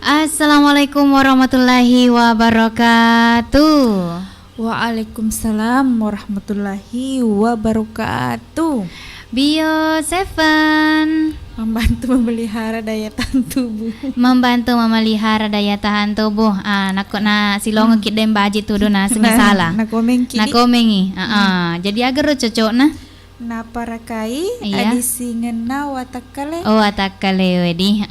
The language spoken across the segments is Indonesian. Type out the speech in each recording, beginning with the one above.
Assalamualaikum warahmatullahi wabarakatuh. Waalaikumsalam warahmatullahi wabarakatuh. Bio Seven Membantu memelihara daya tahan tubuh. membantu memelihara daya tahan tubuh. Nako na silong kit dem baji tu do na salah. Na komeng kini. Na komengi. Jadi agar cocok na. Na parakai Iya. adisingen na watakale. Oh watakale wedi.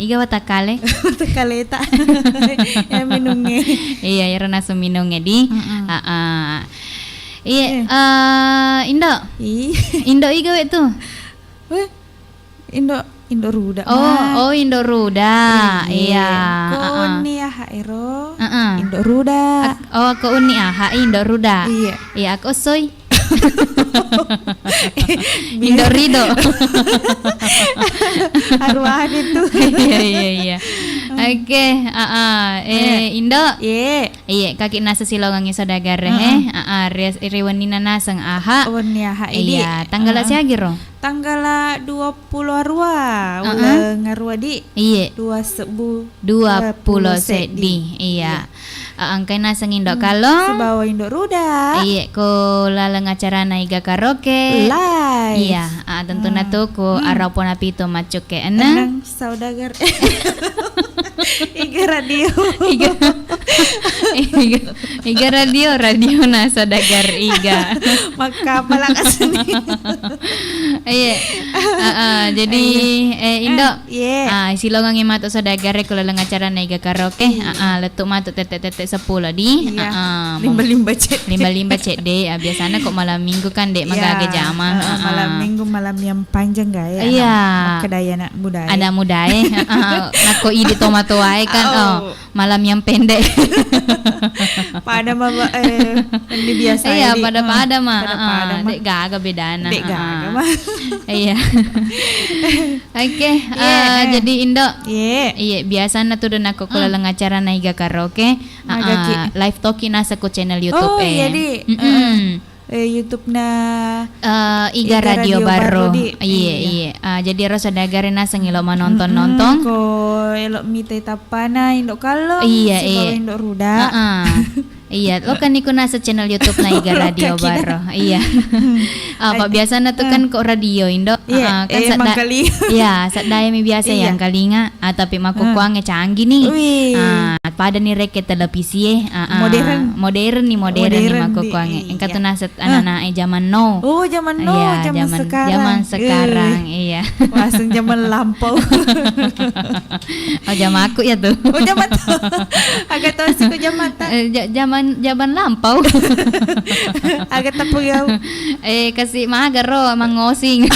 Iga watakale. Watakale ta. Ya minunge. Iya, ya rena suminonge di. Iya, Indo. Indo iga we tu. Weh. Indo ruda. Oh Indo Ruda. Iya. Ko ni ya haero. Heeh. Indo ruda. Oh, ke uni Indo Ruda. Iya. Iya, aku soy. Indo Rido. Arwah itu. Iya. Oke, Indo. Iya, kaki nasa silongangi saudagar riwanina nasang aha. Wani aha ini. Iya, tanggal siagi ro. Tanggal 20 arwah. Ulang arwah di. Iya. 20 sedi. Iya. Angkai nasang Indo kalong. Sebawa Indo Ruda. Iya, ko lalang acara naiga karaoke. Live. Iya, tentu na to ko araw po na pito macuke ana. Enang saudagar. Iga radio. Iga radio na saudagar iga. Maka pala kasini. Iya. Jadi Indo. Iya. Silongang imato saudagar ko lalang acara naiga karaoke. Letuk mato tete 10 di. Iya. Limba-limba cek. CD. Biasanya kok malam minggu kan dek magaga jama. Malam minggu malam yang panjang gak ya? Iya. Kedaya nak budaya. Ada mudae. Nako ide tomato wae kan. Malam yang pendek. Pada mah ini biasa. Iya, pada mah. Pada Dek gaga bedana. Dek gaga mah. Iya. Oke, jadi Indo. Iya, biasanya tuh dan aku kalau acara naiga karaoke, live talking nasa ko channel YouTube. Oh, iya di. YouTube na Iga Radio Barro. Di. Iya. Jadi rasa dagare nasa ngilo nonton. Ko elok mite tapana Indo kalau. Iya. Indo Ruda. Iya, lo kan ikut nasa channel YouTube na Iga Radio Barro. Iya. Pak biasa na tuh kan kok radio Indo. Iya, kan emang kali. Iya, sadaya mi biasa yang kalinga. Tapi makukuangnya canggih nih. Pada nih reke televisi modern nih makukuangnya. Engkau tuh nasa anak-anak zaman now. Oh, zaman now, iya, zaman sekarang. Iya. Langsung zaman lampau. Oh, zaman aku ya tuh. Oh, zaman tuh. Agak tahu sih kok zaman tak. Zaman lampau. Agak tapu ya. Kasih magaro mangosing.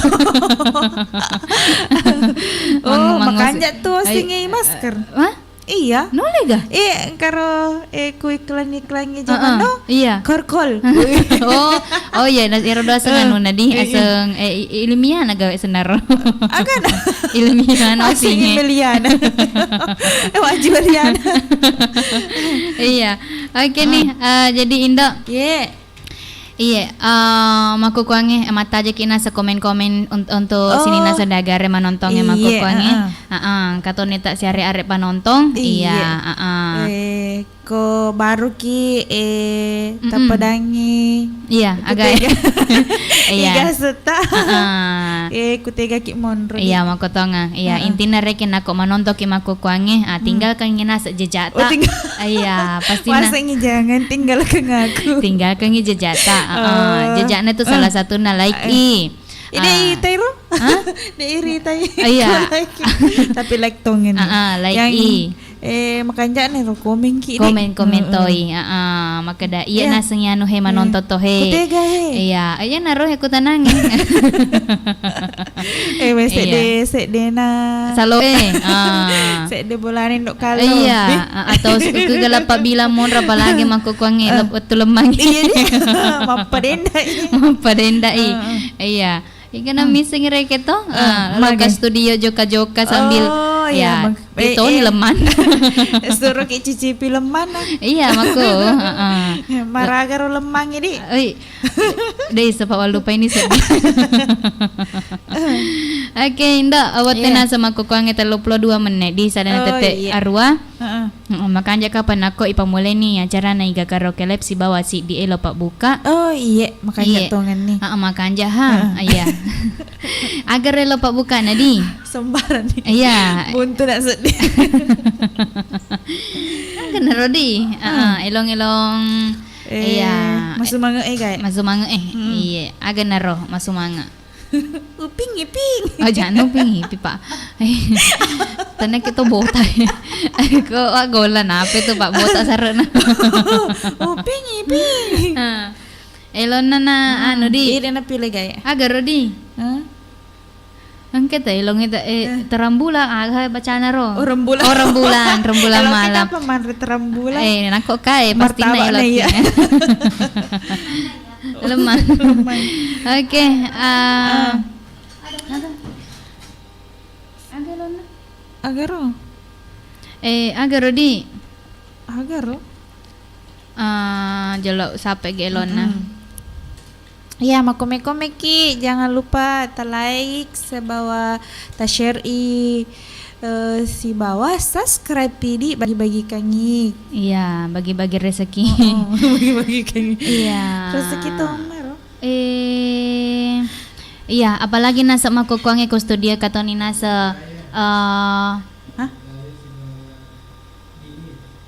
Makanya tuh singi masker. Hah? Iya. Nole ga? Karo ku iklan-iklannya zaman no. Iya. Korkol. Oh iya, iro do aseng anu nadi aseng ilmiah na gawe senar. Agan. Ilmiah no singe. Ilmiah. Wajib Eliana. Iya. Oke nih, jadi Indo. Iya, makukuange mata aja kina sa komen-komen untuk sini nasa dagare manontongnya makukuange. Katone tak siare arek panontong. Iya, ko baru ki tapadangi. Iya, agak. Iya. Iga seta. Kutega ki monro. Iya, makutonga. Iya, intina rekin ako manontok ki makukuange. Tinggal kang ngina sa jejata. Iya, pasti na. Masang jangan tinggal kang aku. Tinggal kang jejata. Jejaknya itu salah satu na like Ini iro? Iri tayo. Iya. Tapi like tongin. Like makanya nih komen ki. Komen toy. Makada iya naseng anu he manontot to he. Kutega he. Iya, ayan naro he kutanangin. Sede na. Salo Sede bolanin dok kalau. Iya, atau kegala pabila mon ra palagi makukuangi lemang. Iya Mapadenda. Iya. Ika na missing reke to. Laga studio joka-joka sambil ya, Bang. Itu ni leman. Suruh ki cicipi lemang ah. Iya maku. Maragaro lemang ini. Oi. Deh sebab lupa ini sedih. Oke, indah awat tena sama ku kuange 32 menit di sadana tete arwah. Maka anja kapan aku ipamulai ni acara na iga karaoke live si bawa si di elo pak buka. Oh iya, makanya tongan nih. Maka anja iya. Agar elo pak buka nadi. Sembaran nih. Iya. Buntu nak sedih. Kena rodi. Elong-elong. Iya. Masuk manga guys. Masuk manga iya. Agak naro masuk manga. Uping iping. Oh jangan uping ipi pak. Tanah kita botai. Kok golan apa itu pak botak sarana. Uping iping. Elon nana anu di. Ida na pilih gaya. Agar rodi. Angkat elong itu terambula agak baca naro. Oh rembulan. Oh rembulan malam. Kita pemandu terambula. Nakok kai pasti na elok. Lemah. Oke. Agaro. Agaro di. Agaro. Jelok sampai gelona. Ya, makome-kome ki, jangan lupa ta like, sebawa ta share si bawah subscribe di bagi-bagi kangi. Iya, bagi-bagi rezeki. Bagi-bagi kangi. Iya. Rezeki tuh mero. Iya, apalagi nasa makukuange ko studia katoni nasa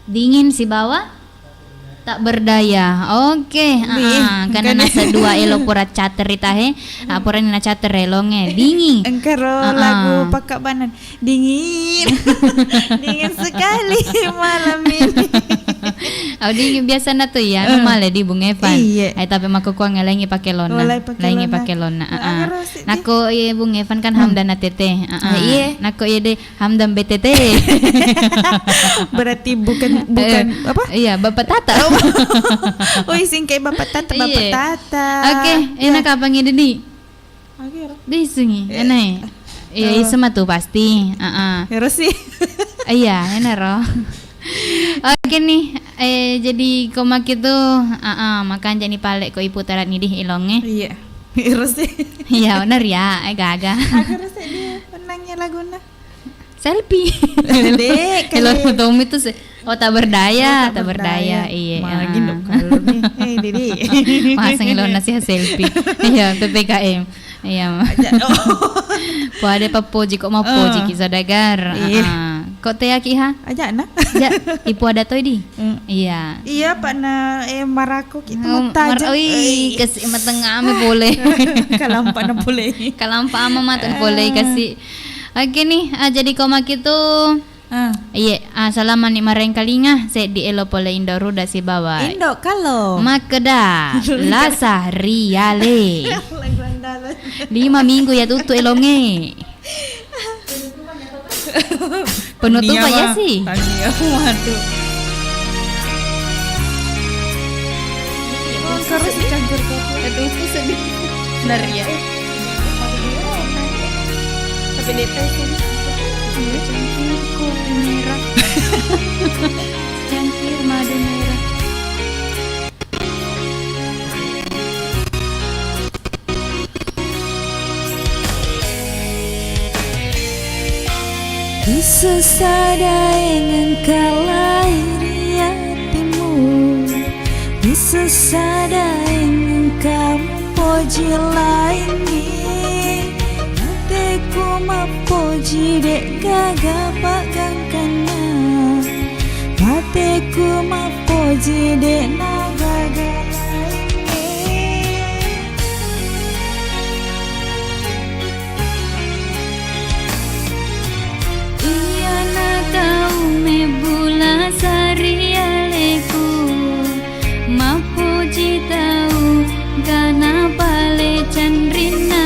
dingin si bawah tak berdaya. Oke, karena nasa dua elo pura cater itahe, pura nina cater elonge dingin. Engkaro lagu Pakak Banan. Dingin. Dingin sekali malam ini. Dingin biasa na to ya, normal di Bung Evan. Iya. Ay tapi makukuang langi pakai lona. Langi pakai lona. Nako ye Bung Evan kan hamdan na tete. Iya. Nako ye de hamdan BTT. Berarti bukan apa? Iya, Bapak Tata. Woi singkai Bapak Tata. Oke, enak apa ngide di? Di sungi, enak. Iya, sama tuh pasti. Harus sih. Iya, enak roh. Oke nih, jadi komak itu, makan jadi palek ko ibu tarat nih di ilongnya. Iya, harus sih. Iya, benar ya, agak-agak. Harus dia menangnya laguna. Selfie. Dek, kalau Tommy itu tak berdaya, tak berdaya. Iya. Lagi dong kalau nih. Dede. Masang ilona sih selfie. Iya, PPKM. Iya. Pada papoji kok mau poji ki saudagar. Kok teh ki ha? Aja na. Ya, ipu ada toy di. Iya. Iya, Pak na marako kita mutaja. Oi, kasih matengah ame boleh. Kalampa na boleh. Kalampa ama matan boleh kasih. Oke nih, jadi komak itu iya, salaman ni mareng kalinga saya di elo pole Indo ruda si bawa. Indo kalau Makeda lasa riale 5 minggu ya tutu elonge. Penutupan ya sih. Waduh. Terus campur kopi. Aduh, sedih. Benar ya. Tapi deteksi Cangkir kopi merah. Cangkir madu merah. Bisa sadai engkau lahir hatimu, bisa sadai engkau puji lainnya. Ku mapoji dek gagapa gangkana, mateku mapoji dek nagaga Iya na kau me bula sari aleku, mapuji tahu gana pale chandrina.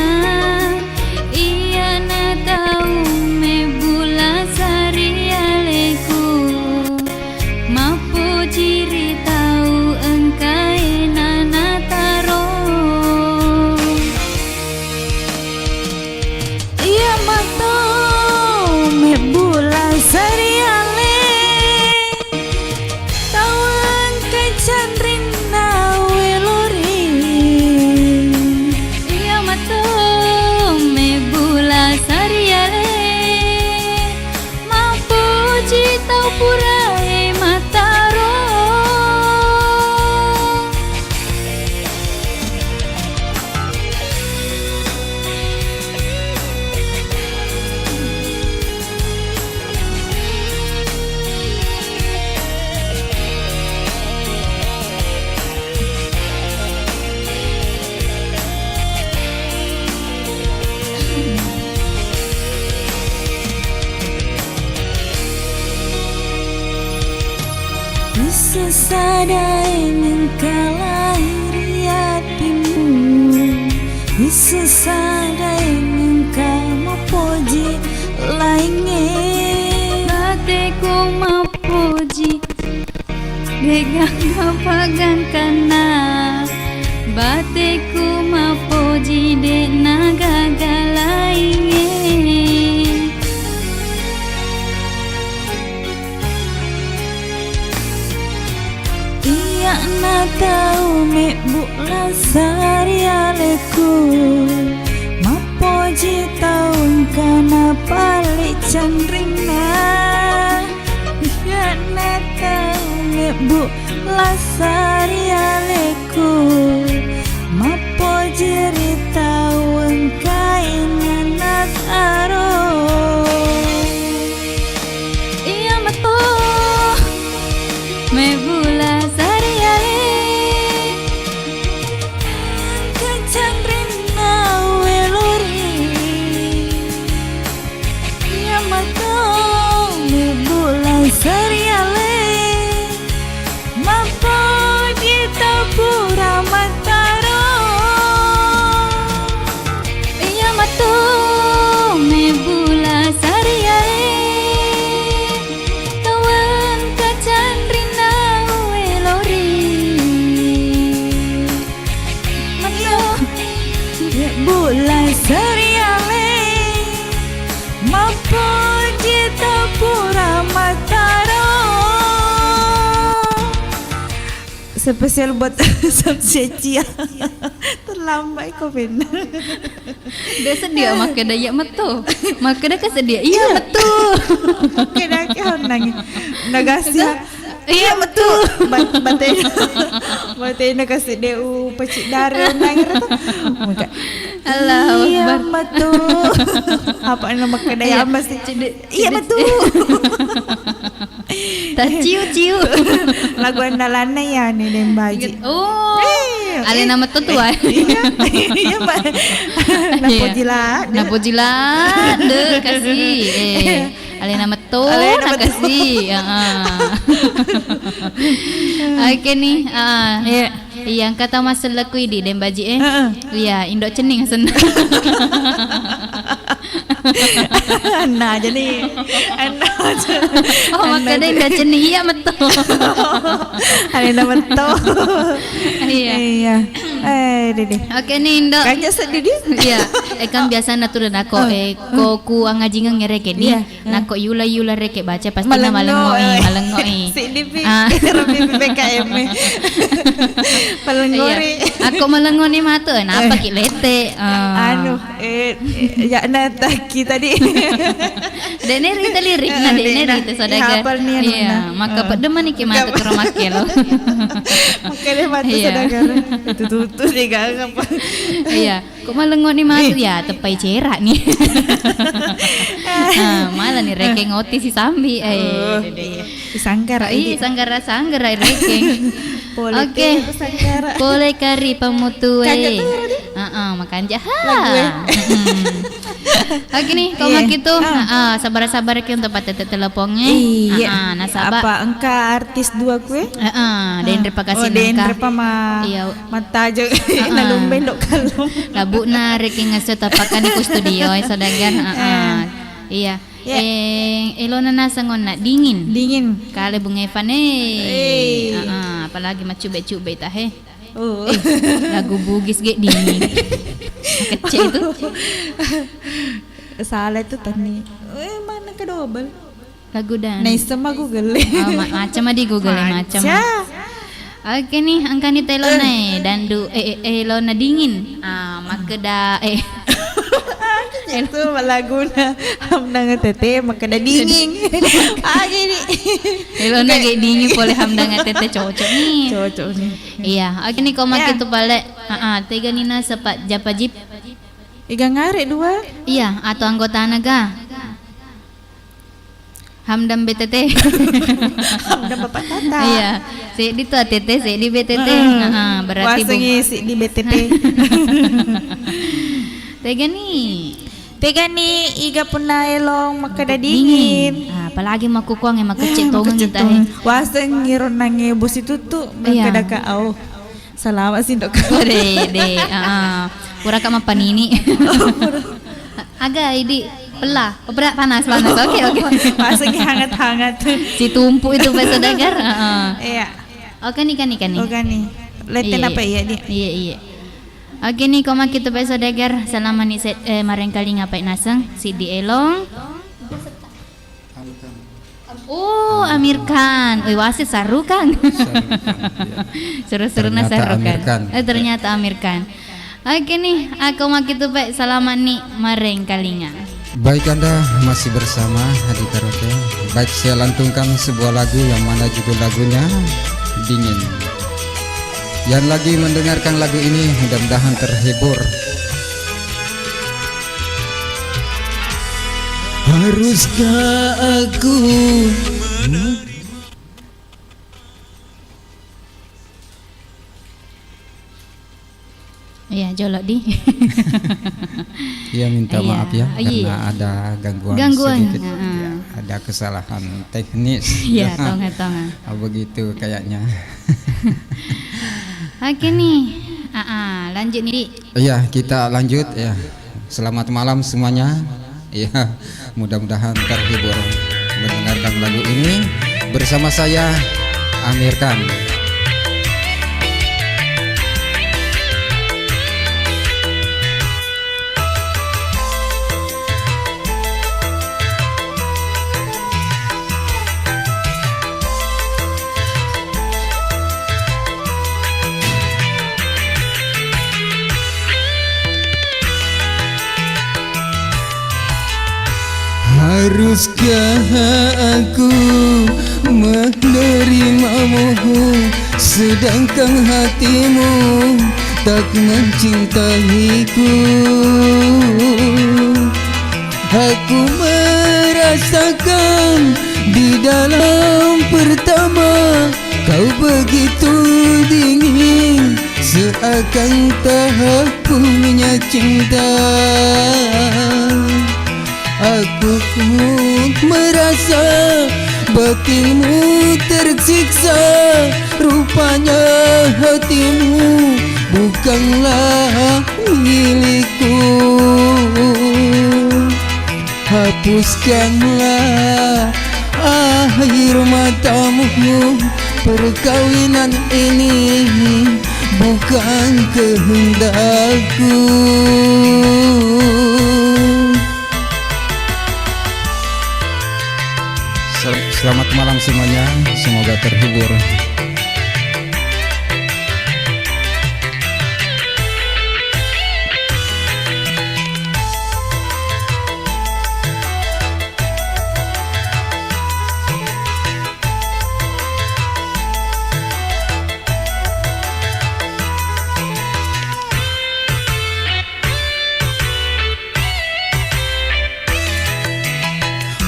Mapu ciri tahu engkau Bisa sadai mengkalahiri hatimu, bisa sadai mengkamu puji lainnya. Bateku mau puji Degang kapagan kana Bateku mau puji dek naga lainnya. Iya na tahu me bulan sarialeku mapoji tahun kana palik candrina. Iya na tahu me bulan sarialeku mapoji tahun kainan nataro. Iya betul me bula sariale kacandrina welori. Iya matau me bulan sariale mapoji tapura mataro. Iya betul me bula sariale kawan kacandrina welori. Bulan sariale mapoji tapura mataro. Spesial buat Sabcia. Terlambat kau benar. Dia sedia maka daya metu. Maka dia kesedia. Iya betul. Oke dah kau nangis. Nagasih. Iya betul. Batai nak kasih dia pecik darah nangis tu. Allahu Iya Akbar. betul. Apa nama kedai amas ni? Iya betul. Tak ciu-ciu. Lagu andalana ya ni Dembaji. Oh. Ale nama tu tuan. Iya. Iya mbak. Napojilat. Napojilat. Dek kasih. Ale nama tu nak kasih. Oke nih. Yang kata masalah kui di Dembaji Iya, Indok cening senang. Nah jadi Oh, maka dia Indok cening. Iya betul. Ada betul. Iya. Dede. Oke nih Indok. Kanya sedih. Iya, kan biasa natural nako ko angajingan ngereke di nako yula reke baca pasti na malengoi. Signific. Rabi PKM. Palengori. Aku malengoni matu apa ki lete. Anu ya nataki tadi. Dene rita lirik na dene rita saudagar. Iya, maka pedeman iki matu ke rumah lo. Makanya matu saudagar. Itu sih gak apa. Iya, kok malengoni matu ya tepai cerak nih. Malah nih reke ngoti si Sambi. Sanggara Iya, sanggara reke. Oke. Sanggara. Boleh kari pemutu makan jahat. Oke nih, kau mak itu sabar-sabar ki untuk patete teleponnya. Iya. Nasabah. Apa engka artis dua kue? Den terima kasih Den nangka. terima Iya. mata aja nalumbe ndok kalum. Labu na reki ngasih tapakan di studio saudagar. Iya. Elona nasa ngona dingin. Kale bunga Evan apalagi macube-cube tah lagu bugis ge dingin. Kecil itu. Salah itu tadi. Mana ke double? Lagu dan. Nah, sama Google. Macam di Google macam. Oke nih, angka ni Elona dandu Elona dingin. Maka dah itu laguna hamdang tete maka dah dingin. Gini. Elona ge dingin boleh hamdang tete cocok nih. Cocok nih. Iya, oke nih kau makin tu balik. Tiga nina sepat japa jip. Iga ngare dua. Iya, atau anggota naga. Hamdam BTT. Hamdam Bapak Tata. Iya, si di tu ATT, si di BTT. Berarti si di BTT. Tega nih. Iga puna elong maka dah dingin. apalagi maku kuang yang kecil tongan kita wasa ngiron nange bos itu tuh kadaka au selamat sih dok de pura kama panini agak ini pelah berat panas oke wasa hangat si tumpu itu bahasa dagar iya oke nih leten apa ya dia iya oke nih koma kita bahasa dagar selama nih mareng kali ngapain nasang si di elong. Oh, Amir Khan. Wasit Saru Kang. Seru-seru na Saru Khan. Ternyata Amir Khan. Oke nih, aku mau kita baik selamat nih mareng kalinya. Baik, Anda masih bersama Hadi Karaoke. Baik, saya lantunkan sebuah lagu yang mana judul lagunya Dingin. Yang lagi mendengarkan lagu ini mudah-mudahan terhibur. Haruskah aku Iya, jolok di. Iya, minta maaf ya karena ada gangguan sedikit. Ya, ada kesalahan teknis. Iya, tonga. Begitu kayaknya. Oke nih. Lanjut nih. Iya, kita lanjut ya. Selamat malam semuanya. Ya, mudah-mudahan terhibur mendengarkan lagu ini bersama saya Amir Khan. Haruskah aku menerimamu sedangkan hatimu tak mencintaiku? Aku merasakan di dalam pertama kau begitu dingin, seakan tak punya cinta. Aku merasa batinmu tersiksa, rupanya hatimu bukanlah milikku. Hapuskanlah air matamu, perkawinan ini bukan kehendakku. Selamat malam semuanya, semoga terhibur.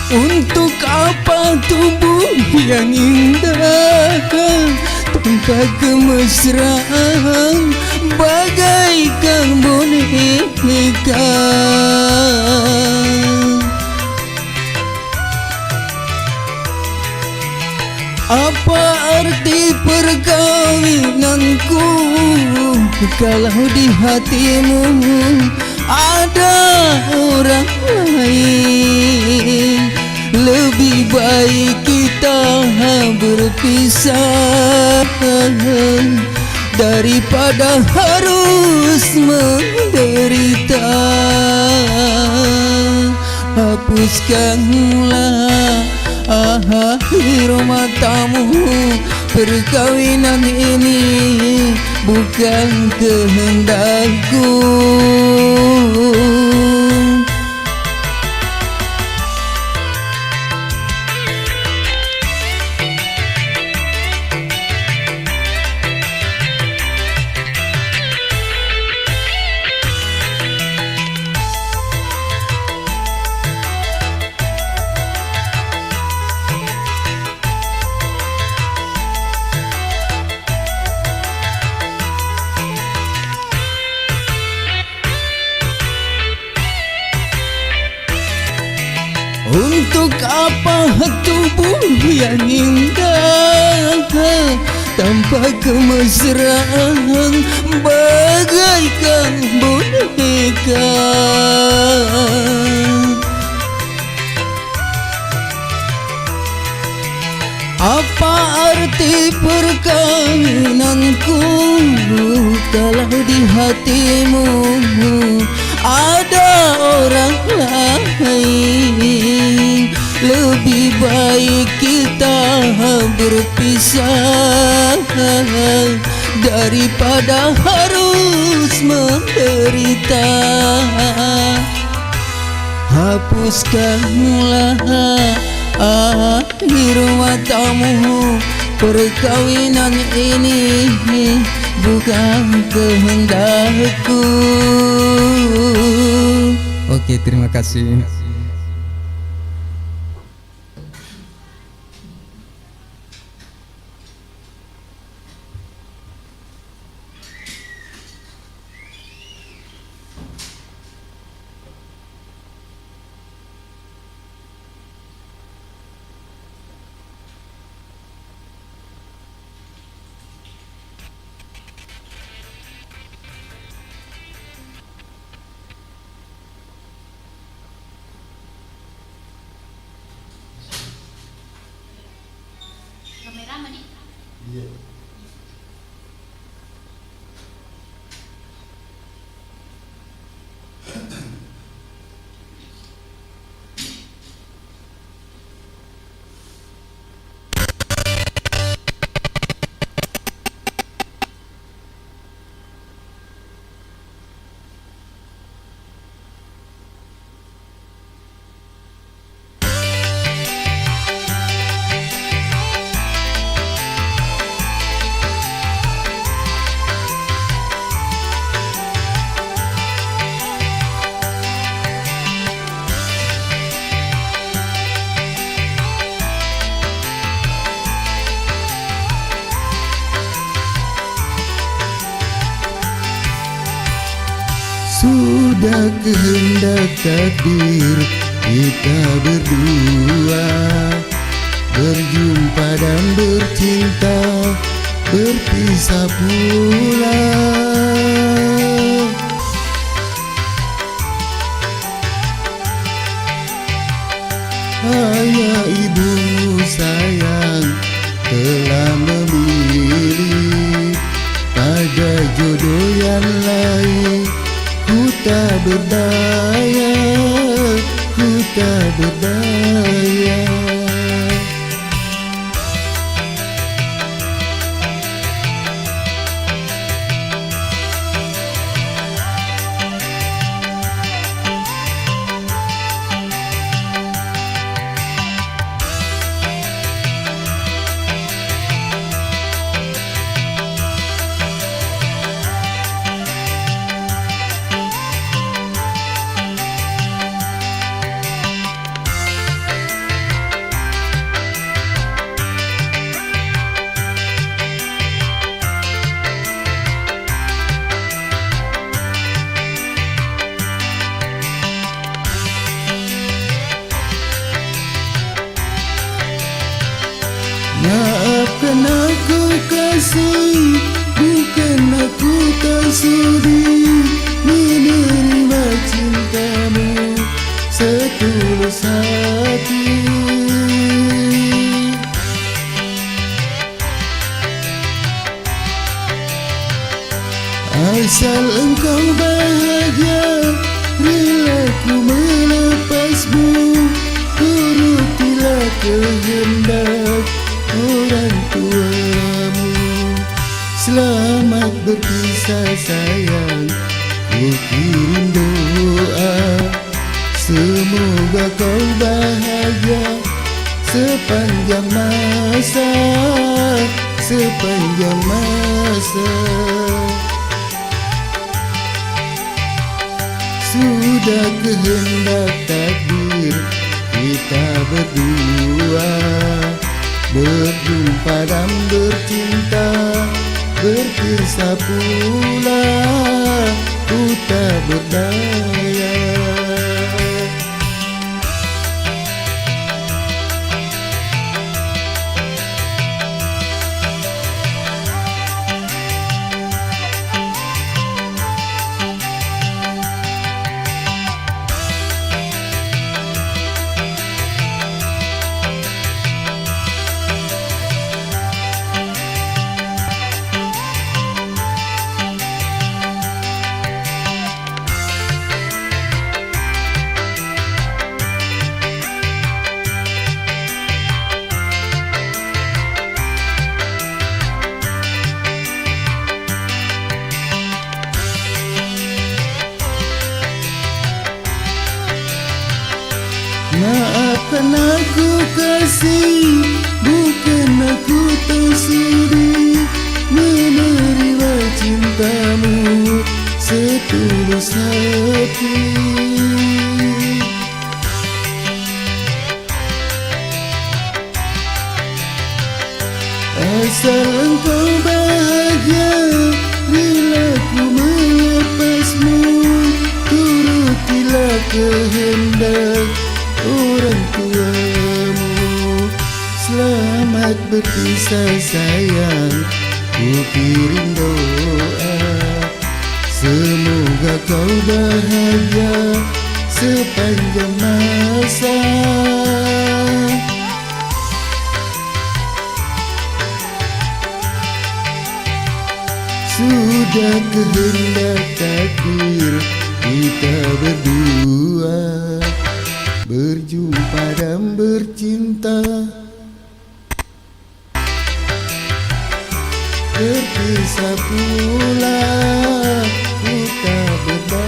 Untuk apa tubuh yang indah tanpa kemesraan bagaikan boneka? Apa arti perkawinanku kalau di hatimu ada orang lain? Lebih baik kita berpisah daripada harus menderita. Hapuskanlah air matamu, perkawinan ini bukan kehendakku. yang indah tanpa kemesraan bagaikan boneka. Apa arti perkawinanku kalau di hatimu ada orang lain? Lebih baik kita berpisah daripada harus menderita. Hapuskanlah air matamu, perkawinan ini bukan kehendakku. Oke, terima kasih. Sudah kehendak takdir kita berdua berjumpa dan bercinta, berpisah pula. Ayah ibu sayang telah memilih pada jodoh yang lain. Ku tak berdaya, ku tak berdaya. Maafkan aku kasih, bukan aku tak sudi menerima cintamu setulus hati. Asal engkau bahagia, rela ku melepasmu, turutilah kehendak orang tuamu. Selamat berpisah sayang, ku kirim doa, semoga kau bahagia sepanjang masa, sepanjang masa. Sudah kehendak takdir kita berdua berjumpa dan bercinta, berpisah pula. Ku tak berdaya. kasih, bukan aku tak sudi menerima cintamu setulus hati. Asal engkau bahagia bila ku melepasmu, turutilah kehendak orang tuamu. Selamat berpisah sayang, ku kirim doa, semoga kau bahagia sepanjang masa. Sudah kehendak takdir kita berdua berjumpa dan bercinta, terpisah pula ku tak berdaya.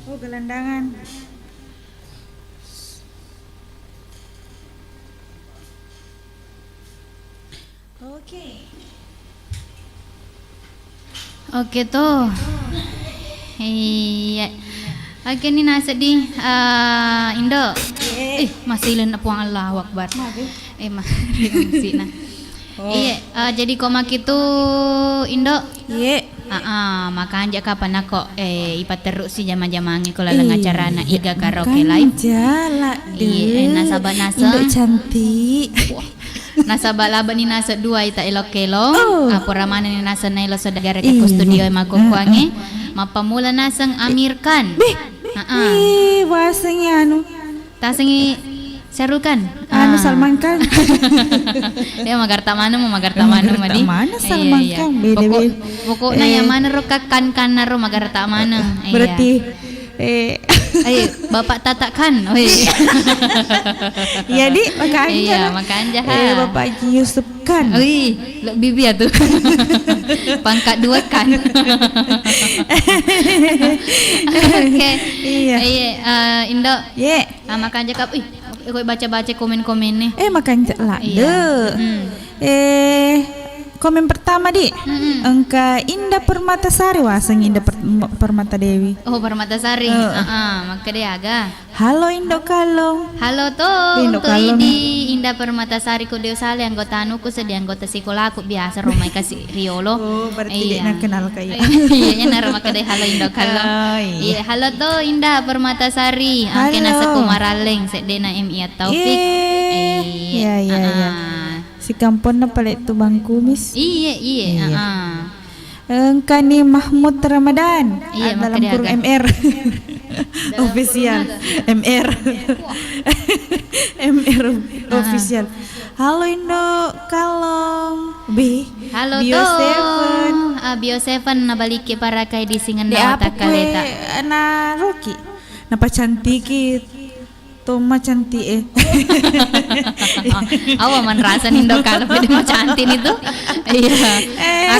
Oh, gelandangan. Oke tuh. Iya. Oke nih nasi di Indo. Masih len puang Allah Akbar. Masih nah. Iya, jadi koma gitu Indo. Iya. Makan aja kapan aku ipat terus si jama-jamangi kalau lang acara na iga karaoke live. Jala Iya, nasabah nasa. Indo cantik. Nasabah laba ni nasa dua ita elok kelo. Apura mana ni nasa na ilo sa dagara ke studio magkukuangi. Mapamula nasang Amir Khan. Wasangnya anu. Tasangi Syarul Salman Khan. Dia magarta mana madi. Mana Salman Khan? Beda-beda. Pokoknya yang mana ro kan naro magarta mana. Berarti Bapak Tata Khan. Iya di makan. Iya makan jahat. Bapak Haji Yusuf Khan. Bibi ya tuh. Pangkat 2 kan. Oke. Iya. Indo. Ye. Makan jakap. Aku baca-baca komen-komen nih. Makan lah. Komen pertama di engka Indah Permatasari wasang Indah Permata Dewi. Oh Permatasari. Maka dia agak. Halo Indo Kalong. Halo toh. Indo Kalong. Di Indah Permatasari ku Deusale anggota anuku sedih anggota sikolaku biasa Romai kasih Riolo. Oh berarti dia nak kenal kayak. Iya naro maka dia halo Indo Kalong. Iya halo toh Indah Permatasari. Angke nasa kumaraleng sedena MI Taufik. Iya. Si kampon na palit tu bang kumis. Iya. Engka ni Mahmud Ramadan. Iya, dalam kurung MR. Official. MR. MR official. Halo Indo Kalong. Halo Bio toh. Bio 7 nabaliki para kay di singan na ta kaleta. Na Rocky. Napa cantik Toma cantik Awa man rasa Indo kalau pwede mo cantik itu. Iya.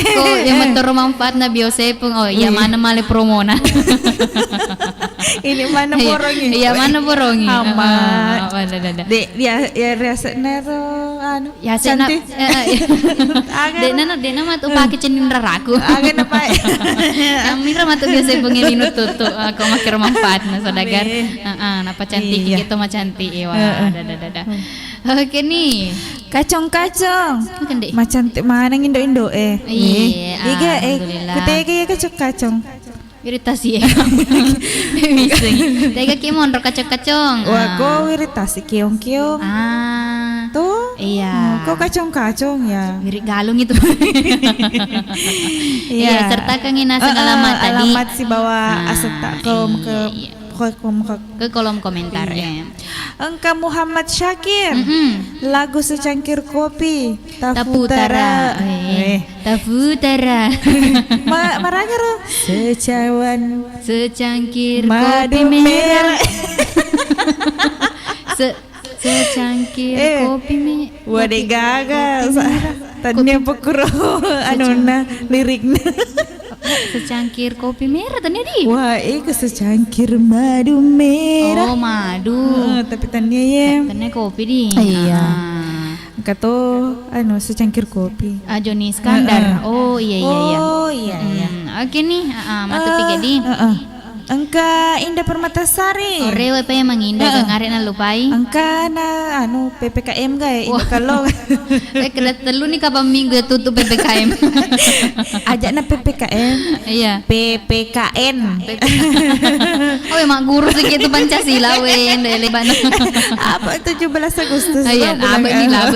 Ako yung maturo manfaat na biosepong. Iya mana mali promo na. Ini mana borongi? Iya mana borongi? Amat. Dia rasa nero anu. Ya cantik. De na matu pakai cenin raraku. Agen apa? Yang mira matu biosepong ini nututu. Ako makir manfaat na sadagar. Napa cantik gitu mah cantik. Wah, dah. Oke nih. Kacong-kacong. Makan deh. Macam mana Indo-Indo Iya. Alhamdulillah. Kutega kacong-kacong. Iritasi ya. Bisa. Tega kimon ro kacong-kacong. Wah, kau iritasi kiong-kiong. Tuh. Iya. Kau kacong-kacong ya. Wirit galung itu. Iya, serta kang inasa alamat tadi. Alamat si bawa aset tak kau ke ke kolom komentar ya. Engkau Muhammad Syakir. Lagu secangkir kopi Taputara. Taputara. Marahnya loh. Secawan Secangkir madu kopi merah. merah. Secangkir kopi merah. Wadah gagal. Tadi apa kuro anuna liriknya. Secangkir kopi merah tadi di. Wah, ke secangkir madu merah. Oh, madu. Tapi tanya ya. Tanya kopi di. Iya. Kata secangkir kopi. Joni Iskandar. Oh iya iya iya. Oh iya iya. Oke nih, masuk tiga di. Engka Indah Permatasari. Ore apa yang mengindah ngare na lupai. Engka na PPKM gay. Kalau kira telu nih kapan minggu ya tutup PPKM. ajak na PPKM. Iya. PPKN. Oh emang guru sih gitu Pancasila wen dari Lebanon. Apa 17 Agustus? Iya, labe nih. Na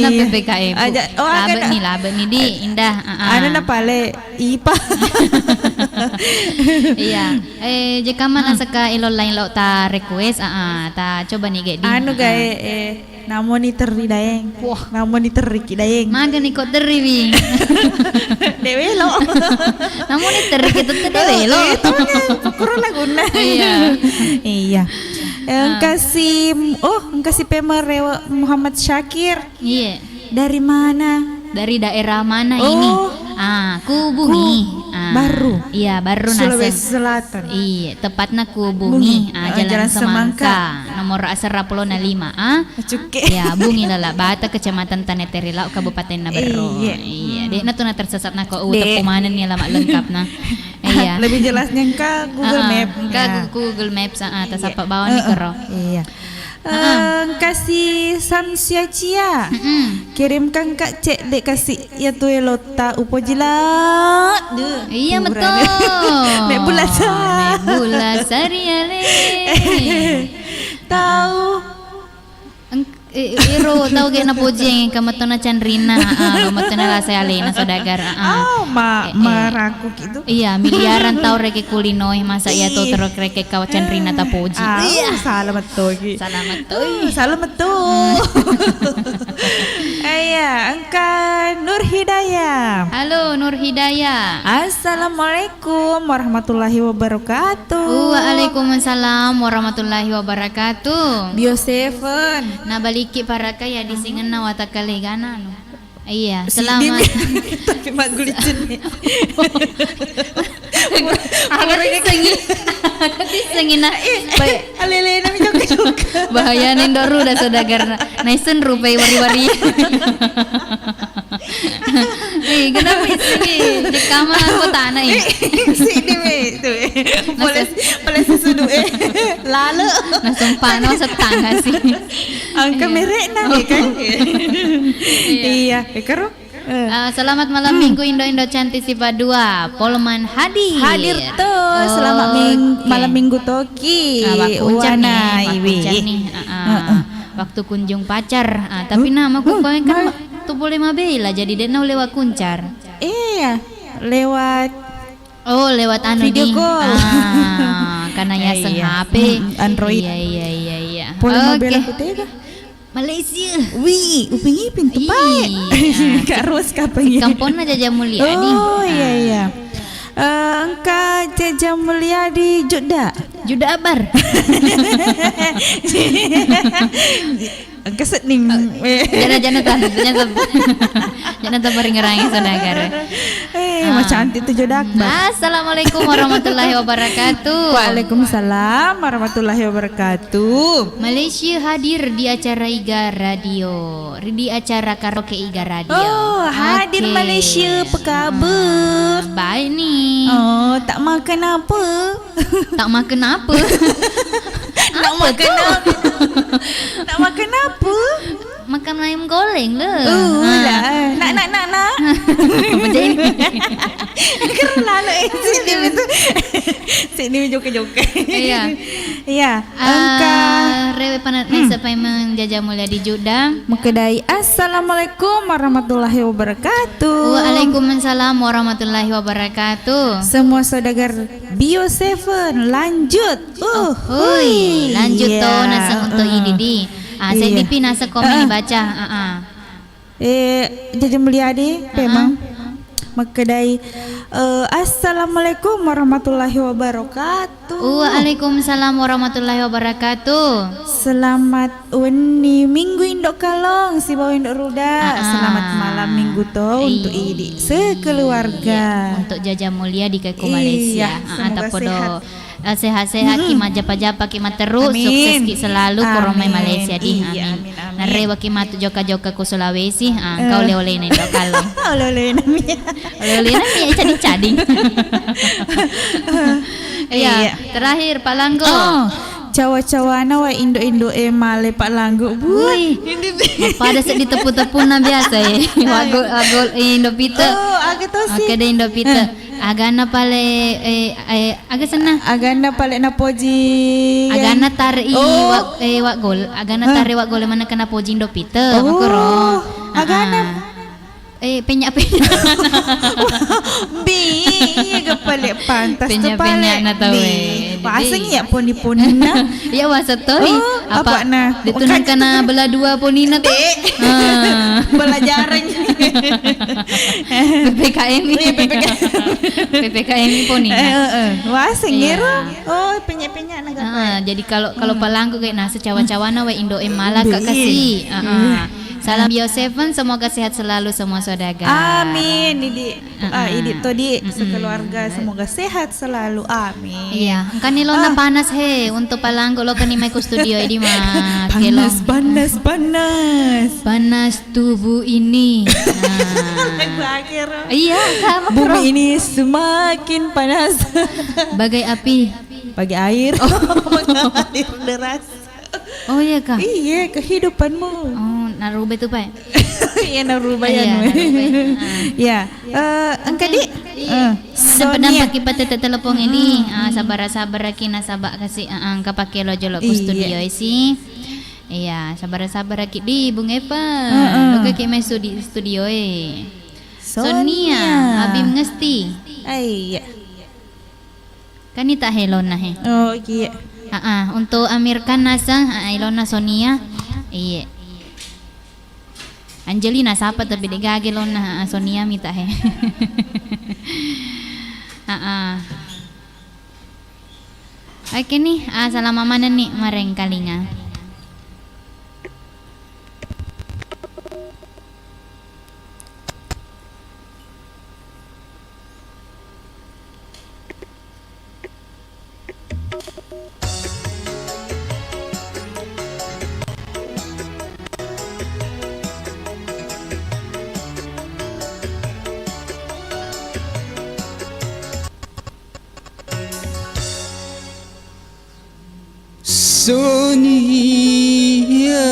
PPKM. Ajak labe nih di Indah. Ana na pale IPA. Iya. Jika mana seka ilo lain lo ta request, ta coba nih gak di. Namonitor di daeng. Wah, namonitor Riki daeng. Maga nih kok teriwi. Dewe lo. Namonitor kita tuh dewe lo. Kurang laguna. Iya. Iya. Kasih pemerewa Muhammad Syakir. Iya. Dari mana? Dari daerah mana ini? Kubungi. Baru. Iya, baru Sulawesi Selatan. Iya, tepatnya Kubungi. Jalan Semangka. Nomor 105. Cuke. Ya, Bungi lala Bata Kecamatan Taneterila Kabupaten Nabarro. Iya, dia na tuh na tersesat na ko tepumanan niya lama lengkap na. Iya. Lebih jelasnya ka Google Map. Ka Google Maps tas apa bawah nih kero. Iya. Kasih Samsia Cia. Kirimkan Kak Cek dek kasih ya tuh lota upo jilat. Iya betul. Nek Bulan Sariale. Tahu Iro tahu gak na pujeng kamatona Chandrina kamatona la saya Alena saudagar maraku gitu. Iya miliaran tahu reke kulinoi masa ya tuh terus reke kawa Chandrina ta puji. Iya salamat tuh. Salamat tuh. Iya, engka Nur Hidayah. Halo Nur Hidayah. Assalamualaikum warahmatullahi wabarakatuh. Waalaikumsalam warahmatullahi wabarakatuh. Bio Seven. Nabaliki para kaya di singan na watakalegana no. Iya, selamat. Tapi magulicin. Agak sengin na. Alele na juga. Bahaya nendoru dah saudagar. Naisen rupai wari-wari. Kenapa sih? Di kamar aku tanah ini. Sini tuh. Boleh sesudu lalu. Nah sumpah, nah setangga sih. Angka merek kan? Iya, karo. Selamat malam minggu Indo cantik sifat 2 Polman hadir tuh selamat malam minggu Toki waktu kunjung pacar tapi nama ku kan tuh boleh mabela jadi dia mau lewat kuncar lewat lewat video call karena nyaseng HP Android iya boleh mabela putih Malaysia. Wih, upingi pintu pai. Kak Ros kapan ya? Kampona Jajah Mulia di. Oh iya. Engka Jajah Mulia di Jeddah. Jeddah Abar. Engka setning. Jangan beringerangi saudagar. Macam cantik tuh Jeddah Akbar. Assalamualaikum warahmatullahi wabarakatuh. Waalaikumsalam warahmatullahi wabarakatuh. Malaysia hadir di acara Iga Radio, di acara karaoke Iga Radio. Hadir Malaysia, apa kabar? Baik nih. Tak makan apa? Tak makan apa? Nak makan apa? Makan ayam goreng lah. Nak. Macam ini. Kerana sini itu. Sini joke-joke. Iya. Ya, engka Rewe panatnya sampai menjajah mulia di Juda. Mekedai Assalamualaikum warahmatullahi wabarakatuh. Waalaikumsalam warahmatullahi wabarakatuh. Semua saudagar Bio 7 lanjut. Hui, lanjut iya. toh nasa untuk ini di. Saya Iya. dipi nasa komen dibaca. Jadi mulia di memang Mekedai Assalamualaikum warahmatullahi wabarakatuh. Waalaikumsalam warahmatullahi wabarakatuh. Selamat weni minggu indok kalong si bawa indok ruda. Selamat malam minggu toh untuk idi sekeluarga. Untuk jajah mulia di Keku Iya, Malaysia. semoga Podo sehat-sehat kima japa-japa kima terus Amin. sukses ki selalu koromai Amin. Malaysia di. Iya, Amin. amin. Narewa kima tu joka-joka ku Sulawesi. Kau oleh-oleh nih dok kalong. Oleh namanya. Oleh-oleh nami cading-cading. Iya, terakhir Pak Langgo. Cawa-cawana wa indo-indo male Pak Langgo. Wih, pada set ditepu-tepu na biasa ya. Wagol Indo Pita. Agak toh sih. Oke deh Indo Pita. Agana pale agak senang. Aganda pale na poji. Agana tari wak gol. Agana tari wak gol mana kena poji Indo Pita. Oh, agana. Penyak Bi, kepale pantas tu Penyak-penyak na tahu Pasang ya poni-ponina. Ya wasa toh. Apa na? Ditunang kana belah dua ponina tuh. Belajaran. PPKM PPKM ponina. Waseng Iya. ngero. Oh, penyak-penyak na Jadi kalau Pak Langgo kayak nasi cawa-cawana we Indo malah kak kasih. Salam Bio 7, semoga sehat selalu semua saudagar. Amin. Idi to di sekeluarga semoga sehat selalu. Amin. Iya, kan lo na panas he untuk Pak Langgo lo kan imai ku studio ini mah kelong. Panas tubuh ini. Iya, kamu Bumi ini semakin panas. bagai api. Bagi air. Mengalir deras. Oh iya kak. Iya, kehidupanmu. Oh, narube tuh Pak. Iya, narubah Iya, ya. narube. Ya, engka di. Dampak kita tetap telepon ini. Sabar-sabar kina sabak kasih angka pakai lo jolok ke studio isi. Iya, sabar-sabar ki di Bung Eva. Lo ke mes di studio Sonia, Abim ngesti. Iya. Kan ini tak hello nah he. Oh, iya. Untuk Amir Khan nasa, Ilona Sonia. Iya. Angelina siapa tapi digagil Lona Sonia minta he. Oke nih, salam mana nih mareng kalinga. Sonia,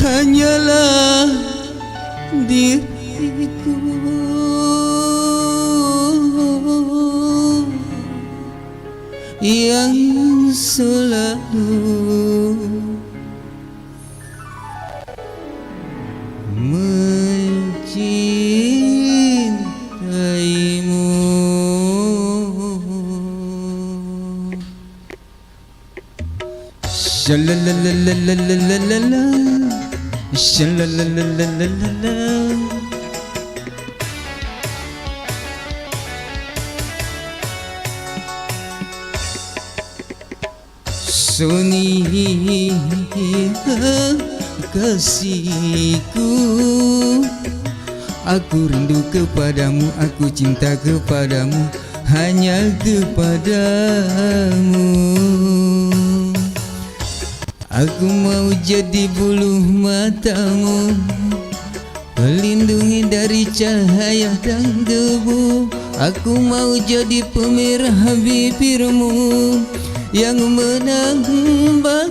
hanyalah diriku yang selalu mencintaimu. Shalalalalalalalala, shalalalalala. Sonia, kasihku, aku rindu kepadamu, aku cinta kepadamu, hanya kepadamu. Aku mau jadi bulu matamu, pelindungi dari cahaya dan debu. Aku mau jadi pemerah bibirmu yang menambah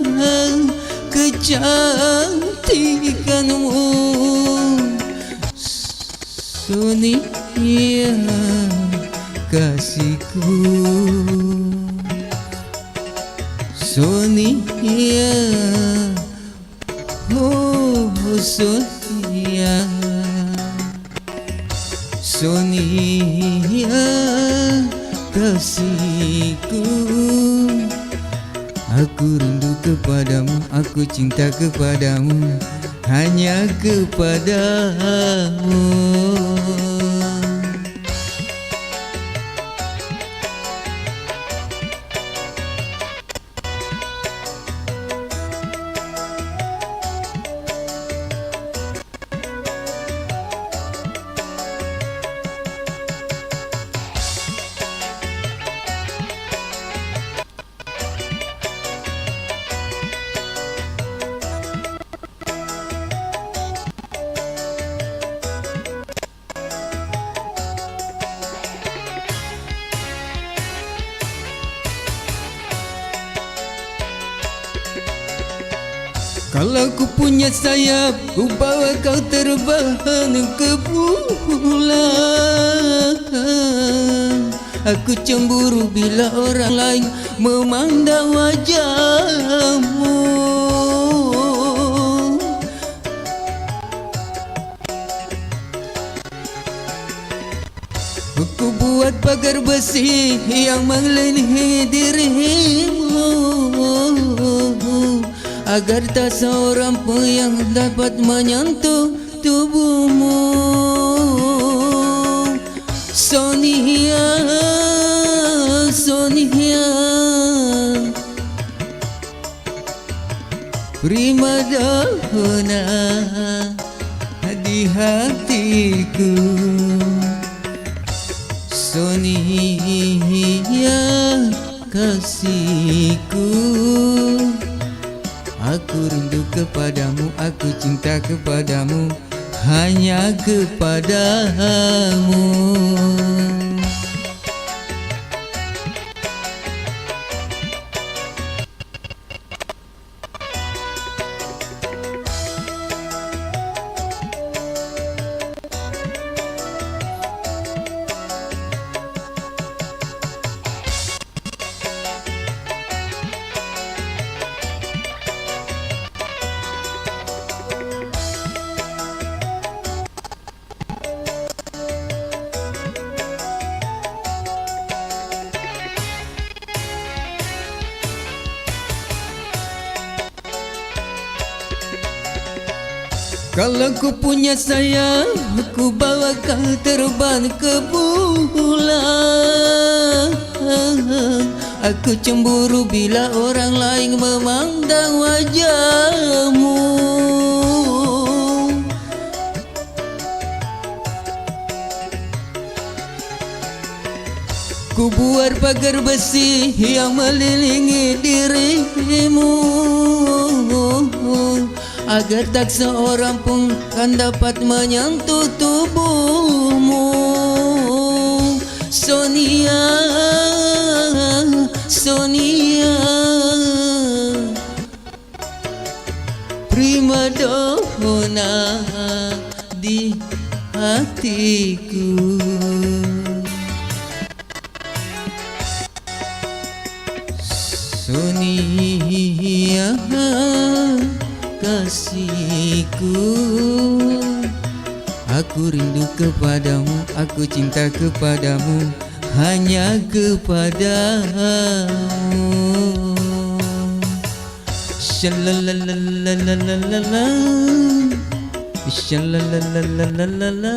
kecantikanmu. Sonia, Sonia kasihku, Sonia, oh Sonia, Sonia kasihku. Aku rindu kepadamu, aku cinta kepadamu, hanya kepadamu. Kalau ku punya sayap, ku bawa kau terbang ke bulan. Aku cemburu bila orang lain memandang wajahmu. Ku buat pagar besi yang mengelilingi dirimu, agar tak seorang pun yang dapat menyentuh tubuhmu. Sonia, Sonia, primadona di hatiku. Sonia kasihku, aku rindu kepadamu, aku cinta kepadamu, hanya kepadamu. Kalau ku punya sayang, ku bawa kau terbang ke bulan. Aku cemburu bila orang lain memandang wajahmu. Ku buat pagar besi yang mengelilingi dirimu, agar tak seorang pun kan dapat menyentuh tubuhmu. Sonia, Sonia, primadona di hatiku. Sonia kasihku, aku rindu kepadamu, aku cinta kepadamu, hanya kepadamu. Shalalalalalalalala, shalalalalala.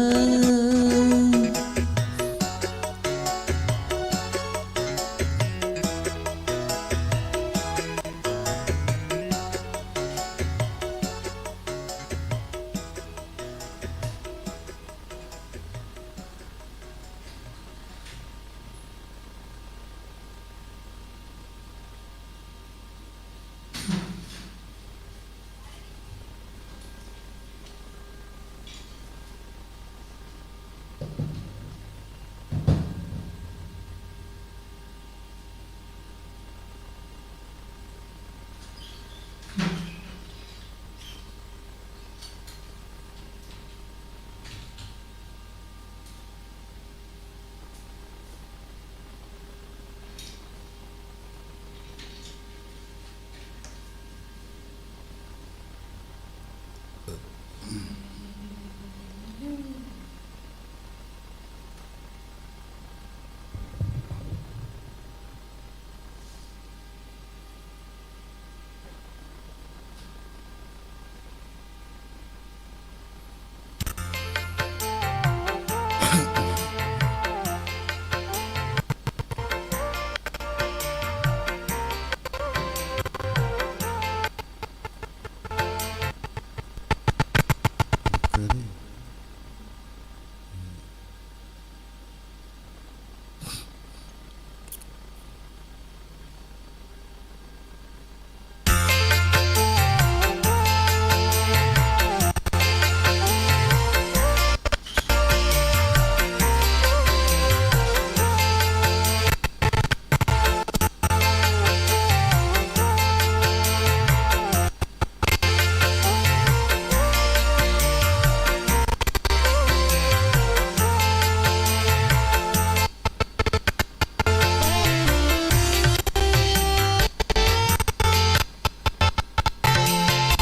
kering.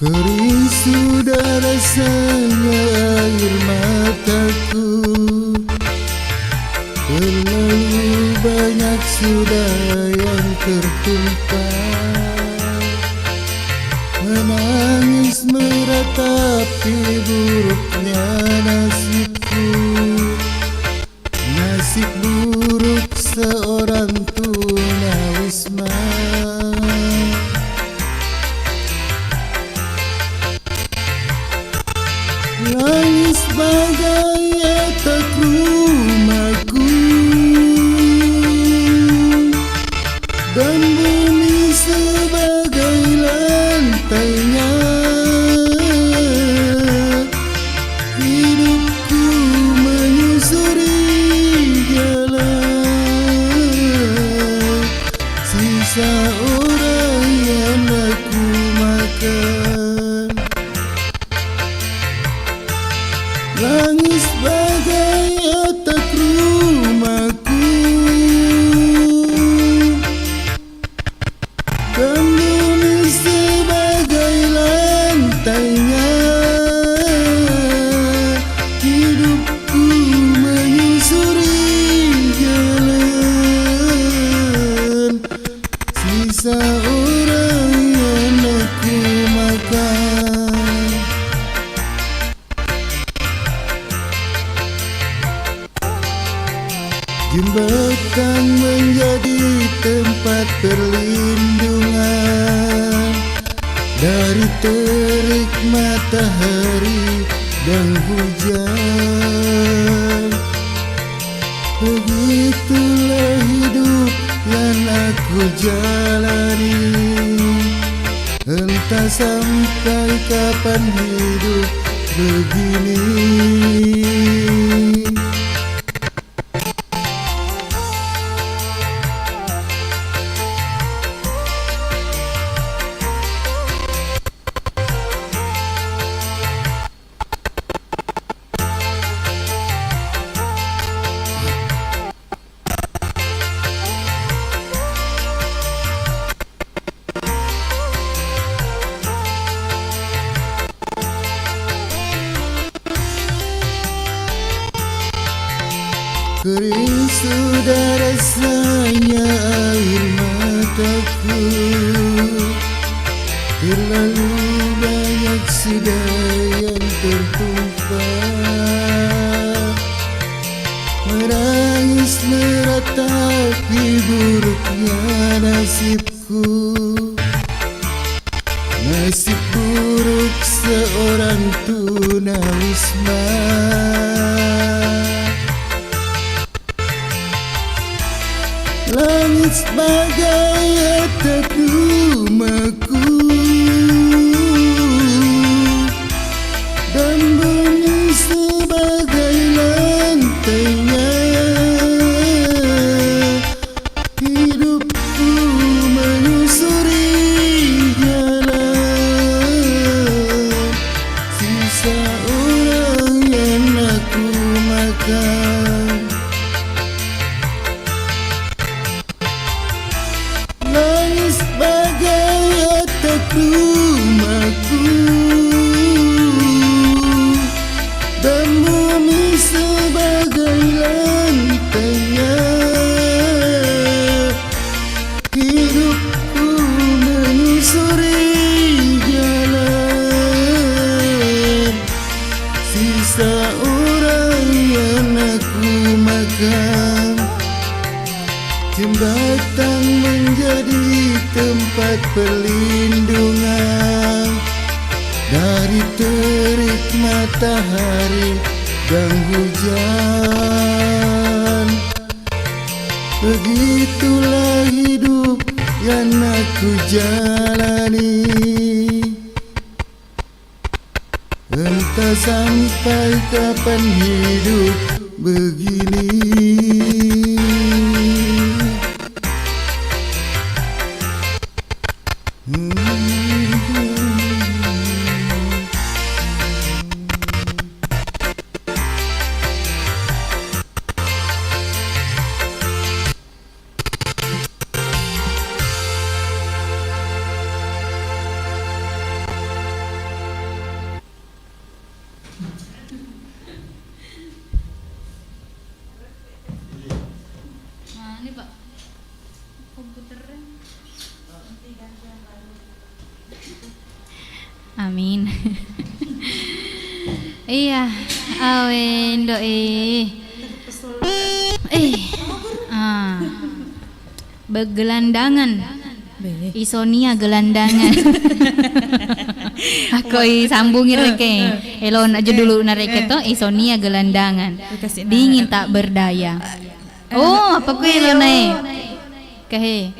Kering sudah rasanya air mataku, terlalu banyak sudah yang tertumpah. Menangis meratapi buruknya nasibku, nasib buruk seorang tunawisma. Langis bagai atap rumahku, dan bumi sebagai lantainya. Hidupku menyusuri jalan, sisa orang yang aku makan. Langis bagai atap rumahku, dan bumi sebagai lantainya. Hidupku menyusuri jalan, sisa orang yang aku makan. Jembatan menjadi tempat perlindungan dari terik matahari dan hujan. Begitulah hidup yang aku jalani, entah sampai kapan hidup begini. Kering sudah rasanya air mataku, terlalu banyak sudah yang tertumpah. Menangis meratapi buruknya nasibku, nasib buruk seorang tunawisma. Langit sebagai atap rumahku, dan bumi sebagai lantainya. Hidupku menyusuri jalan, sisa orang yang aku makan. Langis bagai atap rumahku, dan bumi sebagai lantainya. Hidupku menyusuri jalan, sisa orang yang aku makan. Jembatan menjadi tempat perlindungan dari terik matahari dan hujan. Begitulah hidup yang aku jalani, entah sampai kapan hidup begini. Ini Pak komputernya. Amin. Iya, awen doi. Begelandangan. Isonia gelandangan. Aku sambungin reke. Elon aja dulu nareke to Isonia gelandangan. Dingin tak berdaya. Oh, apa ku elon Kehe.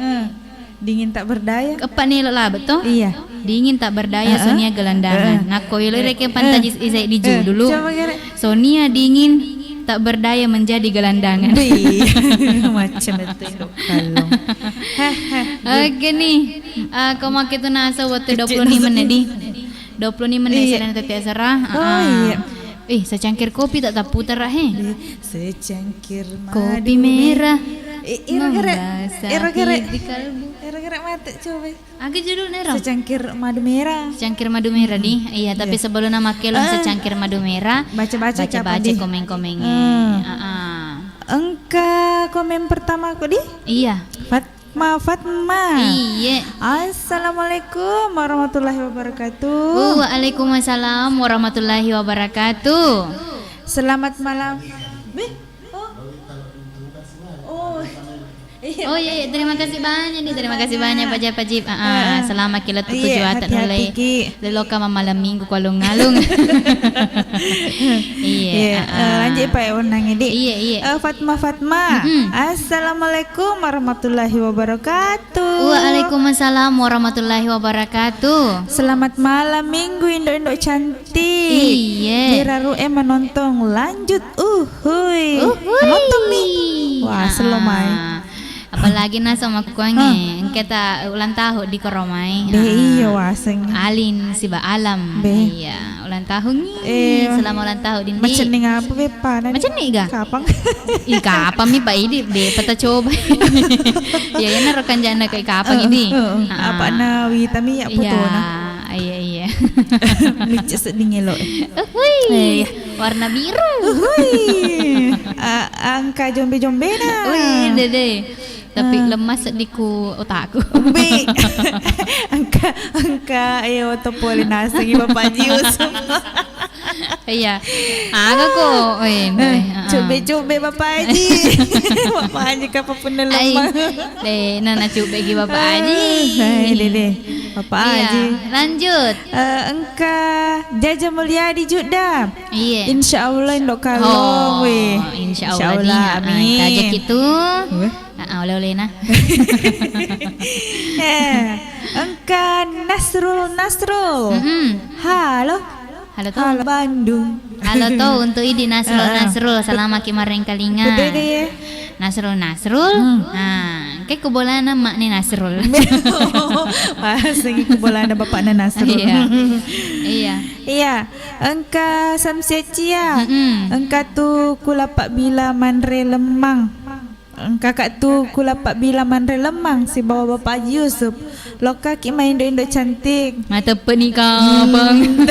Dingin tak berdaya. Apa nih lah betul? Iya. Dingin tak berdaya Sonia gelandangan. Nako reke pantajis isai diju dulu. Sonia dingin tak berdaya menjadi gelandangan. Macam itu kalong. Oke nih. Kau mau kita nasa waktu 20 menit di. 20 menit saya nanti serah. Oh iya. Secangkir kopi tak putar he. Secangkir kopi merah. Era-era mati coba. Agak judul nero. Secangkir madu merah. Secangkir madu merah nih. Iya, tapi sebelum nama kelon secangkir madu merah. Baca-baca komen-komennya. Engka komen pertama aku di? Iya. Fatma. Iya. Assalamualaikum warahmatullahi wabarakatuh. Waalaikumsalam warahmatullahi wabarakatuh. Selamat malam. Oh iya, terima kasih banyak nih, terima kasih banyak Pak Jip. Selama kita tujuan oleh leloka malam minggu kalung-ngalung. Iya. Lanjut Pak Onang ini. Iya. Fatma. Assalamualaikum warahmatullahi wabarakatuh. Waalaikumsalam warahmatullahi wabarakatuh. Selamat malam minggu indok-indok cantik. Iya. Diraru menonton lanjut. Menonton nih. Wah, selomai. Apalagi sama kuangnya kita ulang tahun di Koromai. Iya waseng. Alin siba alam. Iya, ulang tahun nih. Selama ulang tahun ini. Macam ni ngapa bepa? Macam ni ga? Kapang. Kapang mi Pak Idi deh peta coba. Ya yana rekan jana kayak kapang ini. Apa na vitamin ya foto na. Iya. Lucu sedih ngelo. Warna biru. Angka jombe-jombe na. Dede. Tapi lemas diku otakku. Angka ayo topolinasi Bapak Yusuf. Iya. Aga ko. Cobe Bapak Haji. Bapak Haji kapapun na lemah. Nana cobe gi Bapak Haji. Dede. Bapak Haji. Lanjut. Engka Jaja Mulyadi Juda. Iya. Insyaallah ndok kalong we. Insyaallah. Amin. Tajak itu. Oleh-oleh nah. Engka Nasrul. Halo to Bandung. Halo to untuk Idi Nasrul selama kemarin kalinga. Nasrul. Nah, kayak kubolana mak ni Nasrul. Segi kubolana bapakna Nasrul. Iya. Engka Samsecia. Engka tu kulapak bila mandre lemang. Kakak tu kulapak bila mandre lemang si bawa Bapak Yusuf. Loka ki main indo cantik. Mata penikah bang.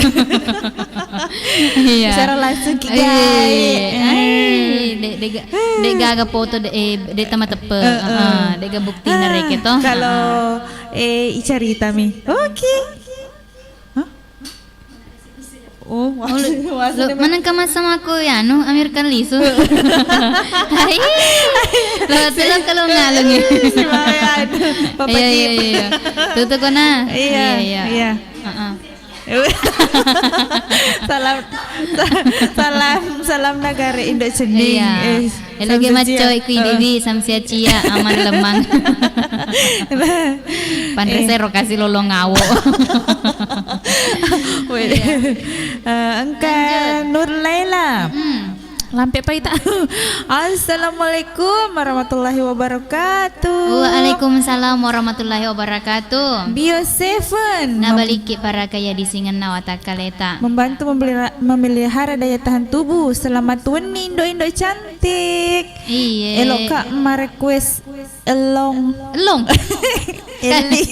Iya. Secara langsung ki gay. Dek gaga foto dek tama tepe. Dek ga bukti nareke to. Kalau icarita mi. Oke. Oh, mana kamu sama aku ya, American Lisu. Hai, lo kalau ngalung ya. Iya. Tuh kona. Iya. salam negara Indo Cening. Iya. Lagi maco iku Dewi samsia cia aman lemang. Pandrese rokasi lolo ngawo. Engka Nur Laila. Lampe paita. Assalamualaikum warahmatullahi wabarakatuh. Waalaikumsalam warahmatullahi wabarakatuh. Bio Seven Nabaliki para kaya di singan nawatakaleta. Membantu memelihara daya tahan tubuh. Selamat weni Indo cantik. Iya. Elok kak merequest elong. Eli.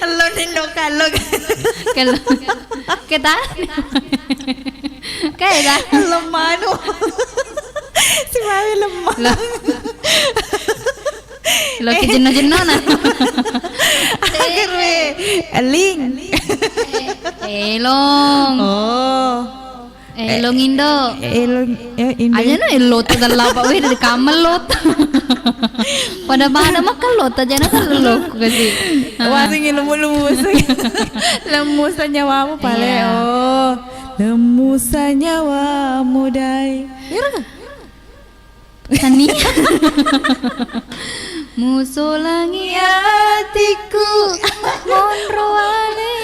Elong Indo kalong. Kita kayak dah lemah tu. Si Mawi lemah. Lo kejenuh-jenuh nah. Akhir we Eling. Elong. Oh. Elong Indo. Elong Indo. Aja na elot dalam apa we dari kamel lot. Pada mana makan lot aja na kalok kasi. Wah sing lemus. Lemusan nyawamu pale. Oh. Lemusan nyawamu dai. Tani. Musolangi hatiku monro ale.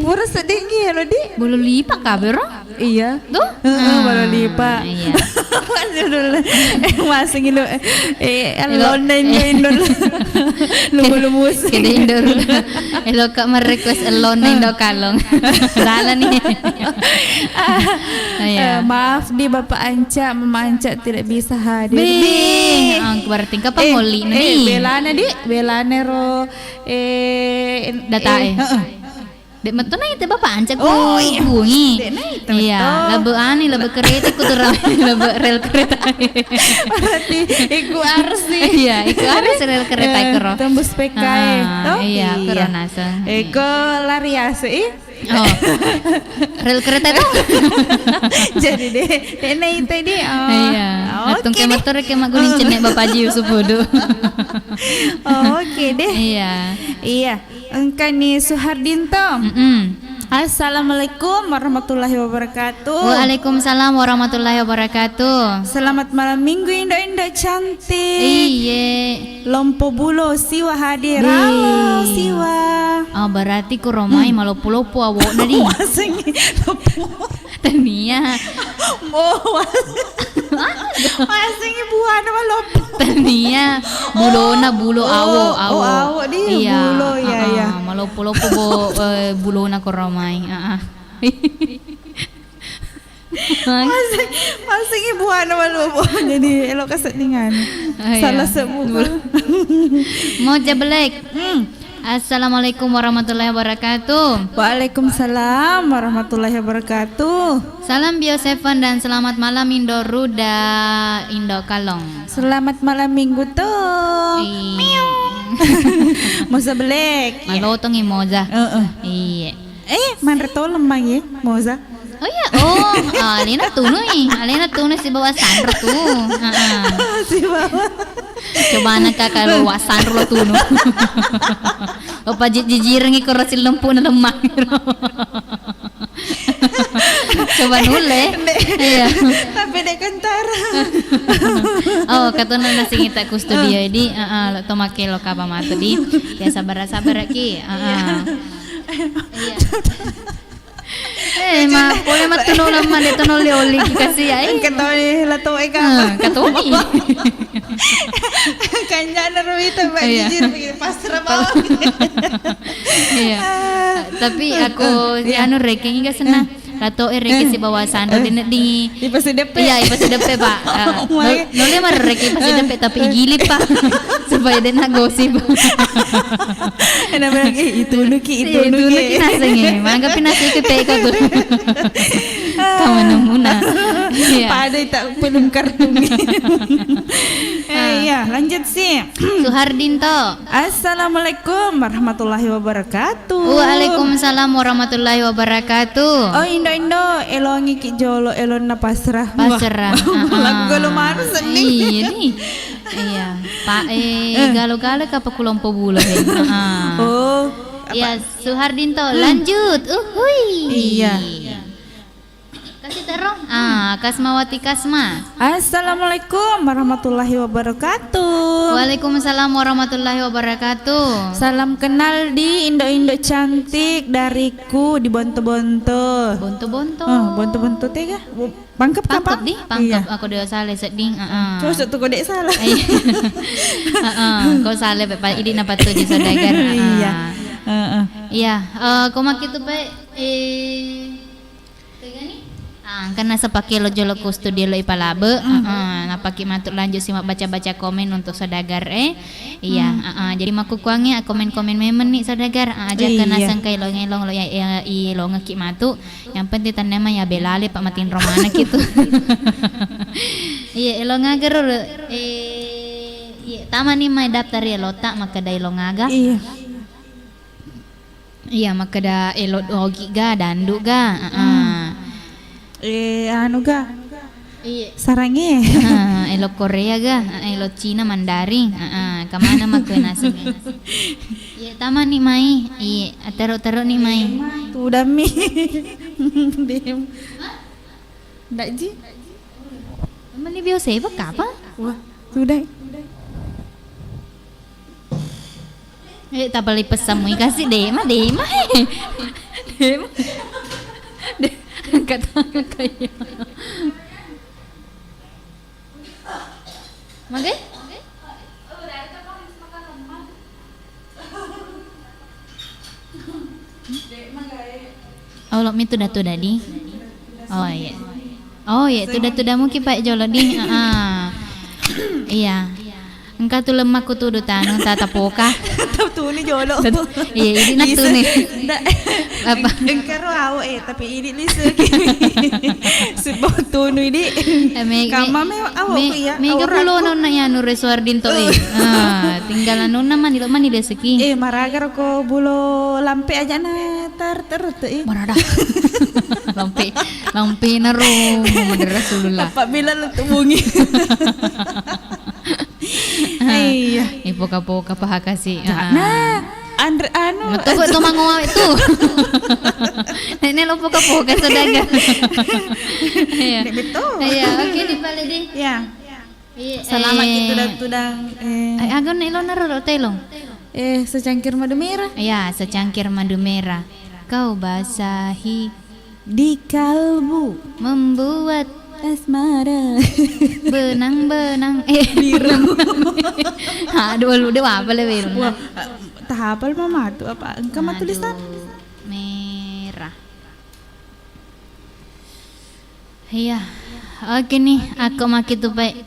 Pura sedinggi lo di. Bulu lipa kabero? Iya. Tuh? Bulu lipa. Iya. Masing ilo elonen Indo. Lumus. Kita Indo. Elo kak merequest elonen Indo kalong. Salah nih. Maaf di Bapak Anca, Mama Anca tidak bisa hadir. Ang berarti ka pangoli nih. Belane ro data Dek metu na ite bapak ancak iya. bunyi. Iya, labu ani labu kereta ku turun labu rel kereta. Berarti iku harus sih. Iya, iku harus rel kereta kero. Tembus PKE. Iya, corona so. Iku lari ase. Oh. Rel kereta itu. Jadi deh, dene ite di. Iya. Atung ke motor ke magulin cenek bapak jiu subudu. Oke deh. Iya. Engkau nih Suhardinto. Assalamualaikum warahmatullahi wabarakatuh. Waalaikumsalam warahmatullahi wabarakatuh. Selamat malam minggu Indo cantik. Iya. Lompo bulo siwa hadir. Halo siwa. Oh berarti ku romai malopo-lopo awok dari. Masing lopo. Tania. Masing ibuan malopo. Tania. Bulo awo. Awo di bulo ya. Malopo-lopo bulo na ku romai. Masing ibuan malopo. Jadi elok keseningan. Salah sebut. Mau jabelek. Assalamualaikum warahmatullahi wabarakatuh. Waalaikumsalam warahmatullahi wabarakatuh. Salam Bio Seven dan selamat malam Indo Ruda Indo Kalong. Selamat malam minggu tuh. Moza belek. Malotong imoza. Iya. Man reto lemang ya Moza. Oh iya, Alina tuno si bawa Sandro tuh. Si bawa. Coba anak kalau wa Sandro tuno. Opa jijireng iko rasil lempu na lemah. Coba nule. Iya. Tapi dek kentara. Oh, katuna na singita ku studio di to make lo ka pamato di. Ya sabar ki. Iya. Boleh matuno naman dito no oli kasi ay. Katoy lato ka. Katoy. Kanya na ruwita ba jijir pasra ba. Iya. Tapi ako ano reking ka sana. Lato reki si bawasan di ipasidep. Iya, ipasidep pa. No le marreki ipasidep tapi igilip pa. Supaya din na gosip. Ano ba itu nuki kinasing mangga pinasi ke pe ka to. Kamu muna. Iya. Padai tak film kartun. Iya, lanjut sih. Suhardinto. Assalamualaikum warahmatullahi wabarakatuh. Waalaikumsalam warahmatullahi wabarakatuh. Oh Indo elongi ki jolo elon na pasrah. Lagu galuman sedih. Iya nih. Iya, Pak galo-galo ka pakulompo bulan. Oh. Iya, Suhardinto lanjut. Uhuy. Iya. Kasih terong. Kasmawati Kasma. Assalamualaikum warahmatullahi wabarakatuh. Waalaikumsalam warahmatullahi wabarakatuh. Salam kenal di Indo-Indo cantik dariku di Bonto-Bonto. Bonto-bonto. Bonto-bonto tega. Pangkep Pangkep kapang? di, pangkep. Aku dia salah seding. Terus tu kau dek salah. Kau salah pak ini napa tu di saudagar. Iya. Iya, kau mak itu pak tega ni? Karena sepake lo joloko studio lo ipalabe, napaki matuk lanjut simak baca-baca komen untuk saudagar iya, jadi maku kuangnya komen-komen memen nih saudagar, aja kena sangkai lo ngelong lo ya lo ngeki matu, yang penting tanda mah ya belale pak matin romana gitu, iya lo ngagar iya taman nih mai daftar ya lo tak maka dai lo ngaga, iya maka da elo dogi ga dandu ga, anu ga iya sarange elo Korea ga elo Cina Mandarin kemana mak ke nasi iya taman nih mai iya taruh nih mai tuh dami dem ndak ji mana biasa apa kapa wah sudah tak beli pesan mau kasih dema angkat tangan kayak Magai? Oh, lo mi tuh dadi. Oh iya. Oh iya, tuh mungkin Pak Jolo di. Iya. Engkau tuh lemak ku tuh tanu tata poka. Tuh ni jolo. Iya, ini nak tuh nih. Apa? Engkau awak tapi ini lisa sebab tuh ini. Kama me awak ya. Mega pulo nona ya nure Suhardinto tinggalan nona man di seki. Maragar ko bulo lampe aja na terus Marada. Lampe na ro madara sulula. Apa bila lu tubungi. Iya. Poka-poka pahakasi. Nah, Andre anu. Tuh to mangowa itu. Nenek lo poka-poka saudagar. Iya. Betul. Iya, oke di balik deh. Iya. Selamat itu tudang. Agon ilo naro telong. Secangkir madu merah. Iya, secangkir madu merah. Kau basahi di kalbu membuat asmara benang biru. Aduh lu deh apa le biru. Wah, tahapal mama tuh apa? Engkau mah tulisan merah. Iya. Oke nih, aku maki tuh Pak.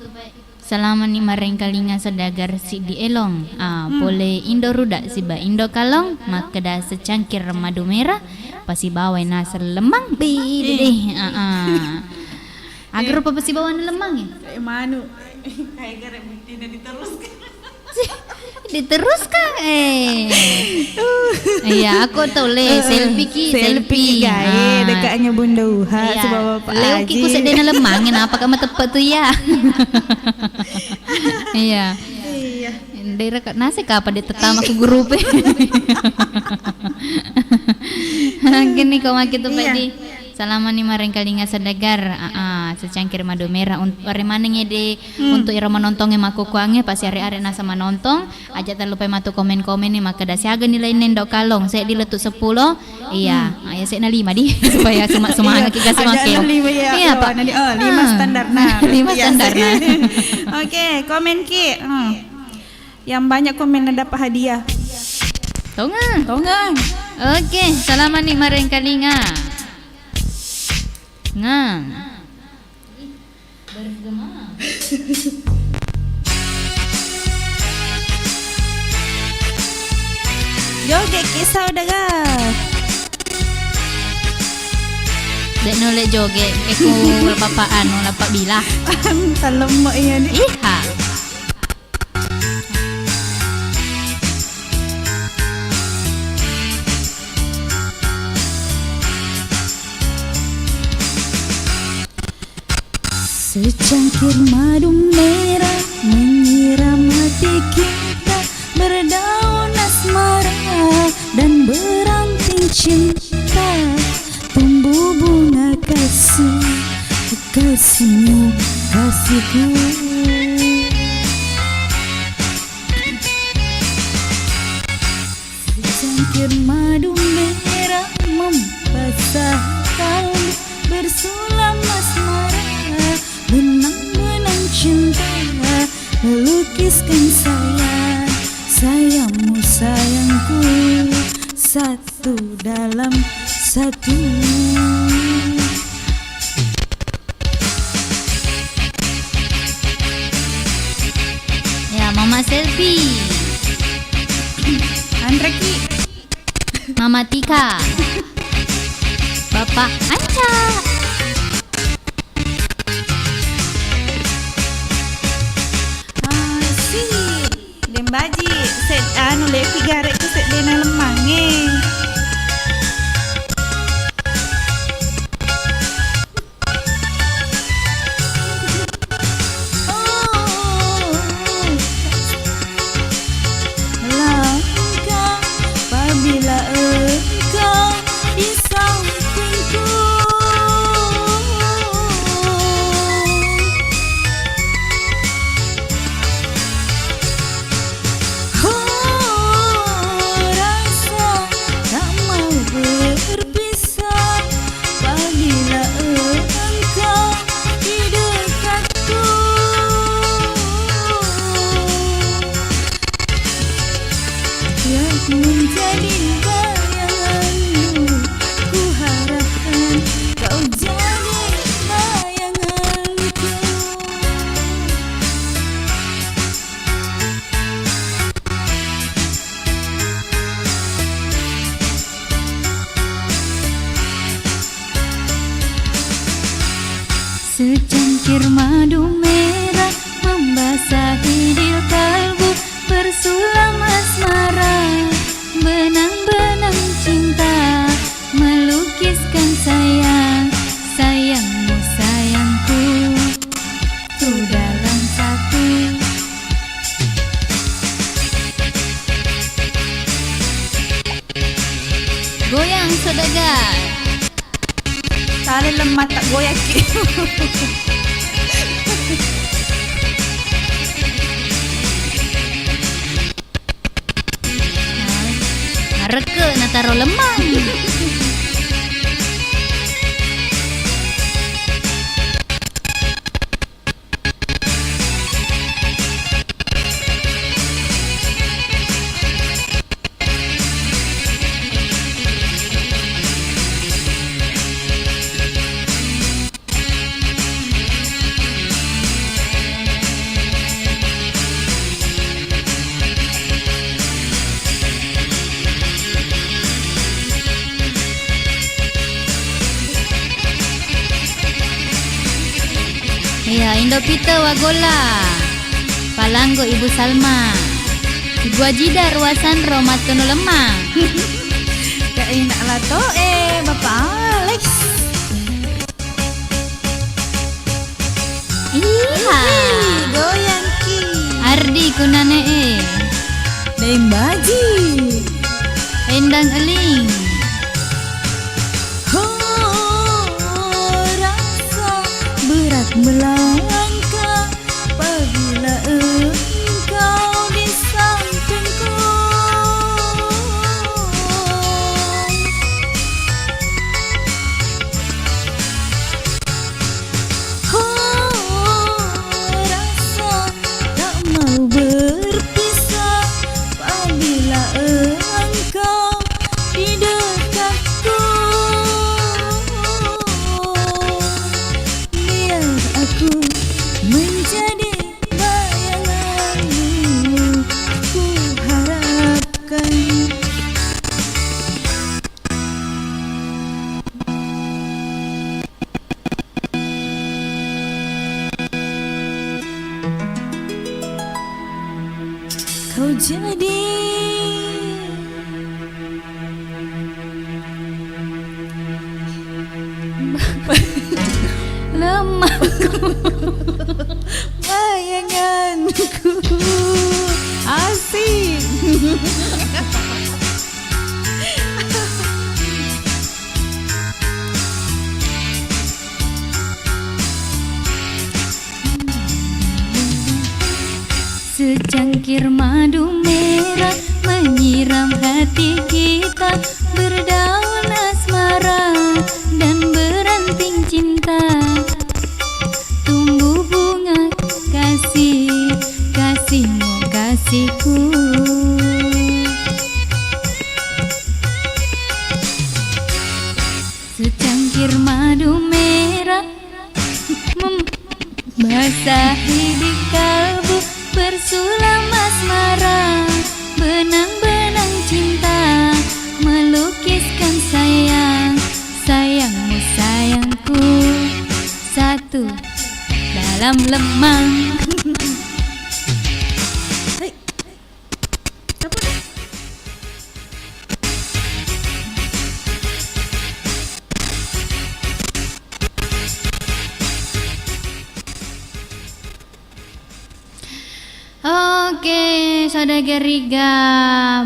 Selama ni mareng kalinga saudagar si di elong. Boleh Indo rudak si ba Indo kalong, maka dah secangkir madu merah, pasi bawai nasar lemang deh. Agar apa pasi bawa lemang ya? Kayak manu. Kayak garek tidak diteruskan. Diteruskan iya aku tahu le selfie gaya dekatnya Bunda Uha sebab Pak Leo Haji kiku sedena lemangin apa kamu tepat tuh ya iya daerah kat nasi kapa di tetama ke grup gini kau makin tuh Pak Salaman ni mareng kalinga saudagar secangkir madu merah hari maneng de untuk ira menontongnya maku kuangnya pas hari-hari nasa menontong aja tak lupa matu komen-komen nih maka dah siaga nilai nendok kalong saya diletuk 10 iya ya saya na 5 di supaya semua anak kita semua keo iya Pak 5 standar nah 5 standar nah oke komen ki yang banyak komen dapat hadiah tongang oke salaman ni mareng kalinga ngang bergema joget kisah saudagar dek nolek joget keku lapapaan lapak bila lemak ya ni iha secangkir madu merah menyiram hati kita berdaun asmara dan beranting cinta, tumbuh bunga kasih, kasihmu, kasihku. Secangkir madu merah membasah kalbu, bersulam asmara, benang-benang cinta, melukiskan sayang, sayangmu sayangku, satu dalam satu. Ya, Mama Selfie, Andreki, Mama Tika, Bapak Anca. Si Dembaji, set anu lepi garek ku set dena lemange. Langkah apabila engkau di sampingku. Rasa tak mau berpisah apabila engkau di dekatku. Yang menjadi bayanganmu, ku harapkan kau jadi bayanganku. Secangkir madu merah membasahi di kalbu, bersulam asmara, benang-benang cinta, melukiskan sayang, sayangmu sayangku, tuh dalam satu. Goyang saudagar. Tali lemah tak goyak ki. Reke na taro lemang. Ya, Indo Pita Wagola, Palanggo Ibu Salma, Ibu Ajida Ruasan Romatono Lemang. Kak enak lah to Bapak Alex. Iya. Goyang ki. Ardi Kunane Dembaji. Endang Eling. Rasa berat melangkah apabila engkau di sampingku. Rasa tak mau berpisah apabila engkau di dekatku. Biar aku menjadi bayanganmu, ku harapkan. Kau jadi Lemah. bayanganku. Secangkir madu merah menyiram hati kita, berdaun asmara dan beranting cinta. Tumbuh bunga kasih, kasihmu kasihku. Secangkir madu merah membasahi di kalbu, bersulam asmara, benang-benang cinta melukiskan sayang, sayangmu sayangku, satu dalam lemang. Oke, Saudagar Riga,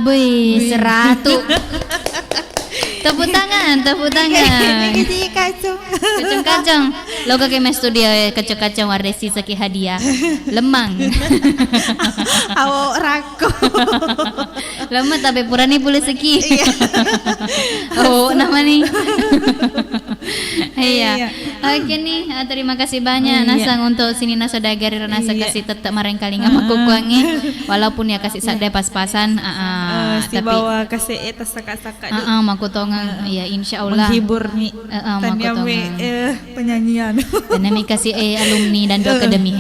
boy, 100. Tepuk tangan, tepuk tangan. Kacung-kacung. Logo keme studio kacung-kacung waresi saki hadiah. Lemang. Awak rako. Lemah tapi purani boleh seki. Oh, nama nih. Iya. Oke nih, terima kasih banyak Nasang untuk Sinina Saudagar Nasa kasih tetap marengkali ngama kukuangi walaupun ya kasih sadai pas-pasan si tapi bawa kasih etas saka-saka makutongan ya insyaallah menghibur nih makutongan penyanyian dan kami kasih alumni dan do akademi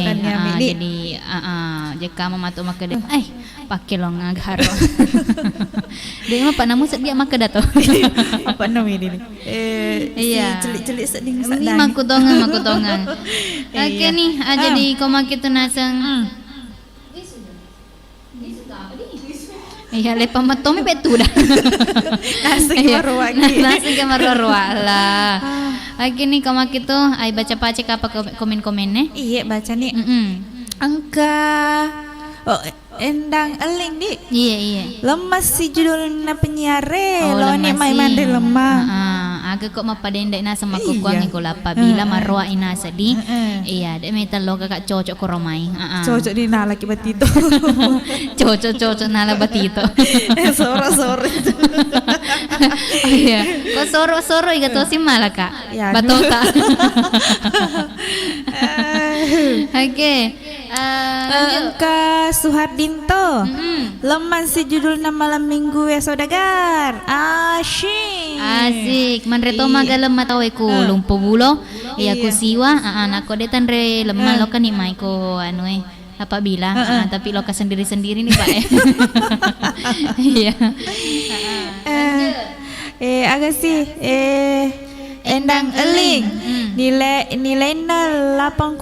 jadi jika mamatu makademi pakai lo ngagaro. Dia mah Pak Namu sedia maka dato. Apa namanya ini? Iya. Celik-celik seding sadang. Makutongan. Oke nih, jadi koma kita nasang. Iya, lepa matomi betu dah. Nasi kemarua lagi. Nasi kemarua lah. Oke nih koma kita, ai baca pacek apa komen-komennya? Iya, baca nih. Angka Endang Eling di. Iya. Lemas si judulnya penyiare. Lo nih main mandi lemah. Agak kok mapadendek na sama kukuang ko lapa bila marwa ina sadi. Iya, dek metal lo kakak cocok ko romai. Cocok di nala ki batito. Cocok nala batito. Soro. Iya. Kok soro iga to si mala kak. Batota. Oke. Angka Suhardinto. Leman si judulnya malam minggu ya Saudagar. Asik. Manreto magalem matawe ko lumpo bulo. Iya ko siwa. Anak ko detan re lemah lo kan imay ko apa bila tapi lo sendiri-sendiri nih Pak. Iya. Agak sih Endang Eling nilainya 8,5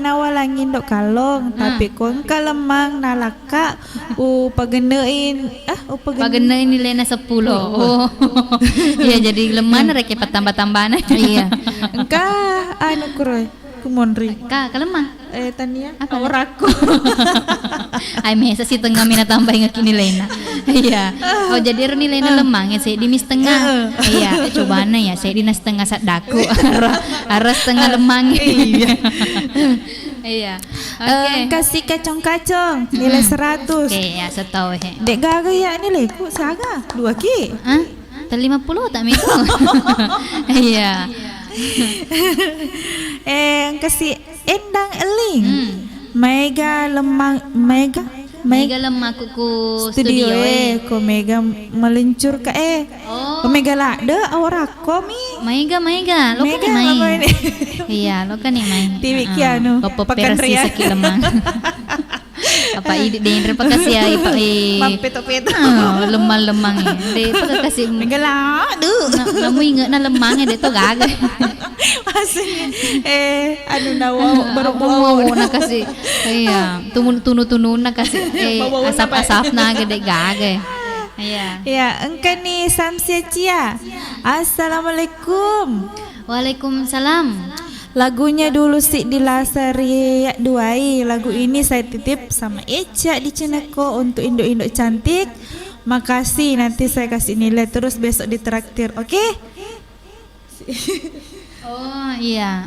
nawalang indok kalong tapi kung kalemang nalaka pagenein nilainya 10. Oh. Iya jadi lemah rek tambah-tambahan. Iya. Engka anu kroy kumonri kalemang Tania apa oraku. Ay mesa si tengah mina tambah ngaki nilainya. Iya. Oh jadi nilainya lemang ya saya di mis tengah. Iya, coba ya saya di setengah sadaku. Arah setengah lemang. Iya. Oke. Kasih kacang-kacang nilai 100. Oke, ya setahu Dek gaga ya nilaiku saga 2 ki. Hah? 50 tak mitu. Iya. Kasih Endang Eling. Mega lemah kuku studio ko mega meluncur ka ko mega lada awak komi mega lo kan main. Iya lo kan main tiwi ki anu pakan ria seki lemang apa ide den repakasi ya mampet-pet lemang de pakasi mega lada namu ingat na lemang de to gaga anu nawa baru na kasi iya tunu na kasi asap-asap na gede gaga. Iya. Ya, engkau nih Samsia Cia. Assalamualaikum. Waalaikumsalam. Lagunya dulu sih di Lasari Duai. Lagu ini saya titip sama Eca di Ceneko untuk induk-induk cantik. Makasih, nanti saya kasih nilai terus besok ditraktir. Oke? Oh iya,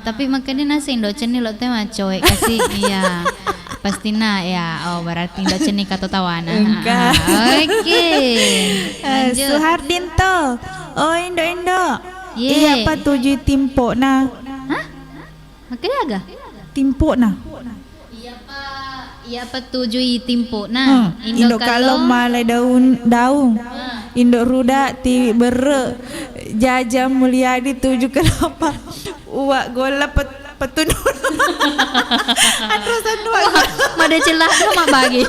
tapi makanya nasi indocen nih lo tema cowek kasih iya. Pastina ya. Oh, berarti Indo cenik atau tawana. Enggak. Oke. Lanjut. Suhardinto. Oh, Indo. Ye. Iya apa tujuh timpo na? Hah? Makanya agak? Timpo na. Iya apa tujuh timpo nah. Indo kalau malai daun. Indo ruda ti bere Jaja Mulyadi 7 kenapa uak gola petunun. Aduh sanduan. Made celah tuh mak bagi.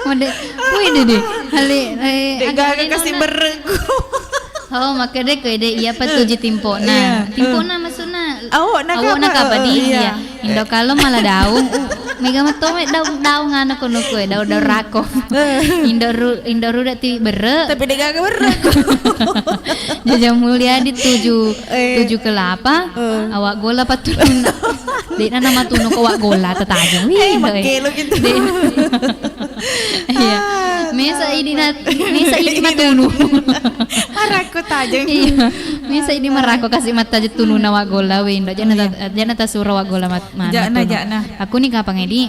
Made, wih deh. Hali, agak kasih bere. Oh, maka deh iya apa tujuh timpo nah. Timpo nah maksudnya. Awak nak apa di? Iya. Indo kalau malah daun. Mega matome daun anak kono kue daun rako. Indo ruda ti bere. Tapi dia gak bere. Jaja Mulyadi 7 ke 8. Awak gola patun. Dek nama tunu ko awak gola tataja. Wih, makelo gitu. Iya. Mesa ini matunu. Marako tajeng. Iya. Mesa ini marako kasih mata je tunu na awak gola we Indo. Jangan ta suruh awak gola mana. Jana. Aku nih kapang edi.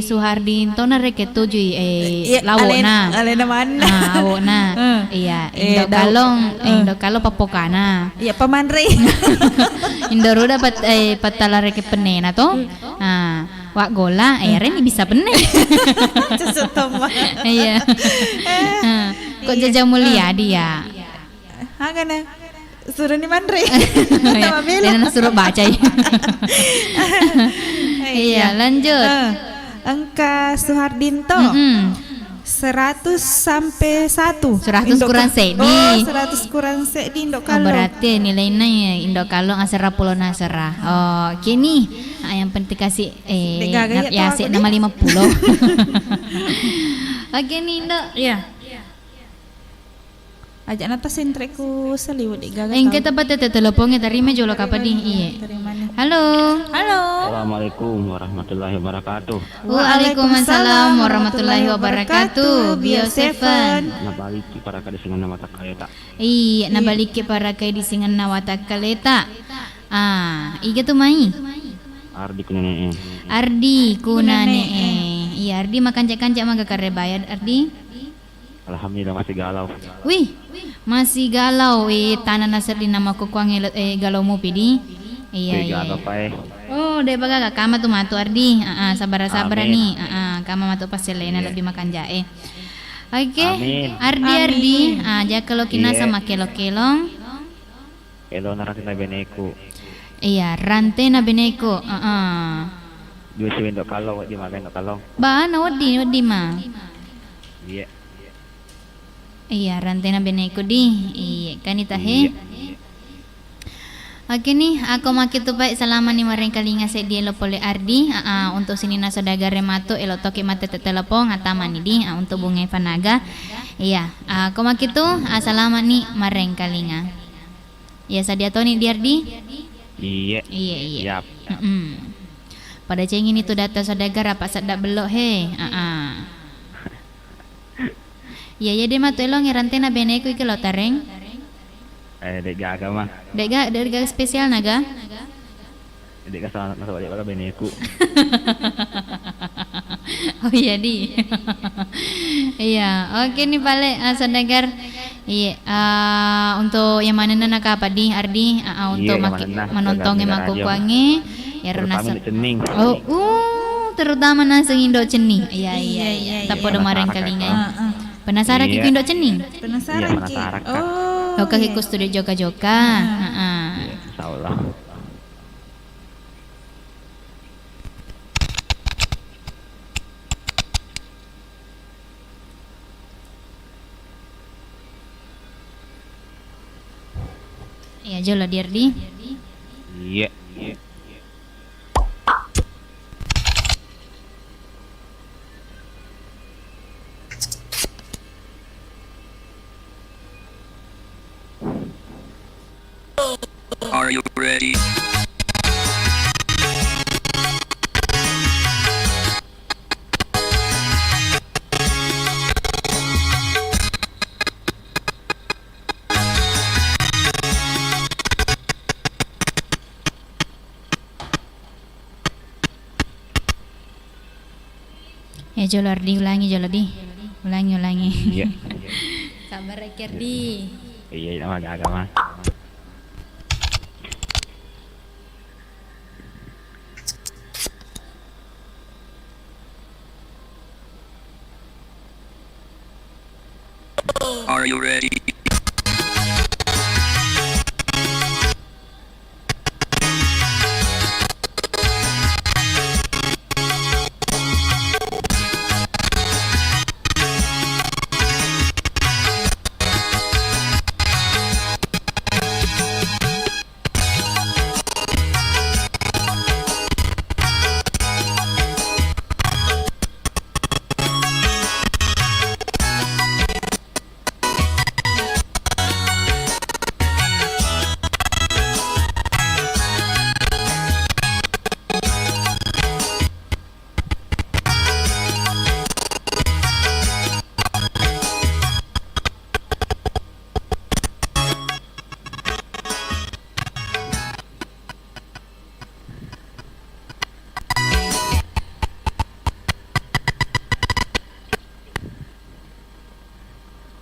Suhardinto na reke tujuh lawona. Alena mana? Awona. Iya, Indo kalong papokana. Iya, pamanre. Indo ruda patala reke penena to. Wak gola ren bisa pene. Sesotoma. Iya. Kok Jaja Mulyadi ya? Kana suruh ni manre. Dan suruh baca ya. Iya, lanjut. Angka Suhardinto 100 sampai 1. 100 kurang sedi. Oh, 100 kurang sedi Indo kalau. Berarti nilainya ya Indo kalau asara pulau nasara. Oh, kini yang penting kasih ya sih nama 50. Oke nih Indo. Iya. Ajak nata sentreku seliwut gagal. Engke tempat teleponnya terima jolo kapadi. Iya. Halo. Assalamualaikum warahmatullahi wabarakatuh. Waalaikumsalam warahmatullahi wabarakatuh. Bio 7. Nabaliki para kadisingan nama takaleta. Iya, nabaliki para kadisingan nama takaleta. Iga tuh mai. Ardi kunane. Ardi kunane. Iya, Ardi makan cek-kancak maga karebaya Ardi. Alhamdulillah masih galau. Wih, masih galau. Tanah nasar di nama kukuang galau mu pidi. Iya. Oh, deh baga kama tuh matu Ardi. Sabar nih. Kama matu pas selena lebih makan jae. Oke. Ardi. Aja kalau kina sama kelong. Elo naratina beneku. Iya, rante na beneko. Dua si wendo kalau di makan kalong. Ba na wadi ma. Iya. Iya, rantai na beneko di. Iya, kanita he. Oke nih, aku makin tuh baik selama nih mareng kalinga saya dia lo pole Ardi. Untuk sini na sodaga remato elo toki mate telepon atamani di untuk bunga Fanaga. Iya, aku makin tuh selama nih mareng kalinga. Iya, sadia Tony di Ardi. Iya. Yap. Pada cengin itu data sodaga rapat sadak belok he. Iya deh mah tolong ngerante na beneku iki lo tareng. Dek gaga mah. Dek gaga spesial naga. Dek gaga masa balik baga beneku. Oh iya di. Iya, oke nih balik sodagar. Iya, untuk yang mana nak apa di Ardi untuk menonton yang aku kuangi ya rasa. Terutama nasi Indo cening. Iya. Tak pada mareng kalingan. Penasaran ki Indo cening? Penasaran ki. Oh, kaki ku studio joka-joka. Insyaallah. Iya, jolo di Ardi. Iya. Are you ready? Jolordi, ulangi Jolordi. Ulangi. Iya. Sabar Kerdi. Iya, nama agama. Are you ready?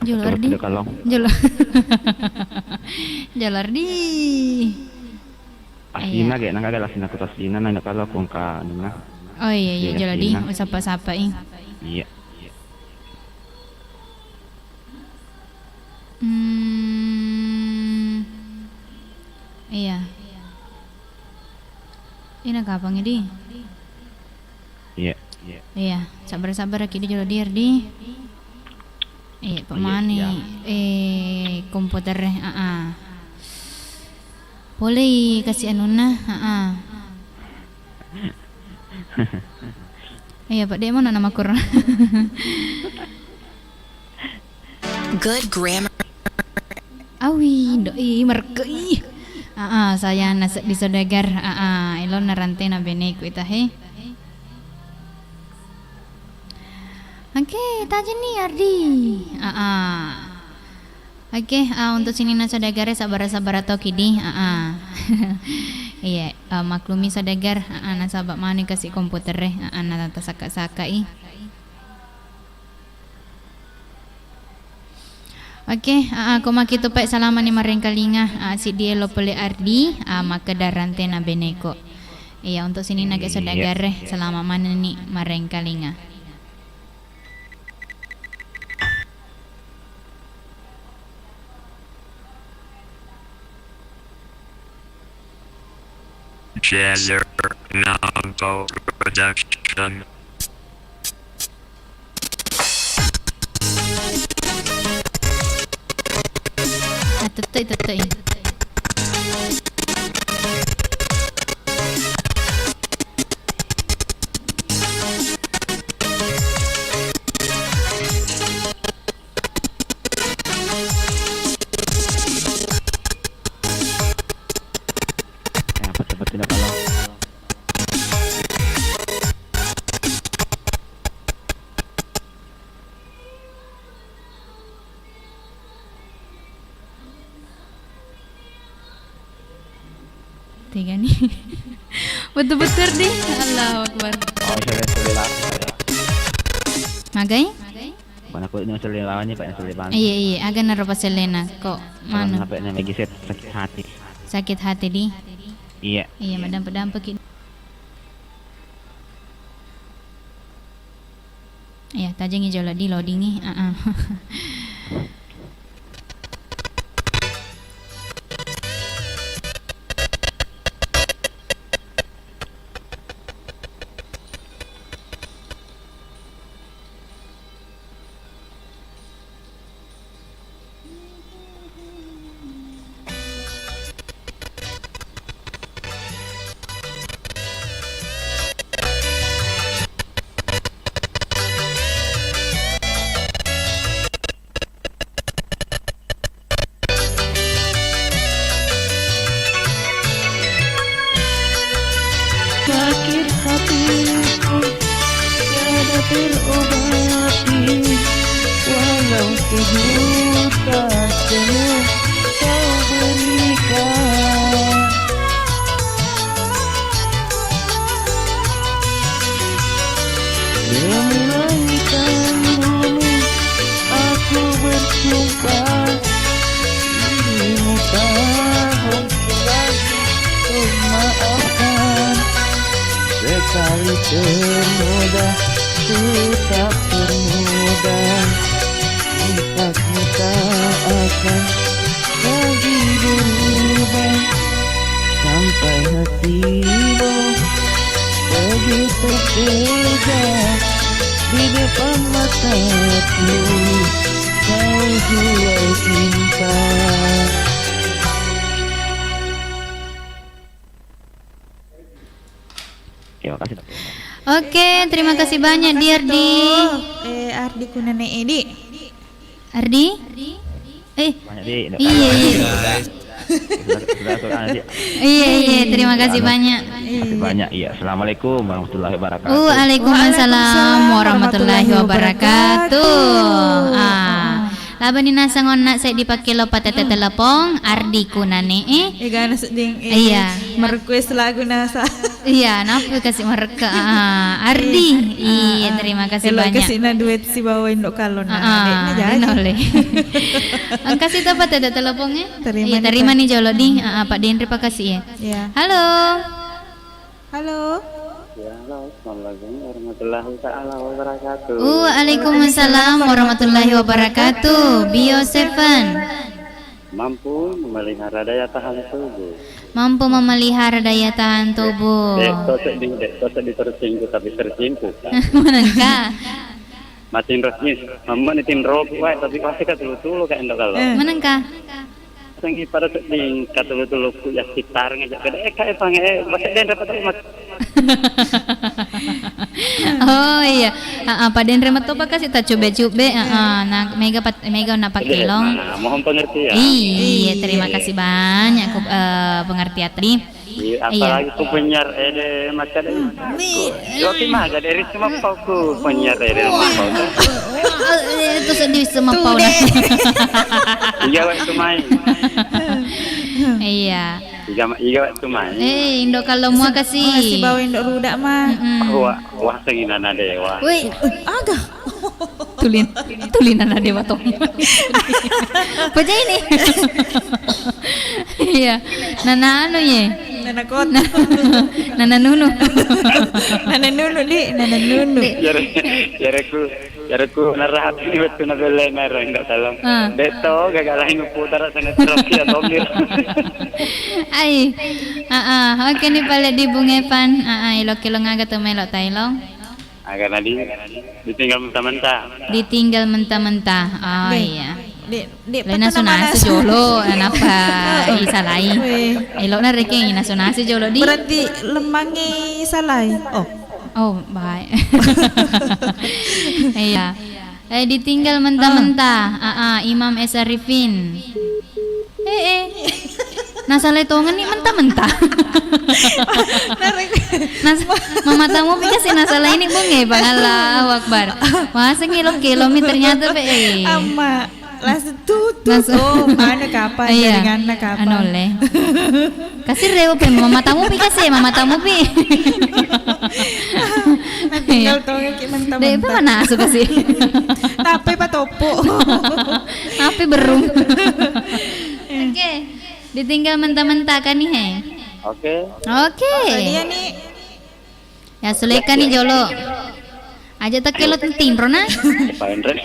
Jolordi. Jolordi. Asina kayak nang kagak lasina kutas dina nang kalau kung ka nina. Oh iya Jolordi, usapa-sapa Iya. Iya. Ini kapang ini. Iya. Iya, sabar-sabar kini Jolordi Ardi. Pemani komputer boleh kasih anuna iya Pak Demo nama kur Good grammar. awi doi merkei saya nasak di sodagar elon narante na benek itahe. Oke, tadi nih Ardi. Oke, untuk sini na saudagar sabar atau kidi. Iya, maklumi saudagar. Nasabak mana kasih komputer nata saka. Oke, ako makito pa salaman ni Mareng Kalinga si Dielo pole Ardi maka darante na beneko. Iya, untuk sini na saudagar selama mana ni Mareng Kalinga. Jazzer Nampo Production. Tutoy. Cepat tidak kalau. Tiga nih. Betul-betul deh. Allahu Akbar. Oh, sudah lawan. Magai? Mana aku ini sudah lawannya Pak, sudah lawan. Iya, agak naruh pas Selena. Kok mana? Sampai lagi set sakit hati. Sakit hati di? Iya. Iya, madam-madam ini. Iya, tajang hijau di loading nih. Sakit hatiku tiada terobati, walau sejuta senyum kau berikan. Demi sekali ternoda, ku tak ternoda. Sikapmu tak akan lagi berubah, sampai hatimu begitu tega di depan mataku, kau jual cinta. Terima kasih. Oke, terima kasih banyak di Ardi. Ardi kunane Edi. Ardi? Banyak di. Iya. Iya, terima kasih banyak. Banyak. Iya. Assalamualaikum warahmatullahi wabarakatuh. Waalaikumsalam warahmatullahi wabarakatuh. Laban ni nasa ngona saya dipakai lopat telepon Ardi kunane Gana seding iya merequest lagu nasa. Iya, napa kasih mereka Ardi. Iya, terima kasih banyak. Kasih na duit si bawain dok kalon na. Noleh. Ang kasih dapat ada teleponnya? Terima iya, terima nih jolo di Pak Dendri Pak kasih ya. Iya. Halo. Ya, assalamualaikum warahmatullahi wabarakatuh. Waalaikumsalam warahmatullahi wabarakatuh. Bio 7 Mampu memelihara daya tahan tubuh. mampu memelihara daya tahan tubuh. Dek tersinggung tapi tersinggung. Manakah? Matin resmi, mama nitin rob, tapi pasti katulu kayak enggak kalau. Manakah? Sangi pada seding katulu ku ya sekitar ngajak ke kayak pange bahasa den dapat mat. Oh iya, Pak Dendri metu pak kasih tak coba-coba, nah mega na pakai long. Mohon pengertian. Iya, terima kasih banyak pengertian tadi. Apalagi ku penyiar macam ini. Oke mah dari semua ku penyiar Itu sedih semua pau. Iya waktu main. Iya. Iya waktu main. Indo kalau mau kasih. Si bawa Indo rudak mah. Wah senginana dewa. Woi, agak. Tulinan dewa toh. Baca ini. Iya. Nana anu ye. Nana kot. Nana nunu. Nana nunu di. Nana nunu. Yaraku narah ini betul nabela narah enggak salam. Beto gagalahin putar sana trofi atau mir. Ay. Oke nih pala di Bung Evan. Ilok-ilok agak tuh melok tailong. Agak tadi ditinggal mentah-mentah. Ditinggal mentah-mentah. Oh iya. Dek Lain nasunasi jolo, apa isalai. Elok na reke nasunasi jolo di. Berarti lemangi salai. Oh, baik. Iya. Ditinggal mentah-mentah. Imam Esa Arifin. Nasalay tongan ni mentah-mentah. Mamatamu pikasi nasalay ni bunge Allahu Akbar. Masa kilometer ternyata pe. Ama langsung tutup. Mana kapan jaringan na kapan. Anole. Kasi rewo pe mamatamu pikasi mamatamu pi. Tinggal tongan ki mentah-mentah. Dek pa mana aso kasi. Tapi pa topo. Tapi berung. Oke. Ditinggal mentah-mentah kan nih he. Oke. Dia nih. Ya suleka nih jolo. Aja tak kelot timro na. Kupain ren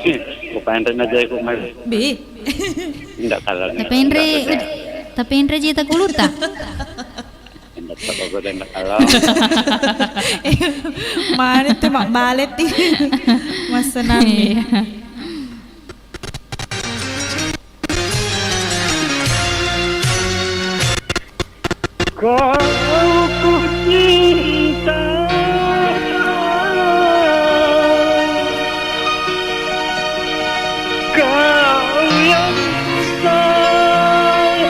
aja aku mai. Bi. Enggak kalah. Tapi Andre jita kuluta. Enggak tahu gue enggak kalah. Mana tuh mak balet nih. Mas Nami. Kau ku cinta, kau yang sayang,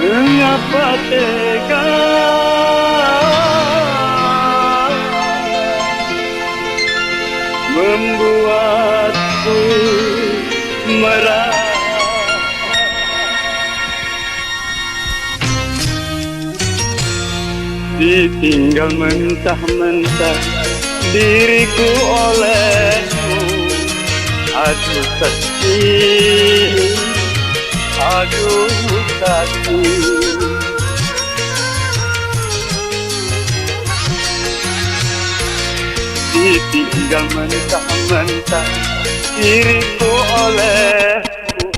mengapa tega membuatku merah. Ditinggal mentah-mentah diriku olehmu. Aduh sakit, aduh sakit. ditinggal mentah-mentah diriku olehmu.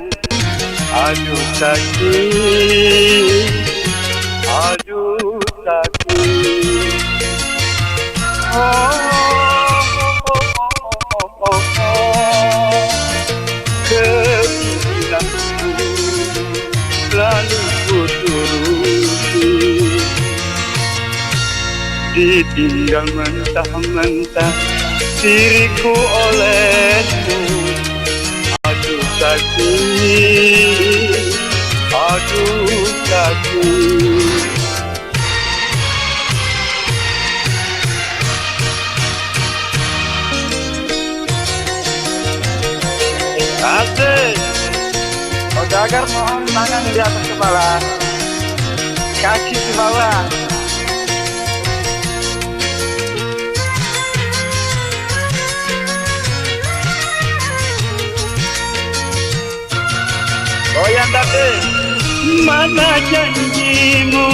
Aduh sakit, aduh sakit. Keinginanku lalu ku turuti, ditinggal mentah-mentah diriku olehmu. Aduh sakit, aduh sakit. Asik. Saudagar mohon tangan di atas kepala, kaki di bawah. Goyang tapi mana janjimu,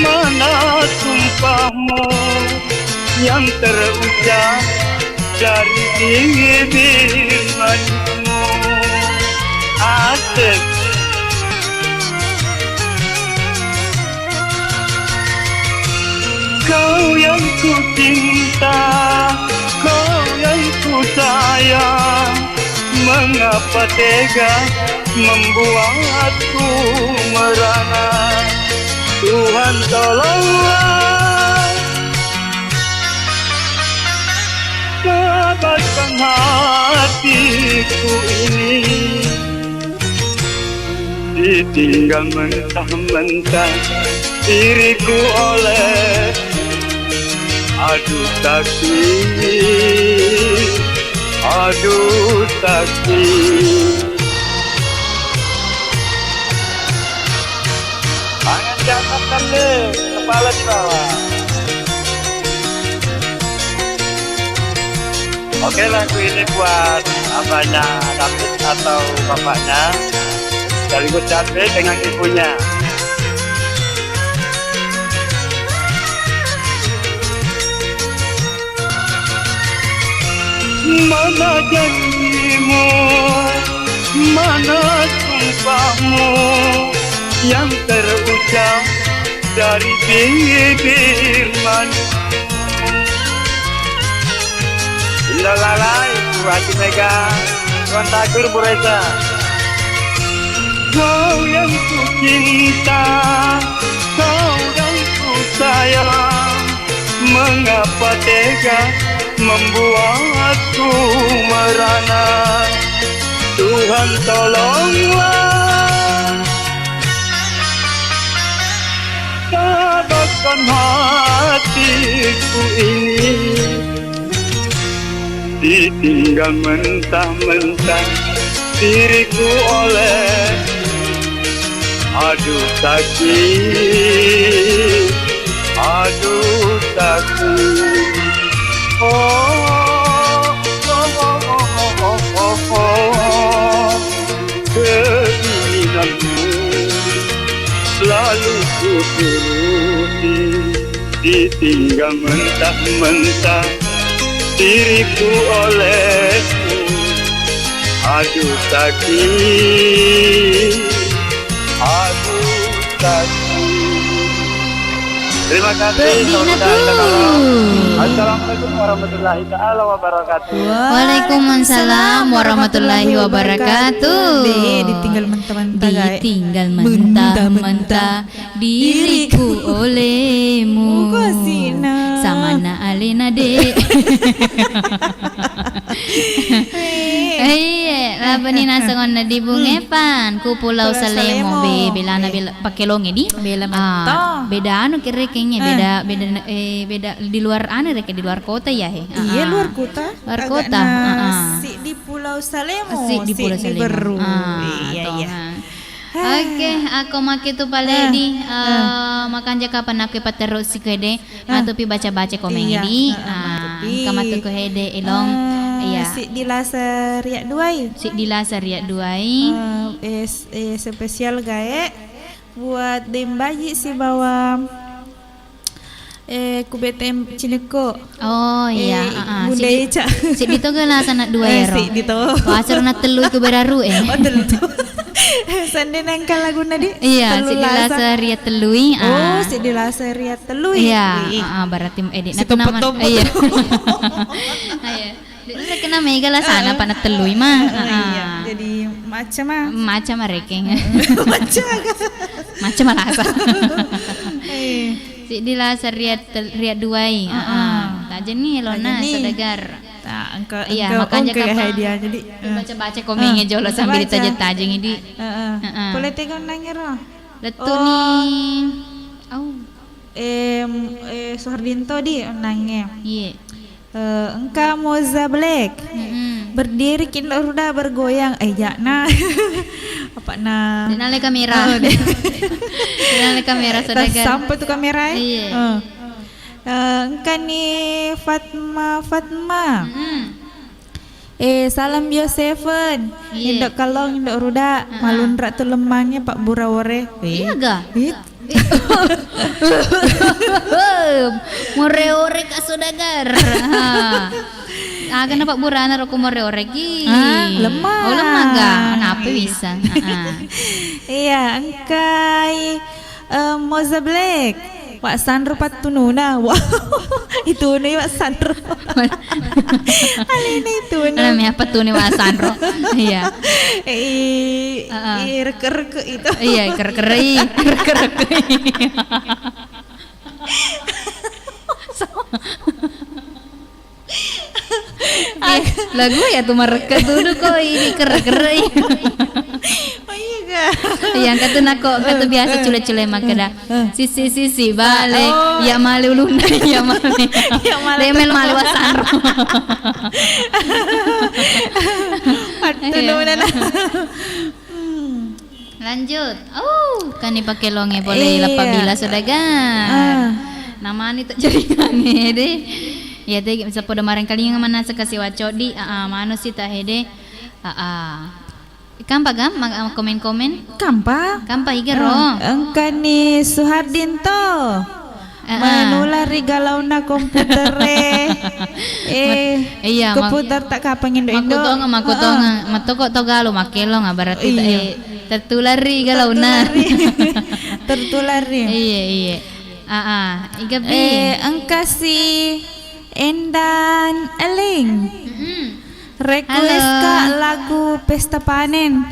mana sumpahmu yang terucap dari bibir manismu. Asik. Kau yang ku cinta, kau yang ku sayang, mengapa tega membuatku merana? Tuhan tolonglah, sabarkan hatiku ini. Ditinggal mentah-mentah diriku oleh, aduh sakit, aduh sakit. Tangan di atas deh, kepala di bawah. Oke, lagu ini buat abahnya David atau bapaknya, sekaligus David dengan ibunya. Mana janjimu, mana sumpahmu yang terucap dari bibir manismu. Indalalai, Bu Haji Mega, Tuan Takur, Bu Reza. Kau yang ku cinta, kau yang ku sayang, mengapa tega membuatku merana? Tuhan tolonglah, sabarkan hatiku ini. Ditinggal mentah-mentah diriku oleh, aduh sakit, aduh sakit. Oh, oh, oh, oh, oh, oh, oh. Keinginanmu lalu ku turuti, ditinggal mentah-mentah diriku olehmu. Aduh sakit, aduh sakit. Terima kasih saudara. Assalamualaikum warahmatullahi taala wabarakatuh. Waalaikumsalam warahmatullahi wabarakatuh. Ditinggal mentah-mentah, ditinggal mentah-mentah diriku olehmu. Samana alena de. Apa ni nasa ngona di Bungepan ku Pulau Salemo be belana pakai longe di bela mentah. Beda anu kira kayaknya beda di luar anu rek di luar kota ya he. Iya luar kota. Luar kota. Si di Pulau Salemo. Si di Pulau Salemo. Beru. Iya iya. Oke, aku make tu paledi makan jaka panak ke terus si kede matupi baca-baca komen di kamatu ko hede elong iya si di laser ya duai spesial gae buat dembaji si bawa ku BTM Cineko. Oh iya, Bunda Eca. Si dito gala sana dua ya ro. Si dito. Pasar na telu ku beraru Oh telu. Sande nangkal laguna di. Iya, si dilasa ria telui. Oh, si dilasa ria telui. Iya, berarti edit si nama. Iya. Iya. Dia kena mega lah sana pana telui mah. Iya, jadi macam rekeng. macam alasa. Si dilasa ria duai. Tak jeni lona sedagar. Iya, makanya kapal dia jadi baca-baca komennya jolo sambil ditajeng-tajeng ini. Boleh tengok nangir roh. Letu nih. Suhardinto di nangnya. Iya. Engkau Moza Black. Berdiri kini udah bergoyang. Jakna. Apa na? Dinale kamera. Dinale kamera sedagar. Sampai tuh kamera. Iya. Engkau nih Fatma. Salam Yosefen. Indok kalong indok ruda. Malun ratu lemangnya Pak Burawore. Iya ga? More-ore ka sodagar. Kenapa Pak Burana roko more-ore ki? Lemah. Oh lemah ga? Kenapa bisa? Iya, engkai Moza Black. Pak Sandro patununa. Wow. Itu nih Pak Sandro. Alini itu nih. Namanya apa tuh nih Pak Sandro? Iya. Reke-reke itu. Iya, reke-reke. Lagu ya tuh mereka dulu kok ini kere-kere. Oh iya ga? Yang kata nako kata biasa cule-cule makada. Sisi balik ya male uluna ya male. Lemel male wasandro. Lanjut. Kan dipakai longe boleh lapabila sudagar. Nama ni tak jadi kange deh. Ya deh bisa pada marang kali yang mana sekasih wacodi mano sih tah hede kampa gam komen-komen kampa higa ro engkani Suhardinto manulari galauna komputer iya komputer tak kapangin indo makutonga matoko togalo makelo berarti tertulari galauna tertulari iya igabi engkasi Endan Eling. Request Kak lagu Pesta Panen.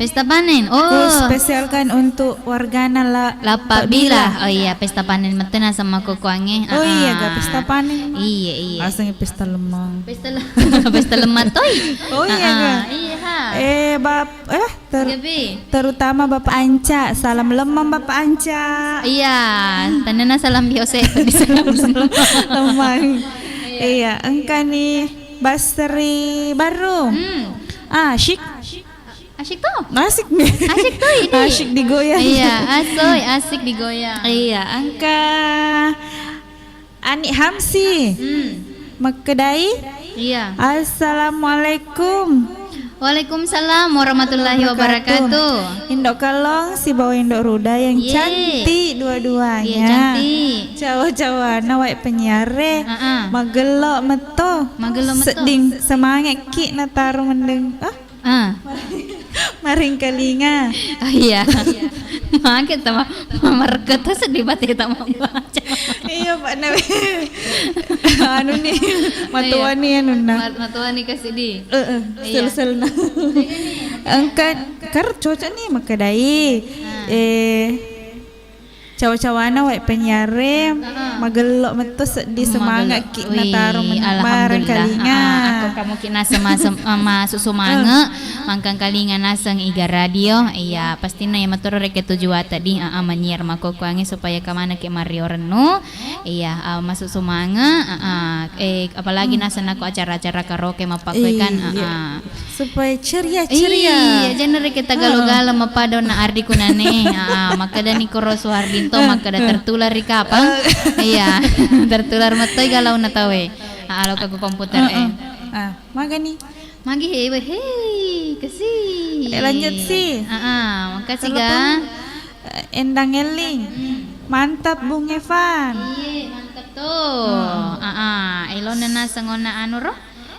Oh spesialkan untuk wargana Lapabila. Oh iya Pesta Panen metena sama kokoange. Oh iya ga Pesta Panen. Iya. Asangnya pesta lemang. Pesta lemat toy. Oh iya ga. Iya. Terutama Bapak Anca. Salam lemang Bapak Anca. Iya. Tanana salam biose di salam lemang. Iya, engkau nih Basri baru. Asyik tuh. Asik nih. Asyik tuh ini. Asyik digoyang. Iya, asik digoyang. Iya, angka Ani Hamsi. Makedai. Iya. Assalamualaikum. Waalaikumsalam warahmatullahi wabarakatuh. Indok kalong si bawa indok ruda yang cantik dua-duanya. Iya cantik. Cawa-cawa nawai penyiare. Magelok meto. Seding semangat ki na taruh mendeng. Maring kalinga. Oh iya. Makin sama mereka tuh sedih banget kita mau baca. Iya Pak Nabi. Anu nih matuani anu na. Matuani kasih di. Sel na. Angkat cocok nih makadai. Cawa-cawana wae penyiare magelok metu di semangat ki na taruh bareng kalinga. Aku kamu kina sama susumange mangkang kalinga naseng iga radio. Iya pastinya ya matur rek tujuan tadi menyiar mako kuange supaya kamana ke Mario Renu. Iya masuk sumange apalagi nasen aku acara-acara karaoke mapakoy kan supaya ceria. Iya jangan rek kita galo-galo mapado na ardi kunane. Maka dani ko Suhardinto maka tertular di kapang. Iya tertular matoy galau na tawe. Alo ka komputer magani magi hei kasih lanjut sih makasih ga Endang Eling mantap Bung Evan iya mantap Gitu. Elon nana sengona anu roh.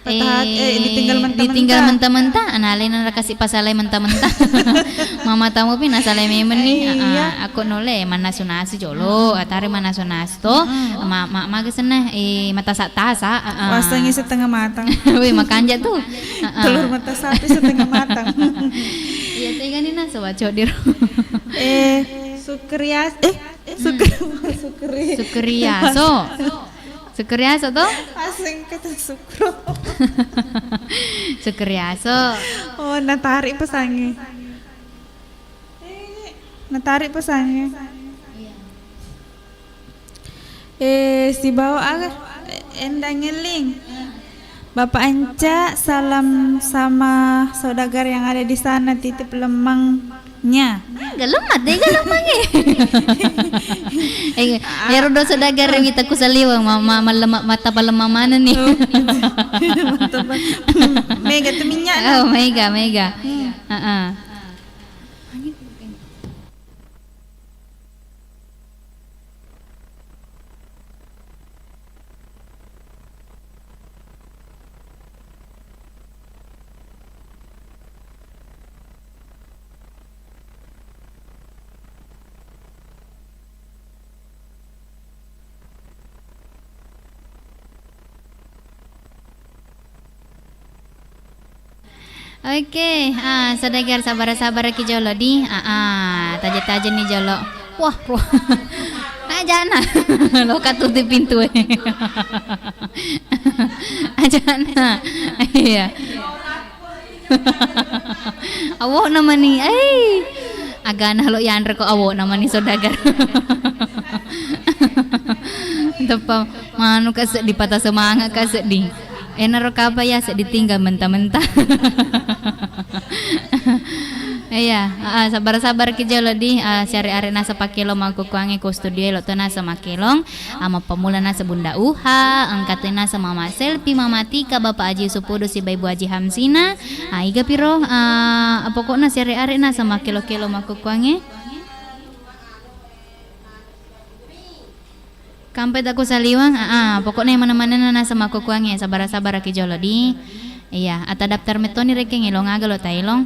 Ditinggal mentah-mentah. Analin nana kasih pasalai mentah-mentah. Mama tamu pin asalai memen nih. Aku nole mana sunasi jolo. Atari mana sunas to. Mak kesana mata sak tasa. Wasangnya setengah matang. Wih makan aja tuh. Telur mata sapi setengah matang. Iya tega nih nasa waco dir. Sukriaso tuh? Asing kata sukro. Sukriaso. Oh, natarik pesannya. Si bawa aga endang ngeling. Bapak Anca salam sama saudagar yang ada di sana, titip lemangnya. Gak lemah deh, gak lemangnya. Ya udah saudagar kita kusaliwang mata palemah mana nih? Mega tuh minyak. Oh, mega. Oke, saudagar sabar ki jolo di. Taja nih jolo. Wah, ajana. Lo tutup pintu. Ajana. Iya. Awo nama nih. Agana lo yandre ko awo nama nih saudagar. Tepa manu kasih di patah semangat kasih di. Enaro kapa ya ditinggal mentah-mentah. Iya, sabar ki jolo di syari arena sepakilo mangku kuangi ku studio lo tona sama kilong ama pemula nasa bunda uha angkatina sama mama selfie mama tika bapak Aji Supudo si ibu Aji Hamsina iga piro pokoknya syari arena sama kilo mangku kuangi kampet aku saliwang pokoknya mana-mana nana sama kukuangnya sabar ki jolo di. Iya, ata daftar metoni reke ngilong aga lo tailong.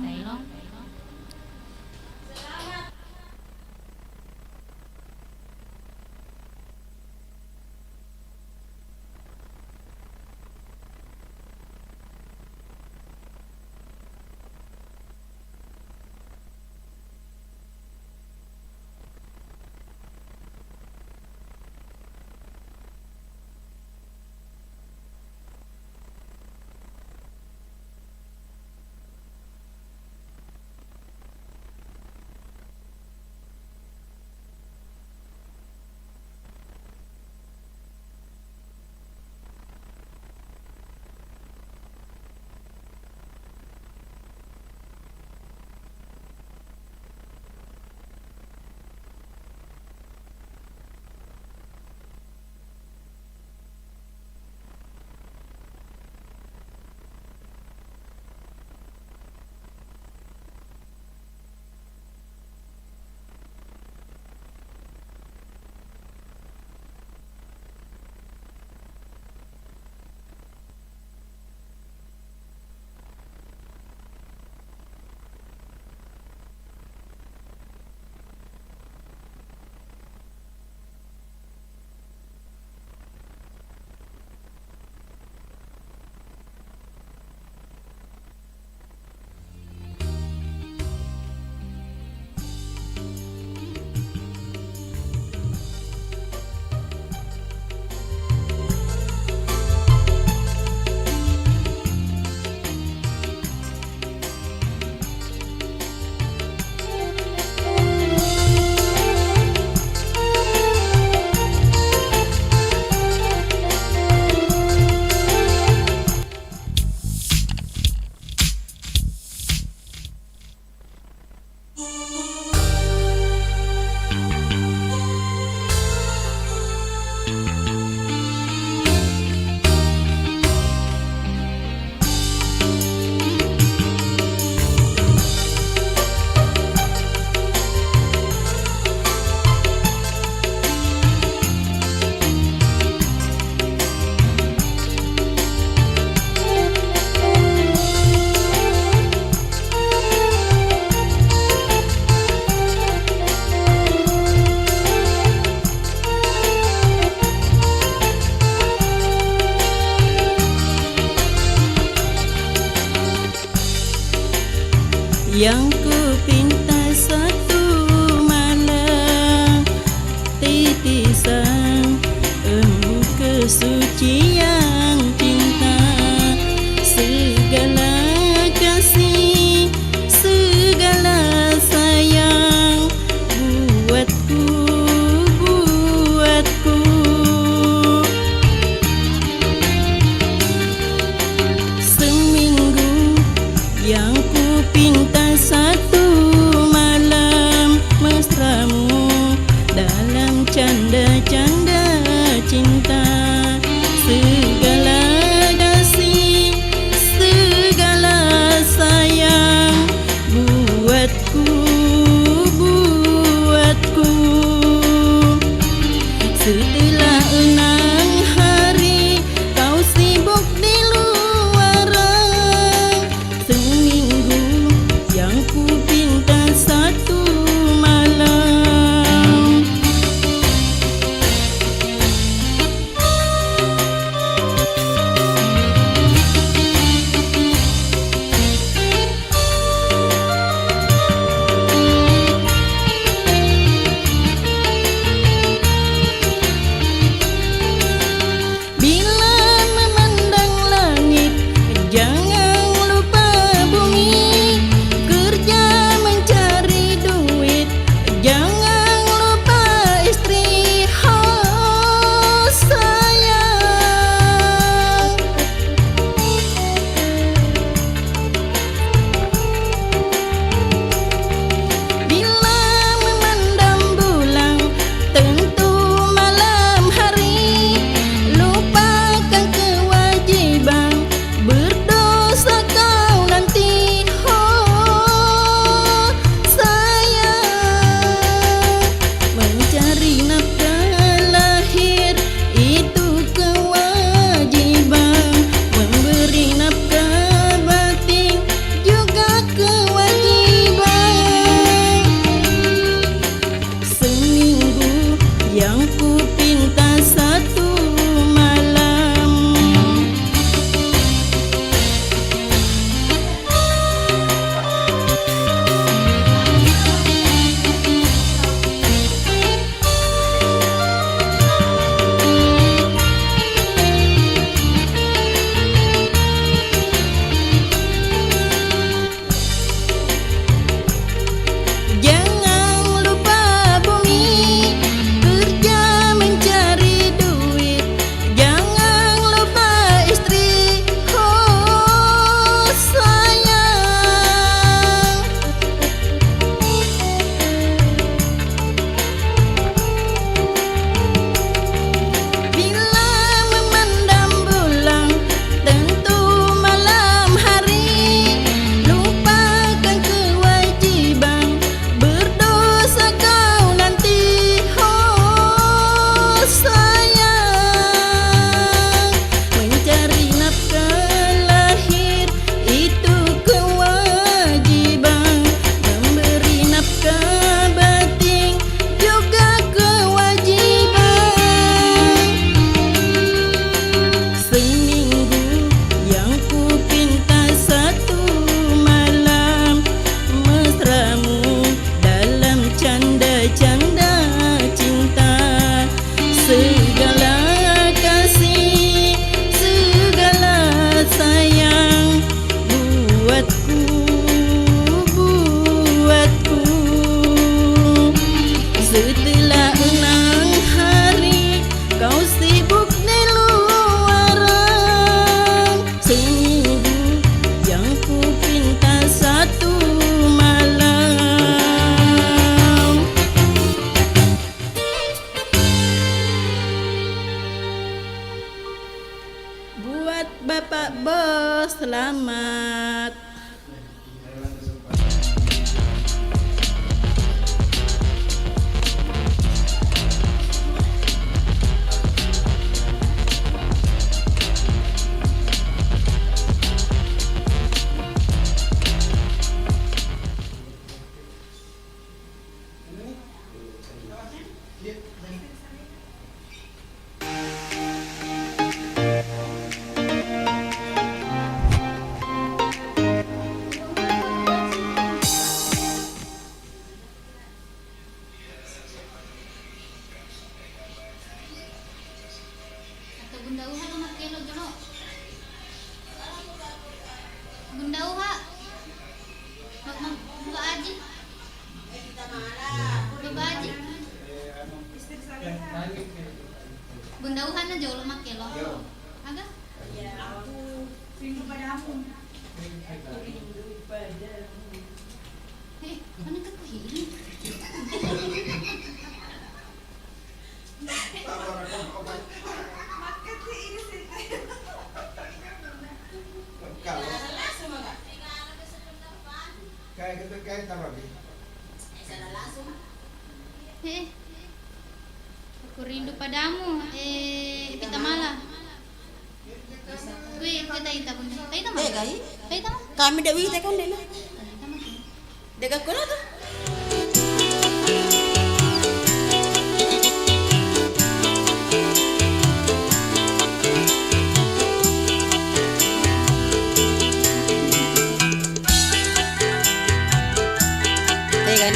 yang ku pinta satu malam, titisan kesucian cinta, segala kasih, segala sayang buatku, buatku. Seminggu yang ku pinta satu malam mesramu dalam canda-canda cinta, segala kasih, segala sayang buatku, buatku. Setelah 6 hari kau sibuk di luaran, seminggu yang ku Baji. Bu Baji. Bunda Uhana jauh lemak ya lo. Agak? Aku rindu padamu. Mana kekuhilang? Aku rindu padamu. Pita mala. Wih, kita ita punya. Kita mah. Kita mah. Kami dah wih tekan deh lah. Dekat kono tu. Tekan.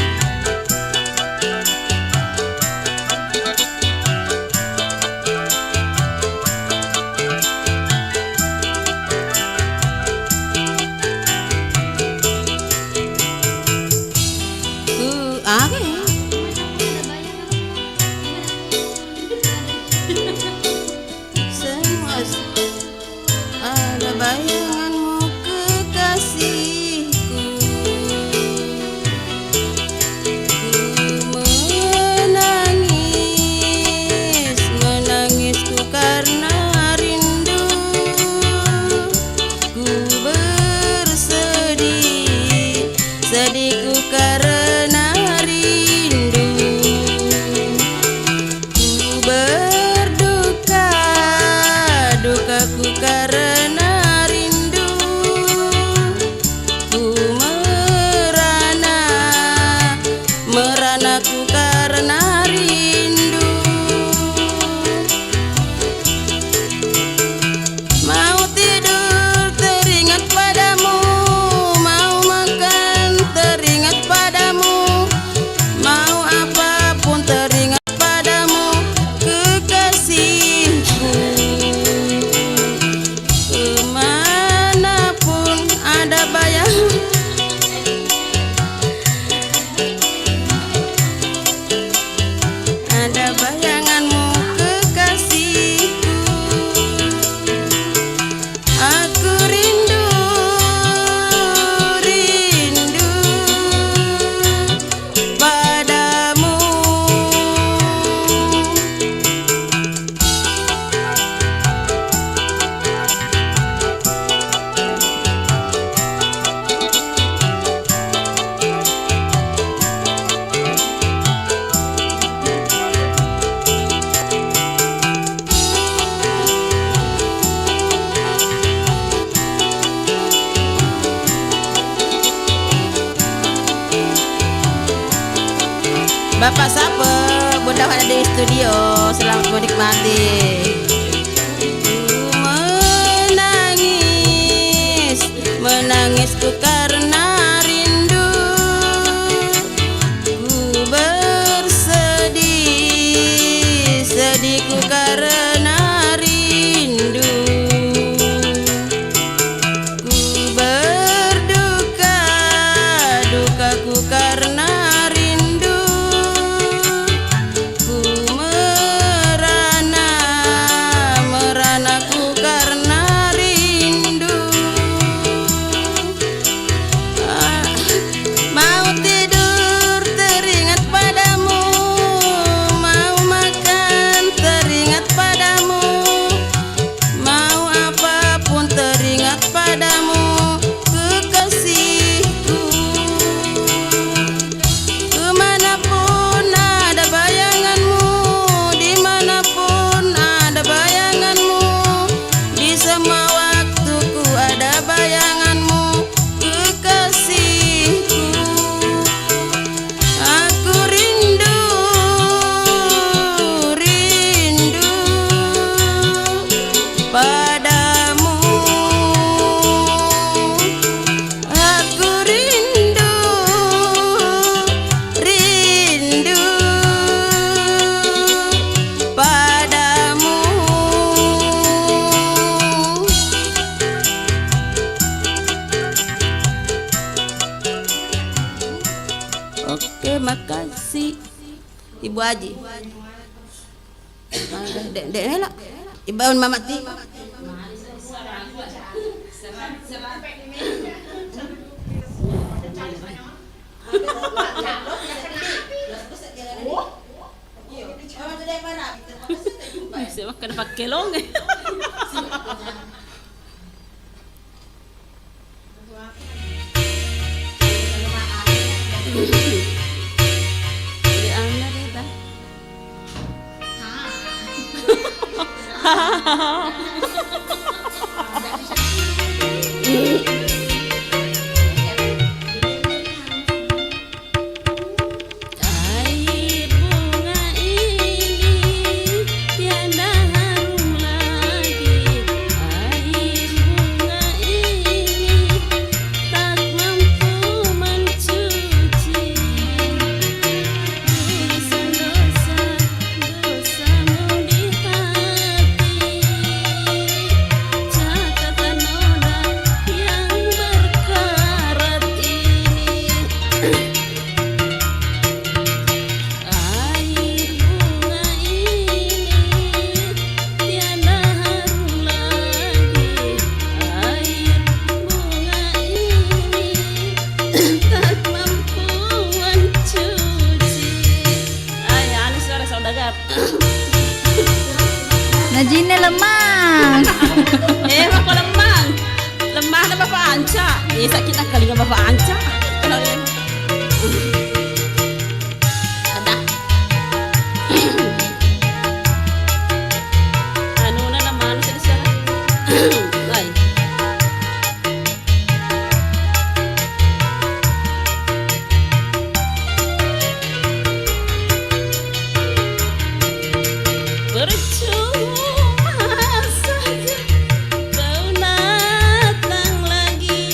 Ada bayanganmu kekasihku, ku menangisku karena rindu, ku bersedih, sedihku karena rindu, ku berduka, dukaku karena rindu, ku meranaku karena rindu. Mau tidur teringat padamu, mau makan teringat padamu, mau apapun teringat padamu, kekasihku. Kemanapun ada bayang, ada bayanganmu kekasihku. Aku rindu, rindu padamu. Bapak siapa? Bunda ada di studio. Selamat menikmati. Ku menangisku karena rindu, ku bersedih, sedihku karena rindu, ku berduka, dukaku karena rindu, ku merana, Oke, makasih. Ibu Haji. Dek lah. Ibu Mama Ti. Saya makan pakai long. Air bunga ini tiada harum lagi. Air bunga ini tak mampu mencuci dosa-dosamu di hati. Catatan noda yang berkarat ini. Air bunga ini tiada harum lagi. Air bunga ini tak mampu mencuci. Ay, suara saudagar. Najine lemang. Kok lemang? Lemah na Bapak Anca. Sakit na kali nga Bapak Anca. Ada. Ano na naman sa sana? Ay. Percuma saja kau datang lagi.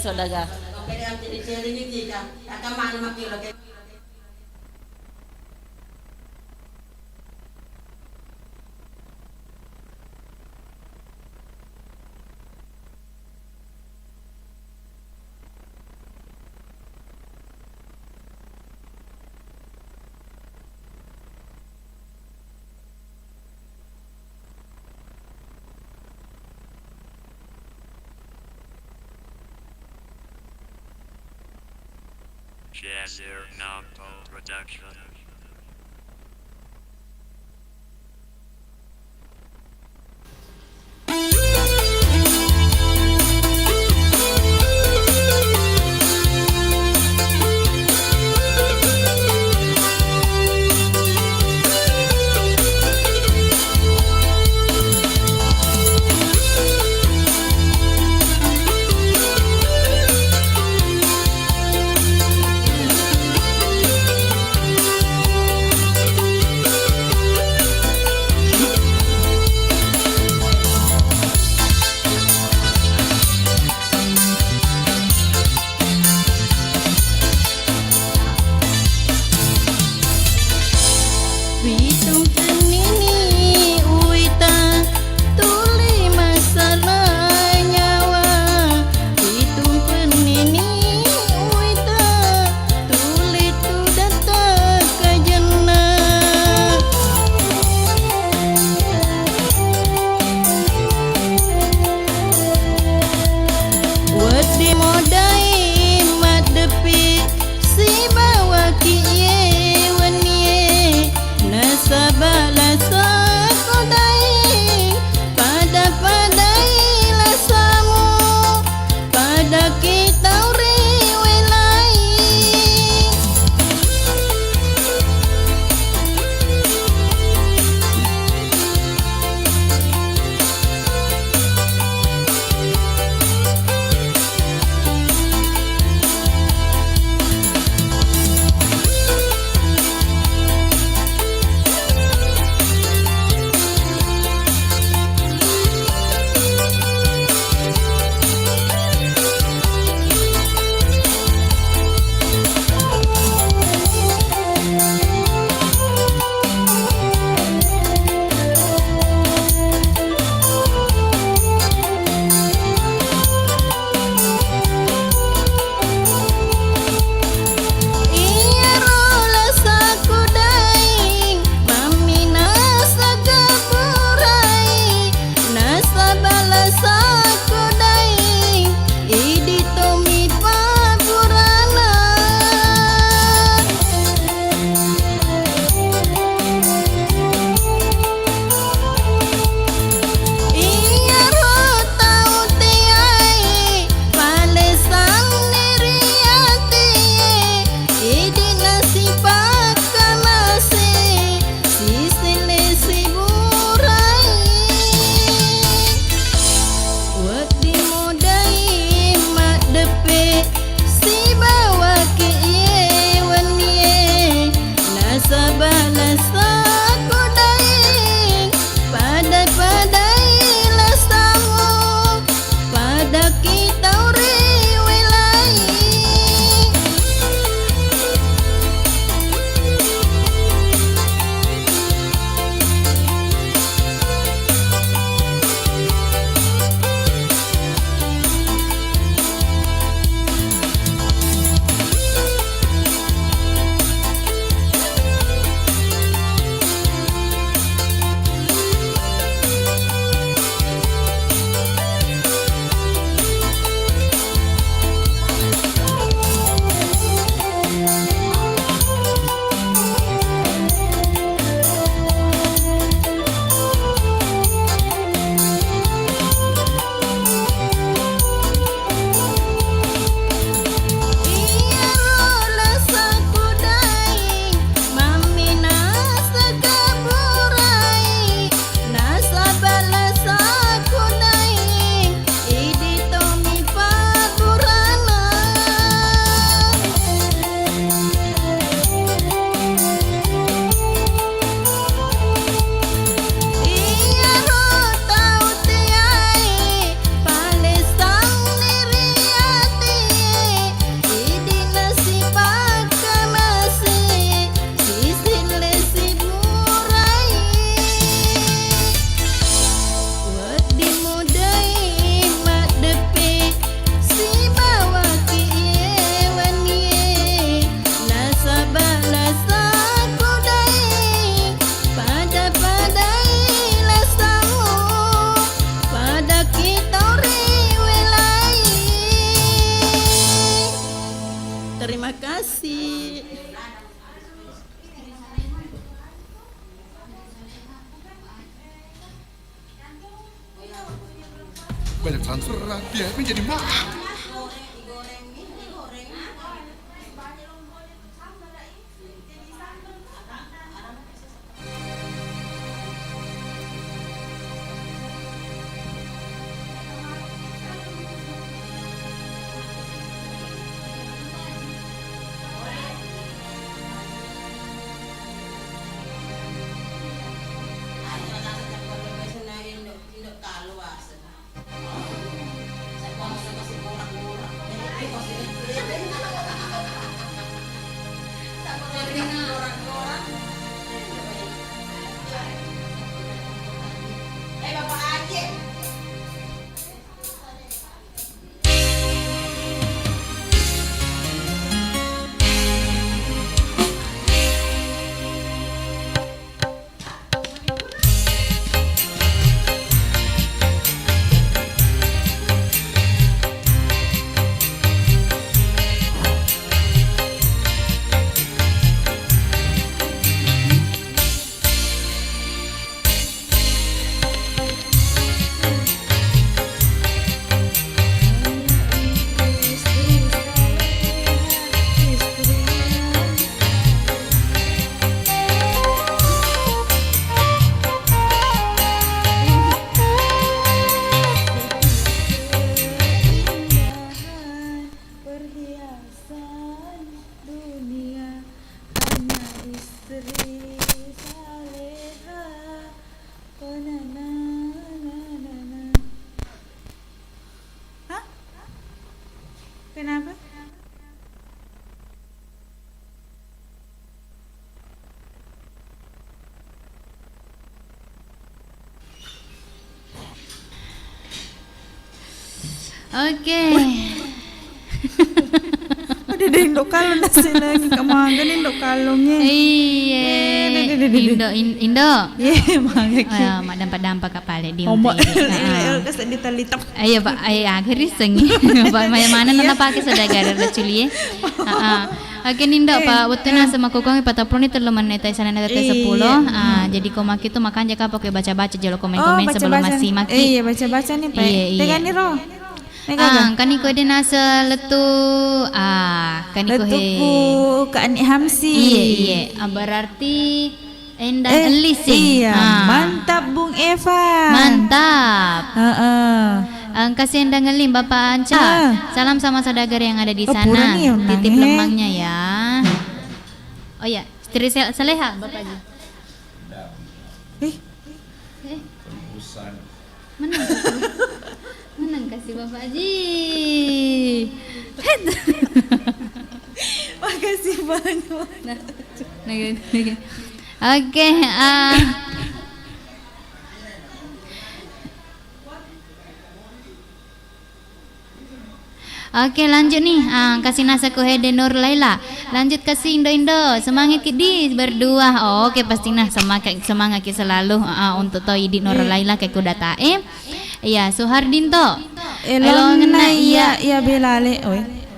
saudara. Jazzer Nampo Production. banyak transfer dia menjadi mahal. Kenapa? Oke. Udah deh indok kalung nasi lagi kemangga nih indok kalungnya. Iya. Indo. Iya mangga. Ayo, mak dampak kapal di Ombak. Kesan ditalitap. Ayo Pak, ayo akhirnya sengi. Pak mana nana pakai saudagar ada culi ya. Oke Nindo Pak, waktu nasa makukong ipatapro ni terlalu menetai sana netai 10. Jadi komak itu makan jaka pakai baca-baca jalo komen-komen sebelum masih maki. Iya baca-baca nih Pak. Dengan ni roh. Kaniko din nasa letu kaniko letuku Kak Hamsi. Iya. Berarti Endang Elis. Iya. Mantap Bung Eva. Mantap. Kasih Endang Elis Bapak Anca. Salam sama saudagar yang ada di sana. Titip lemangnya ya. Oh ya, istri Saleha Bapak Haji. Menang kasih Bapak Haji. Makasih banyak. Oke, Oke lanjut nih, kasih nasa ku Hede Nur Laila. Lanjut kasih Indo semangat kidi berdua. Oke pasti nah semangat kita selalu untuk to Idi Nur Laila kayak kuda tae. Iya Suhardinto. Elong na iya belale.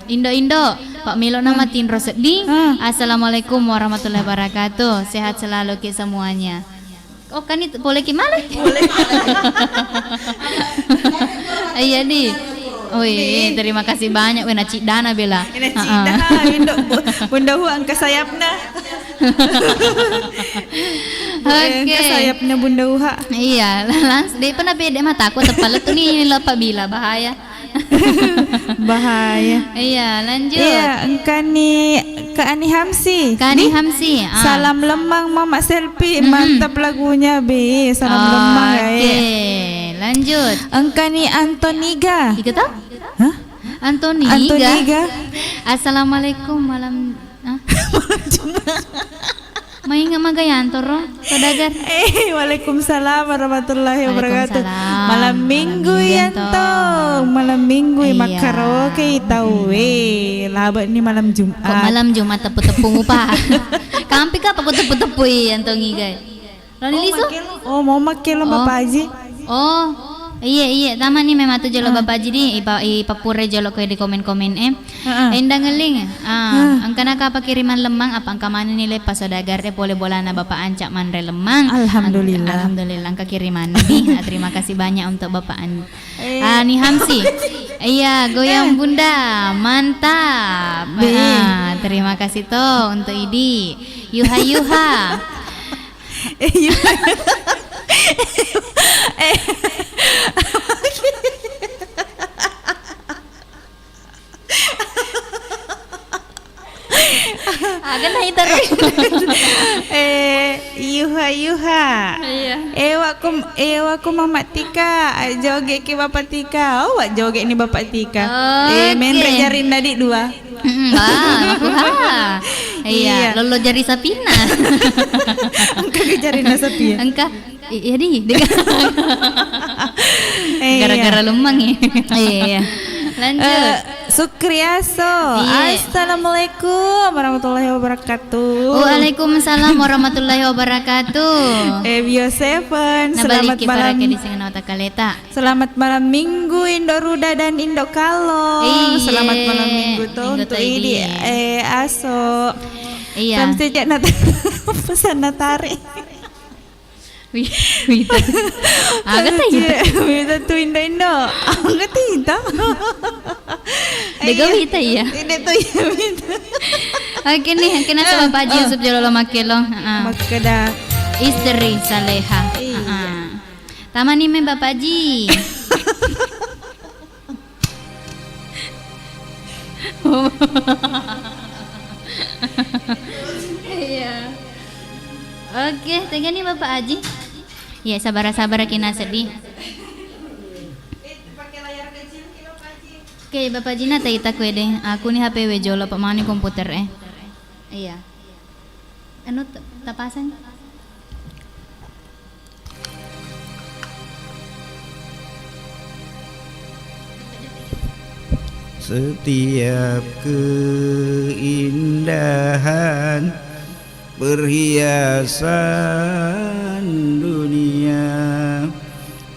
Indo Pak Milo nama Tindro Sedih. Assalamualaikum warahmatullahi wabarakatuh. Sehat selalu kita semuanya. Oh kan itu boleh gimana? Boleh. Iya nih. Oh iya, terima kasih banyak wena Cik Dana bela. Cik Dana, bunda hu angka sayapna. Angka sayapna bunda uha. Iya, langsung dia pernah beda mata aku tepalet tuh nih Pak Bila bahaya. Bahaya. Iya, lanjut. Iya, engkau nih Kak Ani Hamsi. Kak Ani Hamsi. Salam lemang Mama Selfie. Mantap lagunya Be. Salam lemang ya. Oke, lanjut. Engkau nih Antoniga. Ikut tak? Hah? Antoniga. Assalamualaikum malam. Malam Jumat. Maingat magayanto ro saudagar. Waalaikumsalam warahmatullahi wabarakatuh. Malam minggu yanto. Malam minggu makaroke tahu labat ni malam Jumat. Kok malam Jumat tepu-tepung upah. Kampi ka tepu-tepu yanto ngigai. Roni lisu? Oh mau makan lo Bapak Haji. Oh. Iya, taman ni memang tu jolo Bapak Haji ni ipapure jolo ko di komen-komen Indah ngeling. Angka nak apa kiriman lemang apa angka mana nilai pas sodagar boleh bolana Bapak Ancak manre lemang. Alhamdulillah. Alhamdulillah angka kiriman nih. Terima kasih banyak untuk Bapak Ni Hamsi. Iya, goyang Bunda. Mantap. Terima kasih toh untuk Idi. Yuha. Agak naik terus. Yuha. Ewa ku Mama Tika. Joget ke Bapak Tika. Oh, wak joget ni Bapak Tika. Menre jarin tadi dua. Iya, lolo jari Sapina. Engkau jarin sapi. Engkau iya di. Gara-gara lemang ya. Iya. Lanjut. Sukriaso. Assalamualaikum warahmatullahi wabarakatuh. Waalaikumsalam warahmatullahi wabarakatuh. Bio Seven. Selamat malam. Selamat malam Minggu Indo Ruda dan Indo Kalo. Selamat malam Minggu tuh untuk ini. Aso. Iya. Sampai sejak pesan natari. Wita. Agak Wita tu Indo. Agak tidak. Dega Wita ya. Ini tu ya Wita. Oke nih, kena sama Pak Haji Yusuf Jalolo Makelo. Makeda. Istri Saleha. Taman ini Bapak Haji. Iya. Oke, tengah nih Bapak Haji. Ya sabar kena sedih. Oke, Bapak Haji nata ita kue deh. Aku nih HP jolo Pak mani komputer Iya. Anu tapasan. Setiap keindahan perhiasan dunia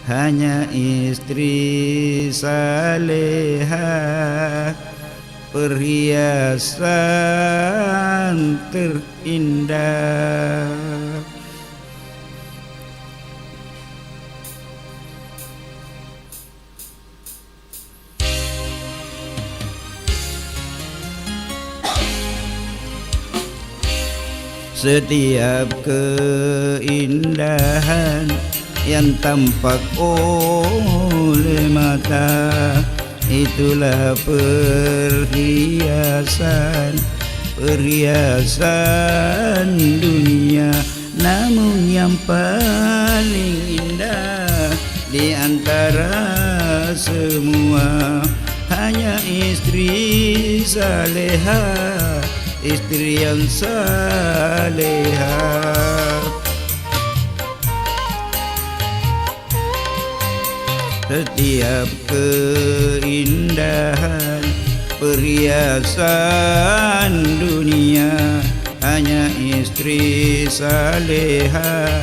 hanya istri saleha, perhiasan terindah. Setiap keindahan yang tampak oleh mata, itulah perhiasan dunia. Namun yang paling indah di antara semua hanya istri saleha, istri yang saleha. Setiap keindahan perhiasan dunia hanya istri saleha,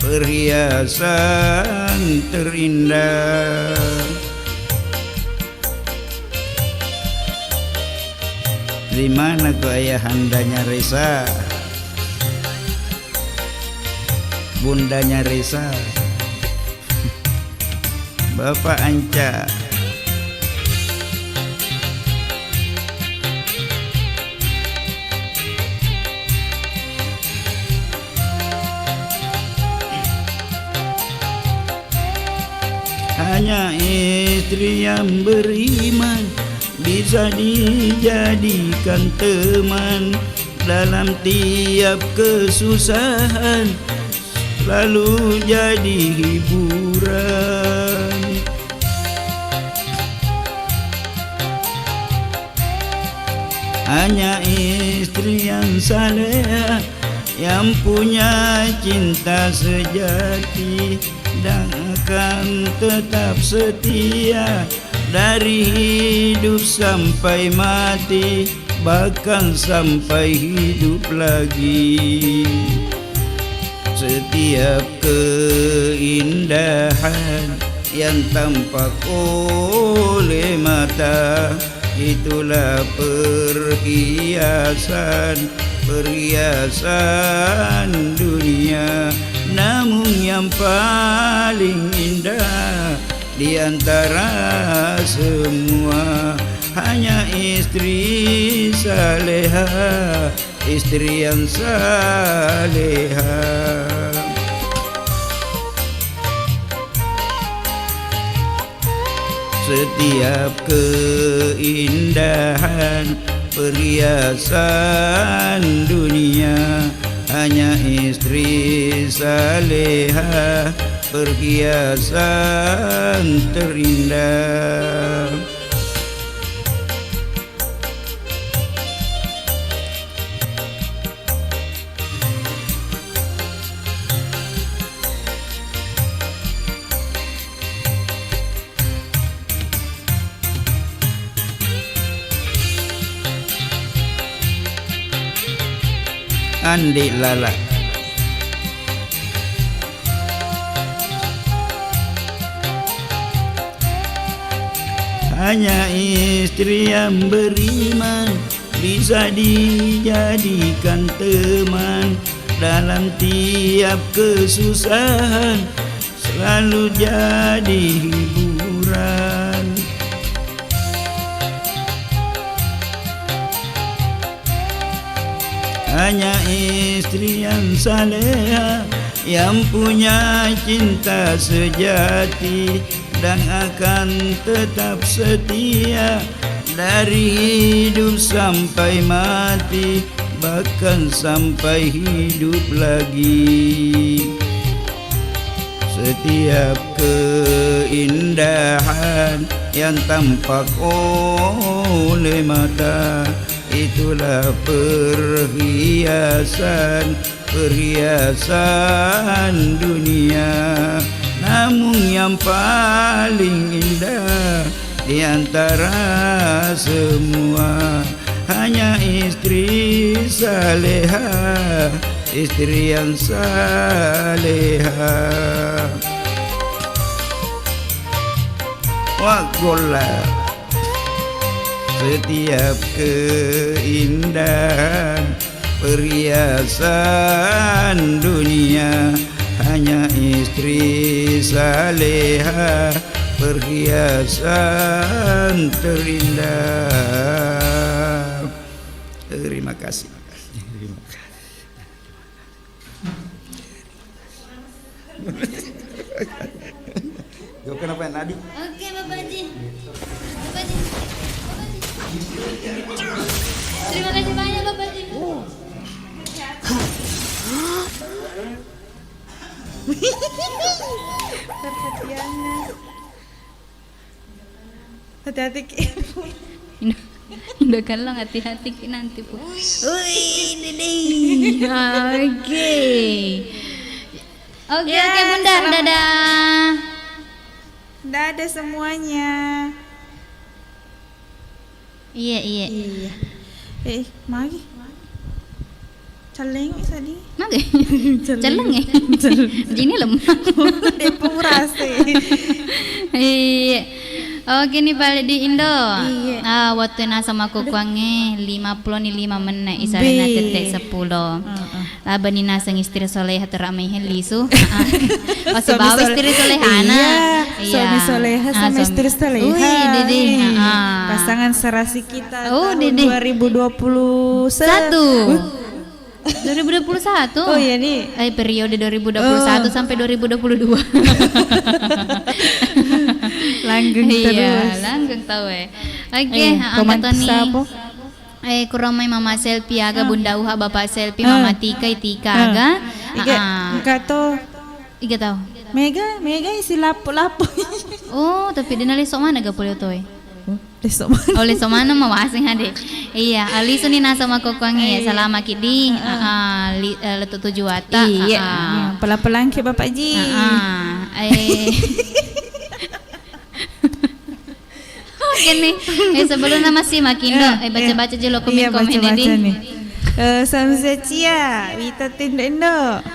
perhiasan terindah. Di mana kau ayahandanya Resa, bundanya Resa, Bapak Anca? Hanya istri yang beriman bisa dijadikan teman dalam tiap kesusahan, lalu jadi hiburan. Hanya istri yang saleh yang punya cinta sejati dan akan tetap setia dari hidup sampai mati, bahkan sampai hidup lagi. Setiap keindahan yang tampak oleh mata. Itulah perhiasan dunia. Namun yang paling indah di antara semua hanya istri saleha, istri yang saleha. Setiap keindahan perhiasan dunia hanya istri saleha, perhiasan terindah. Andi Lala. Hanya istri yang beriman bisa dijadikan teman dalam tiap kesusahan, selalu jadi hiburan. Hanya istri yang saleha yang punya cinta sejati dan akan tetap setia dari hidup sampai mati, bahkan sampai hidup lagi. Setiap keindahan yang tampak oleh mata, itulah perhiasan dunia. Namun yang paling indah di antara semua hanya istri saleha, istri yang saleha. Wagola. Setiap keindahan perhiasan dunia hanya istri saleha, perhiasan terindah. Terima kasih. Yo kenapa Nadi? Oke Bapak Haji. Terima kasih banyak Bapak Haji. Hati-hati. Indokan lo hati-hati nanti pun. Oke. Oke Bunda, dadah. Dadah semuanya. Iya. Magi. Celeng tadi. Magi. Celeng ya. Jini lemah. Depung rase. Iya. Oke nih balik di Indo. Waktu na sama kukuange 55 menit isarina tetek 10. Laba ni nasang istri soleha teramai helisu. Masih bawa istri solehana. Suami soleha sama istri soleha. Wih, Dede. Pasangan serasi kita tahun Dede. 2021. 2021. Oh iya nih. Periode 2021 sampai 2022. Langgeng terus. Iya, langgeng tahu Oke, angkat Tony. Kurang mama selfie aga Bunda Uha Bapak selfie Mama Tika aga. Enggak tuh. Iga tahu. Mega isi lapo-lapo. Oh, tapi dia nalisok mana gak boleh toy? Lesok mana mau asing ade. Iya, ali suni nasa makokuangi selama kidi letu tujuh wata. Iya. Pelan-pelan ke Bapak Ji. Oke nih. Sebelum nama si Makindo, baca-baca je lo komen-komen ini. Samsecia, Wita Tindendo.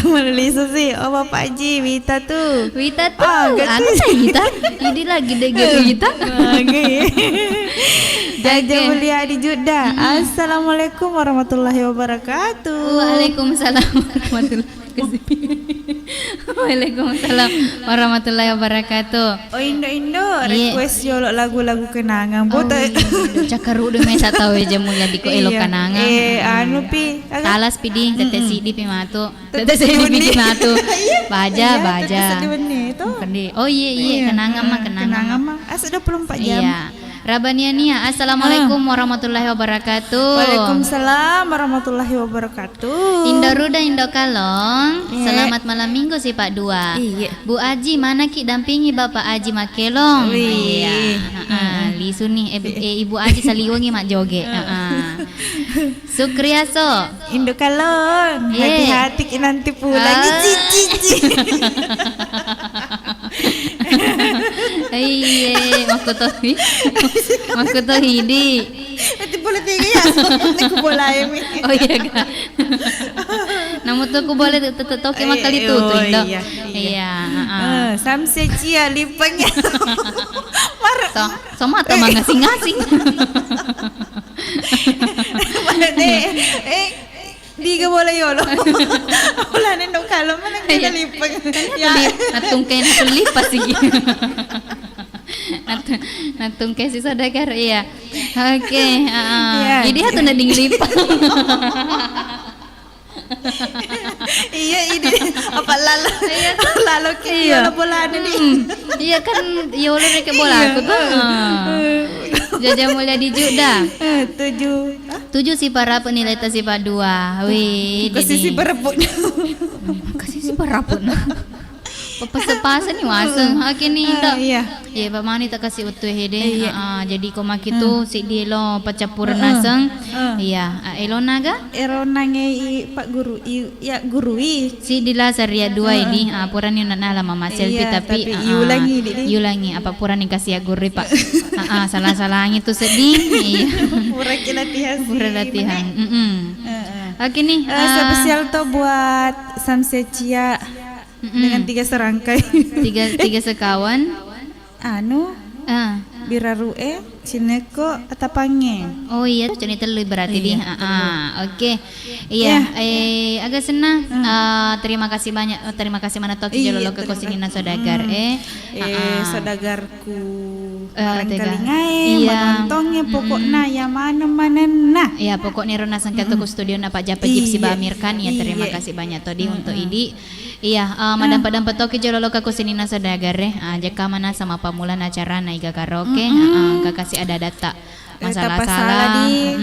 Menulis sih. Oh Bapak Haji, Wita tuh. Wita tuh. Anu saya Wita. Ini lagi deh Wita. Jaja mulia di Jeddah. Assalamualaikum warahmatullahi wabarakatuh. Waalaikumsalam warahmatullahi Waalaikumsalam warahmatullahi wabarakatuh. Oh Indo request yolok lagu-lagu kenangan. Botak. Cakaru udah mesa tahu aja mulia di ko elo kenangan. Anu pi. Talas pidi tete sidi pi matu. Tete sidi pi matu. Baja. Oh iya kenangan mah. Asa 24 jam. Iya. Rabaniania, assalamualaikum warahmatullahi wabarakatuh. Waalaikumsalam warahmatullahi wabarakatuh. Indo Ruda Indo Kalong. Selamat malam minggu sih Pak Dua. Iya. Bu Aji mana ki dampingi Bapak Aji Makelong. Iya. Lisu nih Ibu Aji saliwangi mak joge. Sukriaso Indo Kalong. Hati-hati nanti pulang cici. Iya, makuto hidi. Nanti boleh tiga ya. Nanti aku boleh mi. Oh iya kak. Namun tuh aku boleh toke makal itu tuh Indo. Iya. Samse cia lipangnya. Marah. Sama atau ngasing-ngasing. Mana deh? Diga boleh yolo. Wala nendo kalau mana kita lipang. Ya, natung kayak lipas sih. Natung kayak si saudagar iya. Oke, jadi hatu nading lipang. Iya ini apa lalu kita bola nih. Iya kan yolo rek bola aku tuh. Jaja mulia di Jeddah. 7 si para penilai si Pak 2. Wih, kasih si perapun. Kasih si perapun. Pepes-pepasan nih waseng. Oke nih Indo. Iya, Pak Mani tak kasih utuh hede. Jadi koma kitu si dielo pacapur naseng. Iya, elona ga? Elona nge Pak Guru. Ya gurui. Si dila saria 2 ini puran ni nak nala mama selfie tapi ulangi apa puran ni kasih guru Pak. Salah-salah itu sedih. Iya. Pura latihan. Oke nih. Spesial to buat Samsecia. Dengan 3 serangkai. 3 sekawan. Birarue, Cineko, Atapange. Oh iya, cerita lebih berarti di. Oke. Iya, agak senang. Terima kasih banyak. Terima kasih mana toki jololo ke kosinina saudagar. Saudagarku. Kalingai, manontongnya pokoknya ya mana nah. Iya, pokoknya Rona sangka ke studio na Pak Japa Gypsy Ba Amir Khan ya. Terima kasih banyak todi untuk ini. Iya, madam petoki jololo ka kusinina saudagar jaka mana sama pamulan acara na iga karaoke kakasih ada data masalah-salah di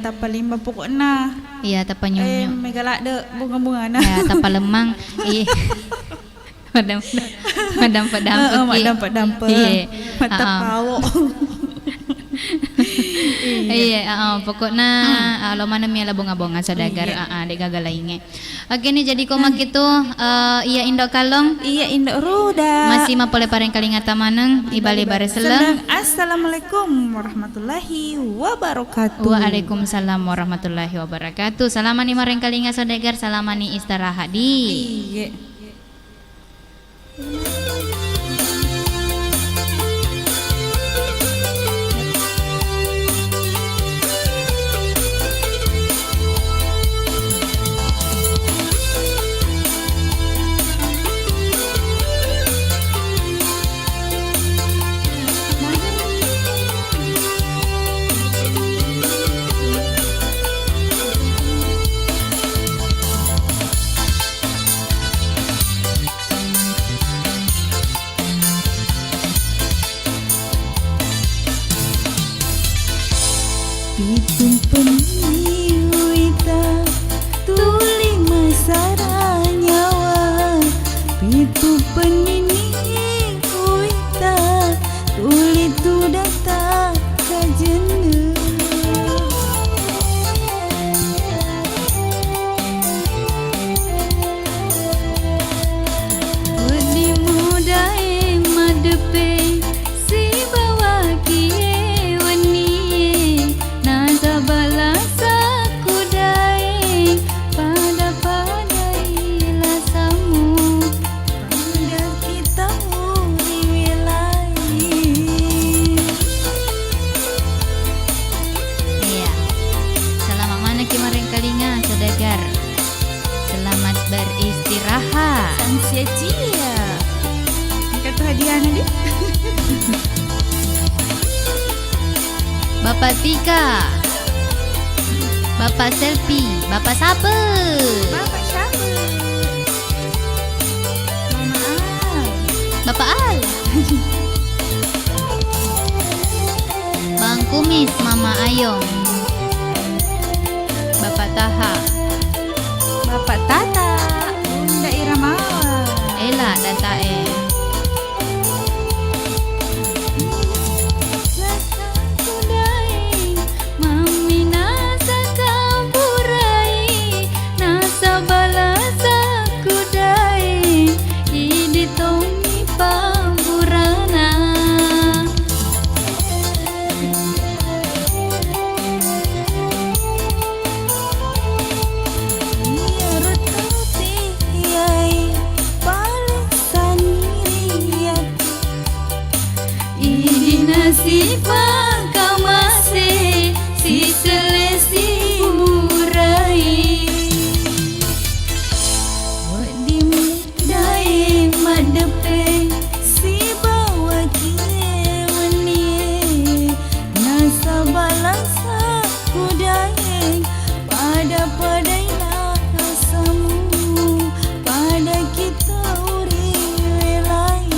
tapa 5 pokoknya. Iya, tapa nyunyu. Megalak de bunga-bunga na. Ya, tapa lemang. Iya. Madam padampe. Iya. Mata pawo. Iya, pokoknya lo mana mi bunga-bunga saudagar dek gagalainge. Oke nih jadi koma gitu iya Indo Kalong, iya Indo Ruda. Masih mapole pareng kalingata maneng ibale bare seleng. Assalamualaikum warahmatullahi wabarakatuh. Waalaikumsalam warahmatullahi wabarakatuh. Salamani mareng kalinga saudagar, salamani istirahat di. Iya. Saudagar. Selamat beristirahat. Samsiacia. Kata hadiah nanti. Bapak Tika, Bapak Selfie, Bapak siapa? Bapak siapa? Mama Al. Bapak Al. Bang Kumis, Mama Ayong. Bapak Taha. Bapak Tata. Bunda Irama. Ela Datae. Sifat kau masih si selesi murai Wadi mudai madepe si bawa kiewani Nasa balasa kudai pada padailah rasamu pada kita uri welai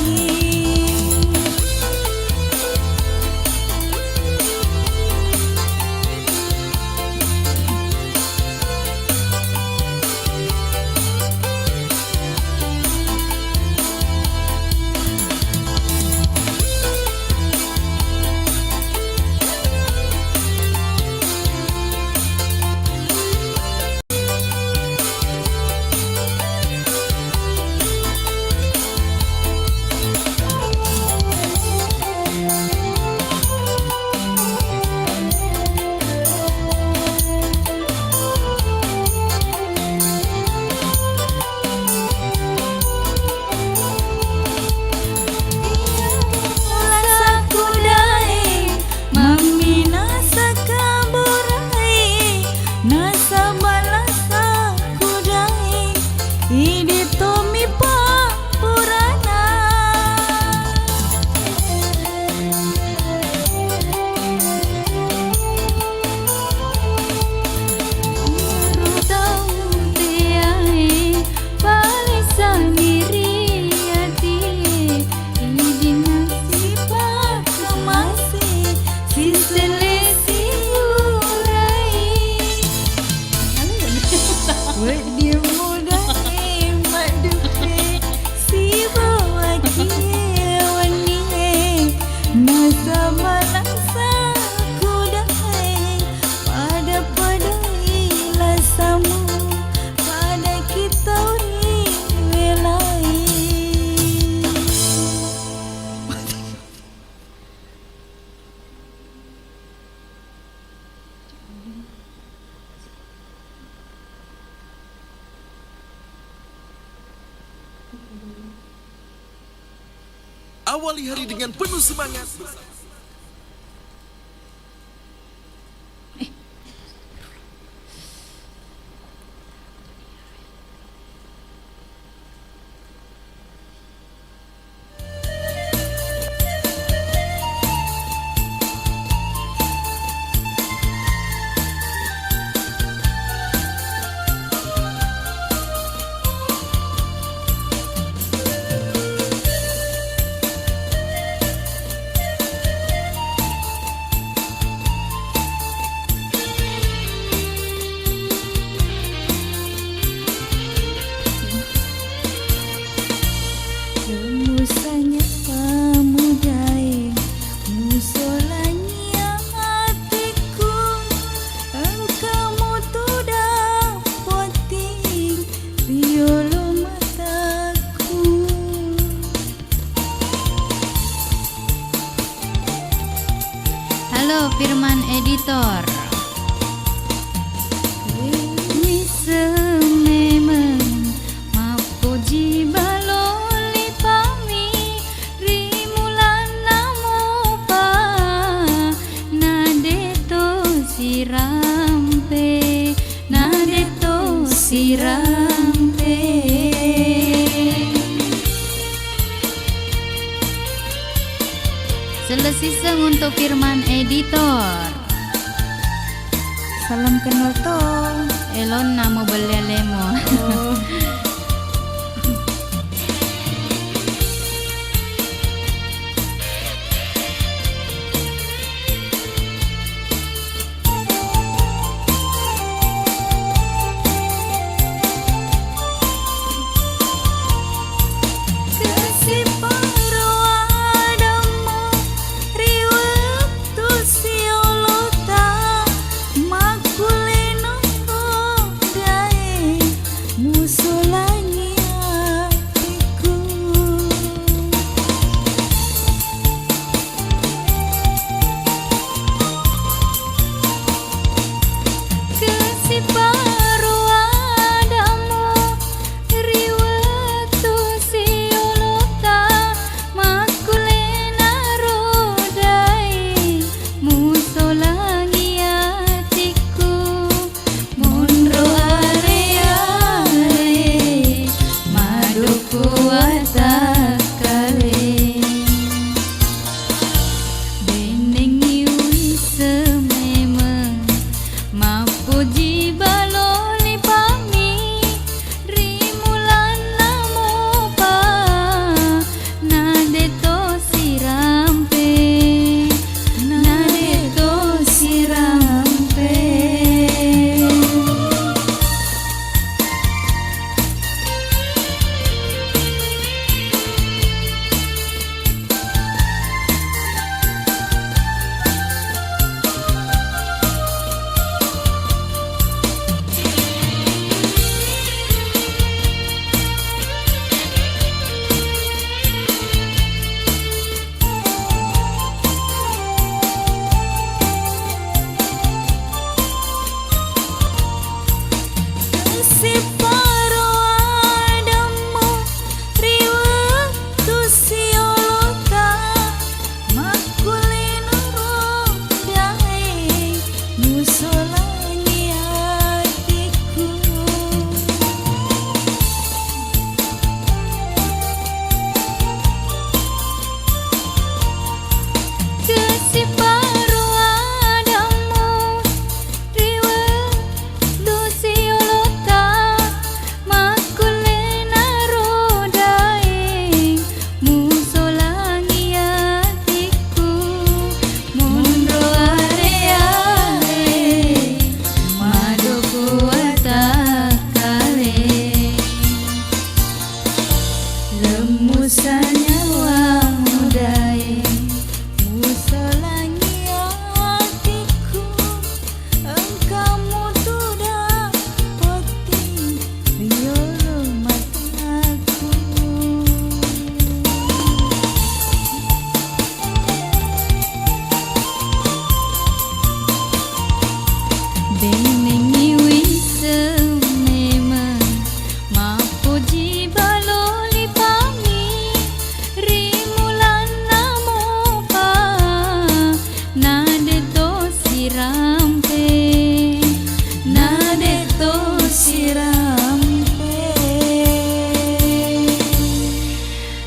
Awali hari dengan penuh semangat. sirampe. Selesai untuk Firman editor. Salam kenal toh. Elon namo belelemo.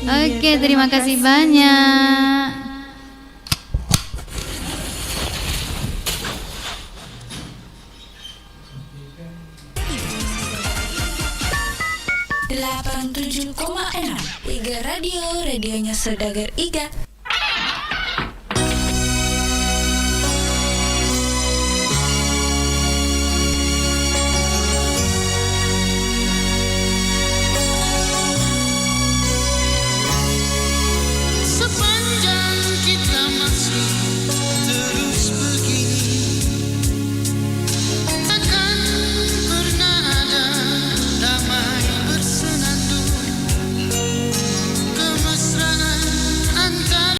Oke, terima kasih banyak. Delapan 7,6 Iga Radio, radionya Saudagar Iga.